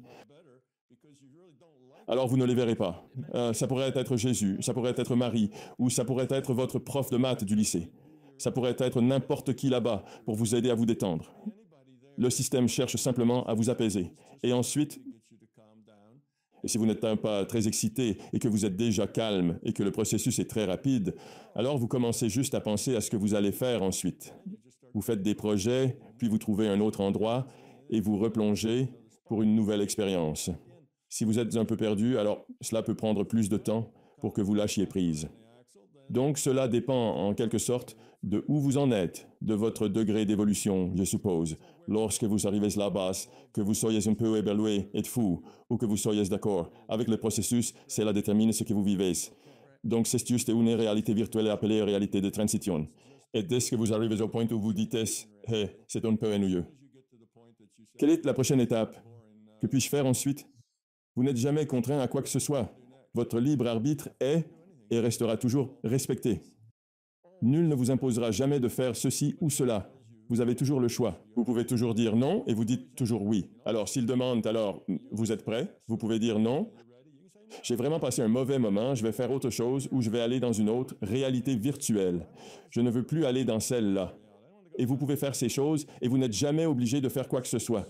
alors vous ne les verrez pas. Ça pourrait être Jésus, ça pourrait être Marie, ou ça pourrait être votre prof de maths du lycée. Ça pourrait être n'importe qui là-bas pour vous aider à vous détendre. Le système cherche simplement à vous apaiser. Et ensuite, et si vous n'êtes pas très excité et que vous êtes déjà calme et que le processus est très rapide, alors vous commencez juste à penser à ce que vous allez faire ensuite. Vous faites des projets, puis vous trouvez un autre endroit et vous replongez pour une nouvelle expérience. Si vous êtes un peu perdu, alors cela peut prendre plus de temps pour que vous lâchiez prise. Donc cela dépend en quelque sorte de où vous en êtes, de votre degré d'évolution, je suppose. Lorsque vous arrivez là-bas, que vous soyez un peu éberlué et fou, ou que vous soyez d'accord avec le processus, cela détermine ce que vous vivez. Donc c'est juste une réalité virtuelle appelée réalité de transition. Et dès que vous arrivez au point où vous dites « Hey, c'est un peu ennuyeux ». Quelle est la prochaine étape? Que puis-je faire ensuite? Vous n'êtes jamais contraint à quoi que ce soit. Votre libre arbitre est et restera toujours respecté. Nul ne vous imposera jamais de faire ceci ou cela. Vous avez toujours le choix. Vous pouvez toujours dire non et vous dites toujours oui. Alors, s'il demande, alors, vous êtes prêt? Vous pouvez dire non. J'ai vraiment passé un mauvais moment, je vais faire autre chose ou je vais aller dans une autre réalité virtuelle. Je ne veux plus aller dans celle-là. Et vous pouvez faire ces choses et vous n'êtes jamais obligé de faire quoi que ce soit.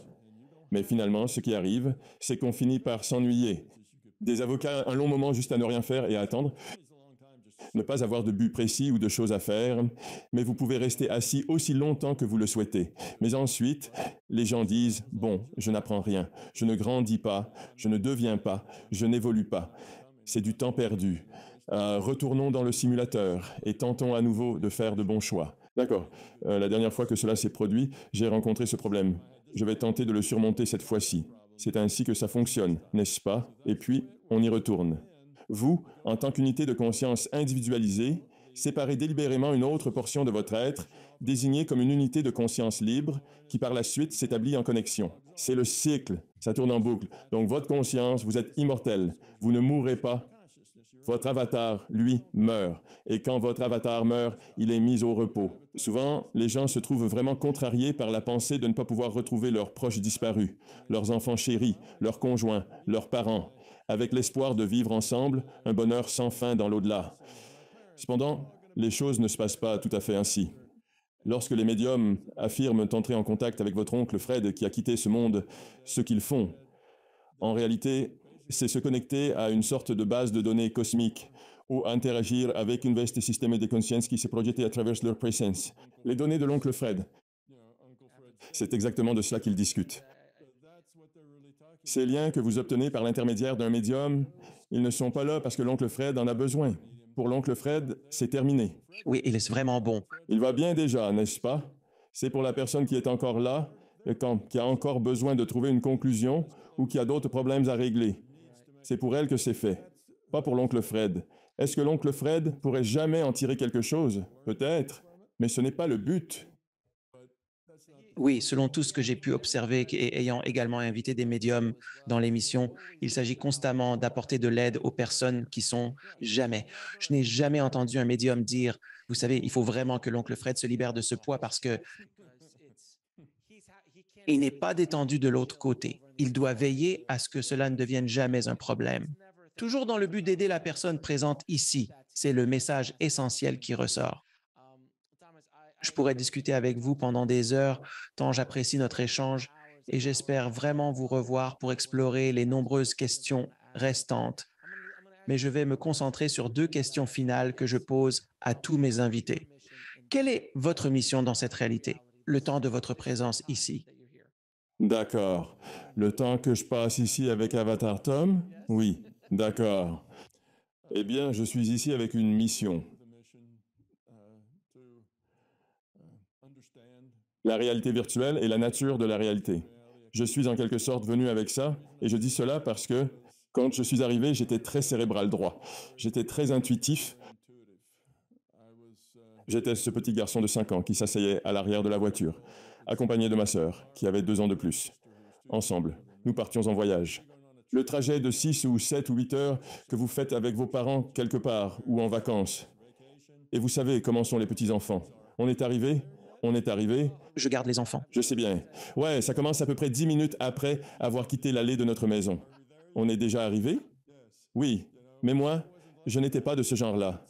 Mais finalement, ce qui arrive, c'est qu'on finit par s'ennuyer. Des avocats, un long moment juste à ne rien faire et à attendre. Ne pas avoir de but précis ou de choses à faire, mais vous pouvez rester assis aussi longtemps que vous le souhaitez. Mais ensuite, les gens disent, bon, je n'apprends rien, je ne grandis pas, je ne deviens pas, je n'évolue pas. C'est du temps perdu. Retournons dans le simulateur et tentons à nouveau de faire de bons choix. D'accord. La dernière fois que cela s'est produit, j'ai rencontré ce problème. Je vais tenter de le surmonter cette fois-ci. C'est ainsi que ça fonctionne, n'est-ce pas? Et puis, on y retourne. Vous, en tant qu'unité de conscience individualisée, séparez délibérément une autre portion de votre être, désignée comme une unité de conscience libre, qui par la suite s'établit en connexion. C'est le cycle, ça tourne en boucle. Donc votre conscience, vous êtes immortel, vous ne mourrez pas. Votre avatar, lui, meurt. Et quand votre avatar meurt, il est mis au repos. Souvent, les gens se trouvent vraiment contrariés par la pensée de ne pas pouvoir retrouver leurs proches disparus, leurs enfants chéris, leurs conjoints, leurs parents, avec l'espoir de vivre ensemble un bonheur sans fin dans l'au-delà. Cependant, les choses ne se passent pas tout à fait ainsi. Lorsque les médiums affirment entrer en contact avec votre oncle Fred qui a quitté ce monde, ce qu'ils font, en réalité, c'est se connecter à une sorte de base de données cosmique ou interagir avec un vaste système de conscience qui s'est projeté à travers leur présence. Les données de l'oncle Fred. C'est exactement de cela qu'ils discutent. Ces liens que vous obtenez par l'intermédiaire d'un médium, ils ne sont pas là parce que l'oncle Fred en a besoin. Pour l'oncle Fred, c'est terminé. Oui, il est vraiment bon. Il va bien déjà, n'est-ce pas? C'est pour la personne qui est encore là, qui a encore besoin de trouver une conclusion ou qui a d'autres problèmes à régler. C'est pour elle que c'est fait, pas pour l'oncle Fred. Est-ce que l'oncle Fred pourrait jamais en tirer quelque chose? Peut-être, mais ce n'est pas le but. Oui, selon tout ce que j'ai pu observer et ayant également invité des médiums dans l'émission, il s'agit constamment d'apporter de l'aide aux personnes qui sont jamais. Je n'ai jamais entendu un médium dire, vous savez, il faut vraiment que l'oncle Fred se libère de ce poids parce que il n'est pas détendu de l'autre côté. Il doit veiller à ce que cela ne devienne jamais un problème. Toujours dans le but d'aider la personne présente ici. C'est le message essentiel qui ressort. Je pourrais discuter avec vous pendant des heures, tant j'apprécie notre échange et j'espère vraiment vous revoir pour explorer les nombreuses questions restantes. Mais je vais me concentrer sur deux questions finales que je pose à tous mes invités. Quelle est votre mission dans cette réalité, le temps de votre présence ici? D'accord. Le temps que je passe ici avec Avatar Tom? Oui, d'accord. Eh bien, je suis ici avec une mission. La réalité virtuelle et la nature de la réalité. Je suis en quelque sorte venu avec ça, et je dis cela parce que quand je suis arrivé, j'étais très cérébral droit. J'étais très intuitif. J'étais ce petit garçon de 5 ans qui s'asseyait à l'arrière de la voiture, accompagné de ma sœur, qui avait 2 ans de plus. Ensemble, nous partions en voyage. Le trajet de 6 ou 7 ou 8 heures que vous faites avec vos parents quelque part ou en vacances. Et vous savez comment sont les petits-enfants. On est arrivé. Je garde les enfants. Je sais bien. Ouais, ça commence à peu près 10 minutes après avoir quitté l'allée de notre maison. On est déjà arrivé? Oui, mais moi, je n'étais pas de ce genre-là.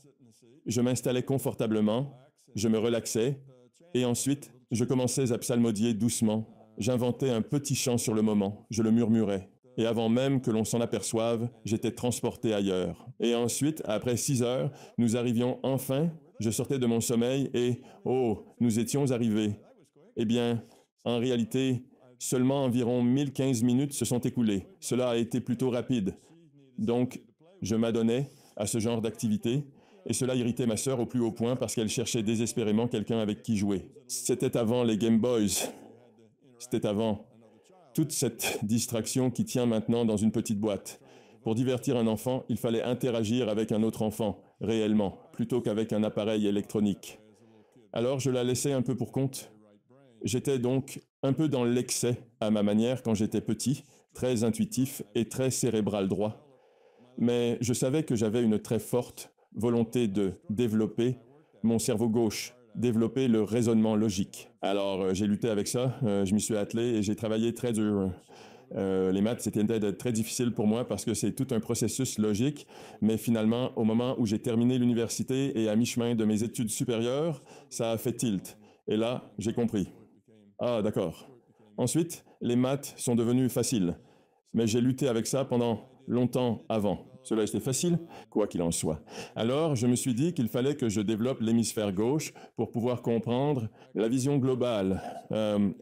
Je m'installais confortablement, je me relaxais, et ensuite, je commençais à psalmodier doucement. J'inventais un petit chant sur le moment, je le murmurais. Et avant même que l'on s'en aperçoive, j'étais transporté ailleurs. Et ensuite, après 6 heures, nous arrivions enfin, je sortais de mon sommeil et, oh, nous étions arrivés. Eh bien, en réalité, seulement environ 1015 minutes se sont écoulées. Cela a été plutôt rapide. Donc, je m'adonnais à ce genre d'activité, et cela irritait ma sœur au plus haut point parce qu'elle cherchait désespérément quelqu'un avec qui jouer. C'était avant les Game Boys. C'était avant toute cette distraction qui tient maintenant dans une petite boîte. Pour divertir un enfant, il fallait interagir avec un autre enfant, réellement, plutôt qu'avec un appareil électronique. Alors je la laissais un peu pour compte. J'étais donc un peu dans l'excès à ma manière quand j'étais petit, très intuitif et très cérébral droit. Mais je savais que j'avais une très forte volonté de développer mon cerveau gauche, développer le raisonnement logique. Alors, j'ai lutté avec ça, je m'y suis attelé et j'ai travaillé très dur. Les maths, c'était très difficile pour moi parce que c'est tout un processus logique, mais finalement, au moment où j'ai terminé l'université et à mi-chemin de mes études supérieures, ça a fait tilt. Et là, j'ai compris. Ah, d'accord. Ensuite, les maths sont devenues faciles, mais j'ai lutté avec ça pendant longtemps avant. Cela était facile, quoi qu'il en soit. Alors, je me suis dit qu'il fallait que je développe l'hémisphère gauche pour pouvoir comprendre la vision globale.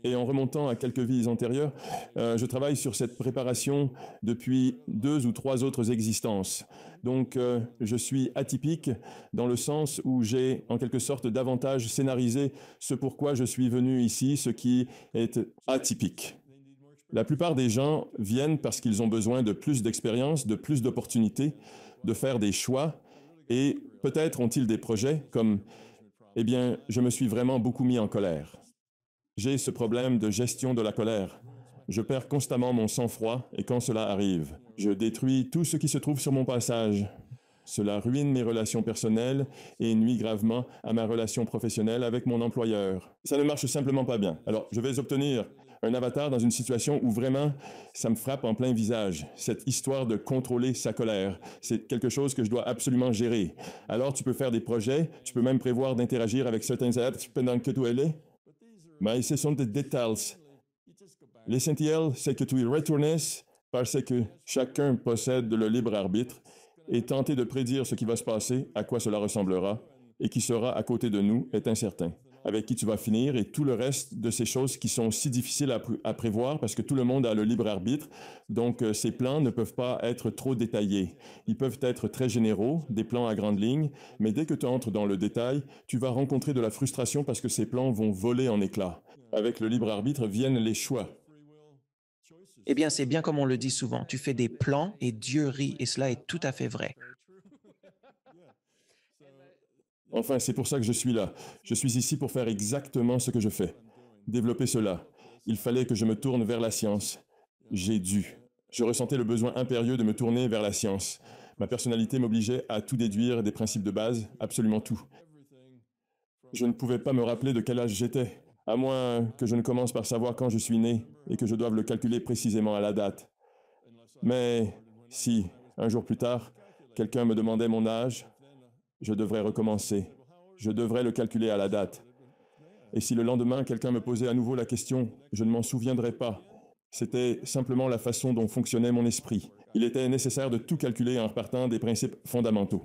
Et en remontant à quelques vies antérieures, je travaille sur cette préparation depuis 2 ou 3 autres existences. Donc, je suis atypique dans le sens où j'ai en quelque sorte davantage scénarisé ce pourquoi je suis venu ici, ce qui est atypique. La plupart des gens viennent parce qu'ils ont besoin de plus d'expérience, de plus d'opportunités, de faire des choix, et peut-être ont-ils des projets comme, eh bien, je me suis vraiment beaucoup mis en colère. J'ai ce problème de gestion de la colère. Je perds constamment mon sang-froid et quand cela arrive, je détruis tout ce qui se trouve sur mon passage. Cela ruine mes relations personnelles et nuit gravement à ma relation professionnelle avec mon employeur. Ça ne marche simplement pas bien. Alors, je vais obtenir un avatar dans une situation où vraiment ça me frappe en plein visage. Cette histoire de contrôler sa colère, c'est quelque chose que je dois absolument gérer. Alors, tu peux faire des projets, tu peux même prévoir d'interagir avec certains êtres pendant que tu es là. Mais ce sont des détails. L'essentiel, c'est que tu y retournes parce que chacun possède le libre arbitre et tenter de prédire ce qui va se passer, à quoi cela ressemblera, et qui sera à côté de nous est incertain. Avec qui tu vas finir et tout le reste de ces choses qui sont si difficiles à prévoir parce que tout le monde a le libre arbitre. Donc, ces plans ne peuvent pas être trop détaillés. Ils peuvent être très généraux, des plans à grandes lignes, mais dès que tu entres dans le détail, tu vas rencontrer de la frustration parce que ces plans vont voler en éclats. Avec le libre arbitre viennent les choix. Eh bien, c'est bien comme on le dit souvent, tu fais des plans et Dieu rit, et cela est tout à fait vrai. Enfin, c'est pour ça que je suis là. Je suis ici pour faire exactement ce que je fais. Développer cela. Il fallait que je me tourne vers la science. J'ai dû. Je ressentais le besoin impérieux de me tourner vers la science. Ma personnalité m'obligeait à tout déduire des principes de base, absolument tout. Je ne pouvais pas me rappeler de quel âge j'étais, à moins que je ne commence par savoir quand je suis né et que je doive le calculer précisément à la date. Mais si, un jour plus tard, quelqu'un me demandait mon âge, je devrais recommencer. Je devrais le calculer à la date. Et si le lendemain, quelqu'un me posait à nouveau la question, je ne m'en souviendrais pas. C'était simplement la façon dont fonctionnait mon esprit. Il était nécessaire de tout calculer en repartant des principes fondamentaux.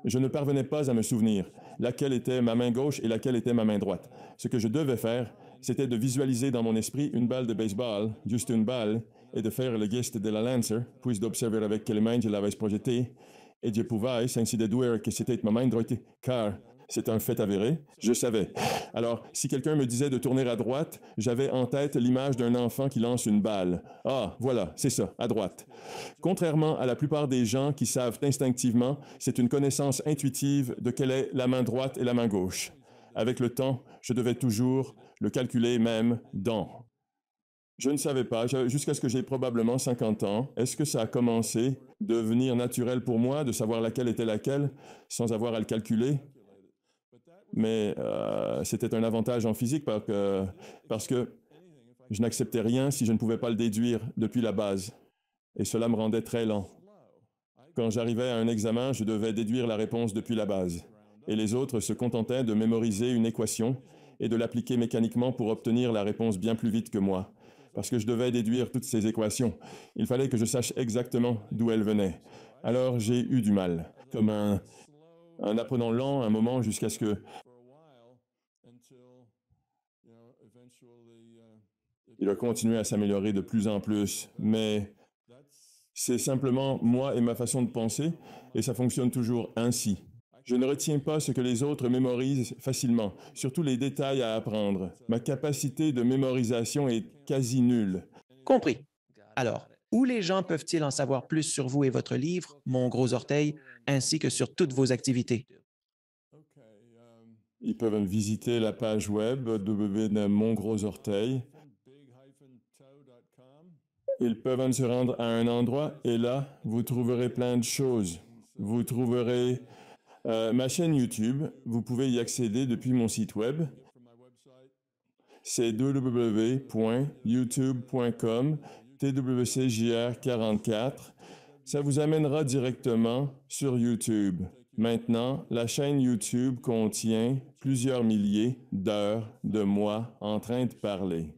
Je ne parvenais pas à me souvenir laquelle était ma main gauche et laquelle était ma main droite. Ce que je devais faire, c'était de visualiser dans mon esprit une balle de baseball, juste une balle, et de faire le geste de la lancer, puis d'observer avec quelle main je l'avais projetée, et je pouvais ainsi déduire que c'était ma main droite, car c'est un fait avéré, je savais. Alors, si quelqu'un me disait de tourner à droite, j'avais en tête l'image d'un enfant qui lance une balle. Ah, voilà, c'est ça, à droite. Contrairement à la plupart des gens qui savent instinctivement, c'est une connaissance intuitive de quelle est la main droite et la main gauche. Avec le temps, je devais toujours le calculer même dans. Je ne savais pas, jusqu'à ce que j'ai probablement 50 ans. Est-ce que ça a commencé à devenir naturel pour moi de savoir laquelle était laquelle sans avoir à le calculer? Mais c'était un avantage en physique parce que je n'acceptais rien si je ne pouvais pas le déduire depuis la base. Et cela me rendait très lent. Quand j'arrivais à un examen, je devais déduire la réponse depuis la base. Et les autres se contentaient de mémoriser une équation et de l'appliquer mécaniquement pour obtenir la réponse bien plus vite que moi. Parce que je devais déduire toutes ces équations. Il fallait que je sache exactement d'où elles venaient. Alors j'ai eu du mal, comme un apprenant lent un moment jusqu'à ce que il a continué à s'améliorer de plus en plus. Mais c'est simplement moi et ma façon de penser, et ça fonctionne toujours ainsi. Je ne retiens pas ce que les autres mémorisent facilement, surtout les détails à apprendre. Ma capacité de mémorisation est quasi nulle. Compris. Alors, où les gens peuvent-ils en savoir plus sur vous et votre livre, Mon gros orteil, ainsi que sur toutes vos activités? Ils peuvent visiter la page web www.mongrosorteil. Ils peuvent se rendre à un endroit et là, vous trouverez plein de choses. Vous trouverez ma chaîne YouTube. Vous pouvez y accéder depuis mon site web. C'est www.youtube.com TWCJR44. Ça vous amènera directement sur YouTube. Maintenant, la chaîne YouTube contient plusieurs milliers d'heures de moi en train de parler.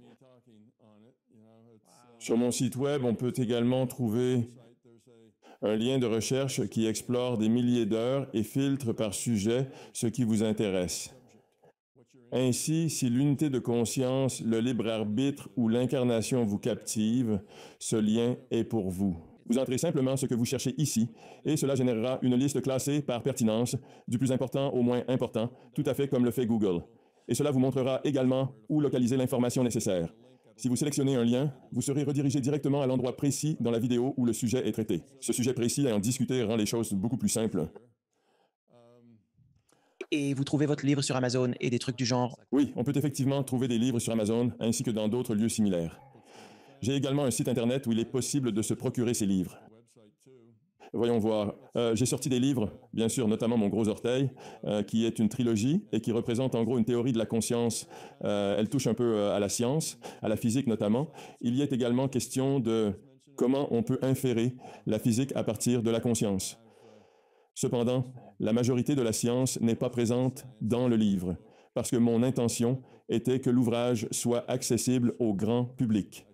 Sur mon site web, on peut également trouver un lien de recherche qui explore des milliers d'heures et filtre par sujet ce qui vous intéresse. Ainsi, si l'unité de conscience, le libre arbitre ou l'incarnation vous captive, ce lien est pour vous. Vous entrez simplement ce que vous cherchez ici et cela générera une liste classée par pertinence, du plus important au moins important, tout à fait comme le fait Google. Et cela vous montrera également où localiser l'information nécessaire. Si vous sélectionnez un lien, vous serez redirigé directement à l'endroit précis dans la vidéo où le sujet est traité. Ce sujet précis et en discuter rend les choses beaucoup plus simples. Et vous trouvez votre livre sur Amazon et des trucs du genre. Oui, on peut effectivement trouver des livres sur Amazon ainsi que dans d'autres lieux similaires. J'ai également un site Internet où il est possible de se procurer ces livres. Voyons voir. J'ai sorti des livres, bien sûr, notamment Mon Gros Orteil, qui est une trilogie et qui représente en gros une théorie de la conscience. Elle touche un peu à la science, à la physique notamment. Il y est également question de comment on peut inférer la physique à partir de la conscience. Cependant, la majorité de la science n'est pas présente dans le livre, parce que mon intention était que l'ouvrage soit accessible au grand public.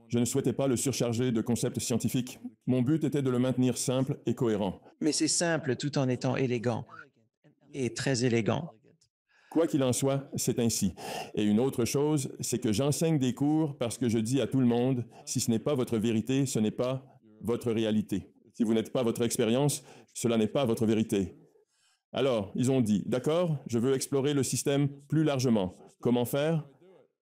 Je ne souhaitais pas le surcharger de concepts scientifiques. Mon but était de le maintenir simple et cohérent. Mais c'est simple tout en étant élégant. Et très élégant. Quoi qu'il en soit, c'est ainsi. Et une autre chose, c'est que j'enseigne des cours parce que je dis à tout le monde, si ce n'est pas votre vérité, ce n'est pas votre réalité. Si vous n'êtes pas votre expérience, cela n'est pas votre vérité. Alors, ils ont dit, d'accord, je veux explorer le système plus largement. Comment faire?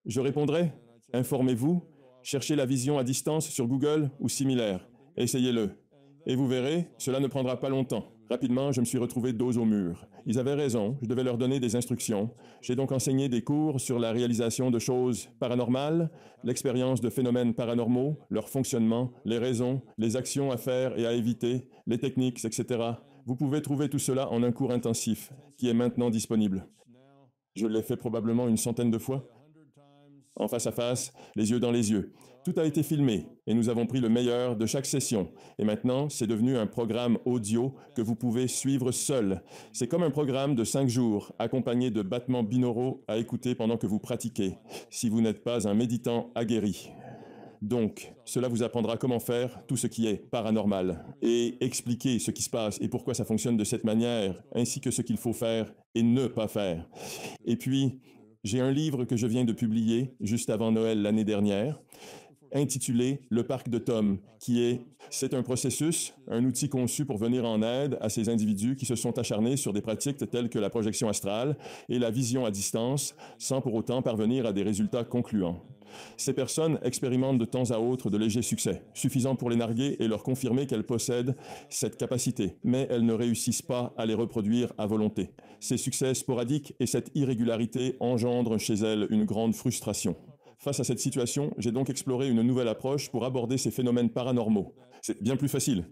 Je répondrai, informez-vous, cherchez la vision à distance sur Google ou similaire. Essayez-le. Et vous verrez, cela ne prendra pas longtemps. Rapidement, je me suis retrouvé dos au mur. Ils avaient raison, je devais leur donner des instructions. J'ai donc enseigné des cours sur la réalisation de choses paranormales, l'expérience de phénomènes paranormaux, leur fonctionnement, les raisons, les actions à faire et à éviter, les techniques, etc. Vous pouvez trouver tout cela en un cours intensif, qui est maintenant disponible. Je l'ai fait probablement une centaine de fois. En face à face, les yeux dans les yeux. Tout a été filmé et nous avons pris le meilleur de chaque session. Et maintenant, c'est devenu un programme audio que vous pouvez suivre seul. C'est comme un programme de 5 jours, accompagné de battements binauraux à écouter pendant que vous pratiquez, si vous n'êtes pas un méditant aguerri. Donc, cela vous apprendra comment faire tout ce qui est paranormal et expliquer ce qui se passe et pourquoi ça fonctionne de cette manière, ainsi que ce qu'il faut faire et ne pas faire. Et puis, j'ai un livre que je viens de publier juste avant Noël l'année dernière, intitulé Le Parc de Tom, c'est un processus, un outil conçu pour venir en aide à ces individus qui se sont acharnés sur des pratiques telles que la projection astrale et la vision à distance, sans pour autant parvenir à des résultats concluants. Ces personnes expérimentent de temps à autre de légers succès, suffisants pour les narguer et leur confirmer qu'elles possèdent cette capacité, mais elles ne réussissent pas à les reproduire à volonté. Ces succès sporadiques et cette irrégularité engendrent chez elles une grande frustration. Face à cette situation, j'ai donc exploré une nouvelle approche pour aborder ces phénomènes paranormaux. C'est bien plus facile.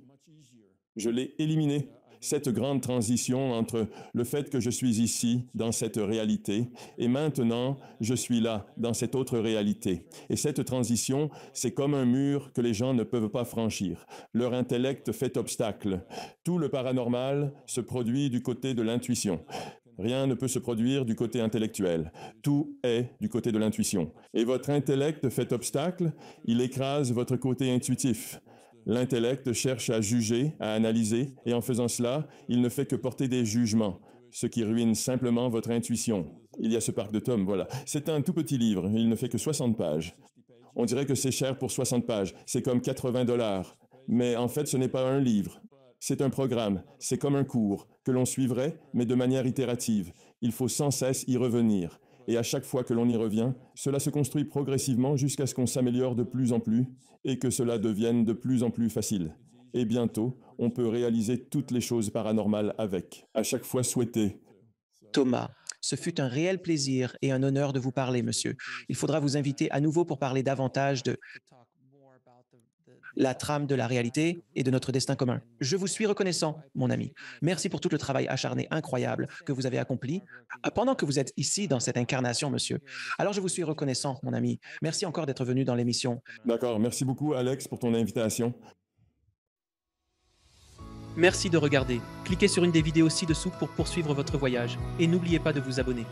Je l'ai éliminé, cette grande transition entre le fait que je suis ici, dans cette réalité, et maintenant, je suis là, dans cette autre réalité. Et cette transition, c'est comme un mur que les gens ne peuvent pas franchir. Leur intellect fait obstacle. Tout le paranormal se produit du côté de l'intuition. Rien ne peut se produire du côté intellectuel. Tout est du côté de l'intuition. Et votre intellect fait obstacle, il écrase votre côté intuitif. L'intellect cherche à juger, à analyser, et en faisant cela, il ne fait que porter des jugements, ce qui ruine simplement votre intuition. Il y a ce parc de tomes, voilà. C'est un tout petit livre, il ne fait que 60 pages. On dirait que c'est cher pour 60 pages, c'est comme 80 $. Mais en fait, ce n'est pas un livre. C'est un programme, c'est comme un cours, que l'on suivrait, mais de manière itérative. Il faut sans cesse y revenir. Et à chaque fois que l'on y revient, cela se construit progressivement jusqu'à ce qu'on s'améliore de plus en plus et que cela devienne de plus en plus facile. Et bientôt, on peut réaliser toutes les choses paranormales avec, à chaque fois souhaité. Thomas, ce fut un réel plaisir et un honneur de vous parler, monsieur. Il faudra vous inviter à nouveau pour parler davantage de la trame de la réalité et de notre destin commun. Je vous suis reconnaissant, mon ami. Merci pour tout le travail acharné incroyable que vous avez accompli pendant que vous êtes ici dans cette incarnation, monsieur. Alors je vous suis reconnaissant, mon ami. Merci encore d'être venu dans l'émission. D'accord. Merci beaucoup, Alex, pour ton invitation. Merci de regarder. Cliquez sur une des vidéos ci-dessous pour poursuivre votre voyage et n'oubliez pas de vous abonner.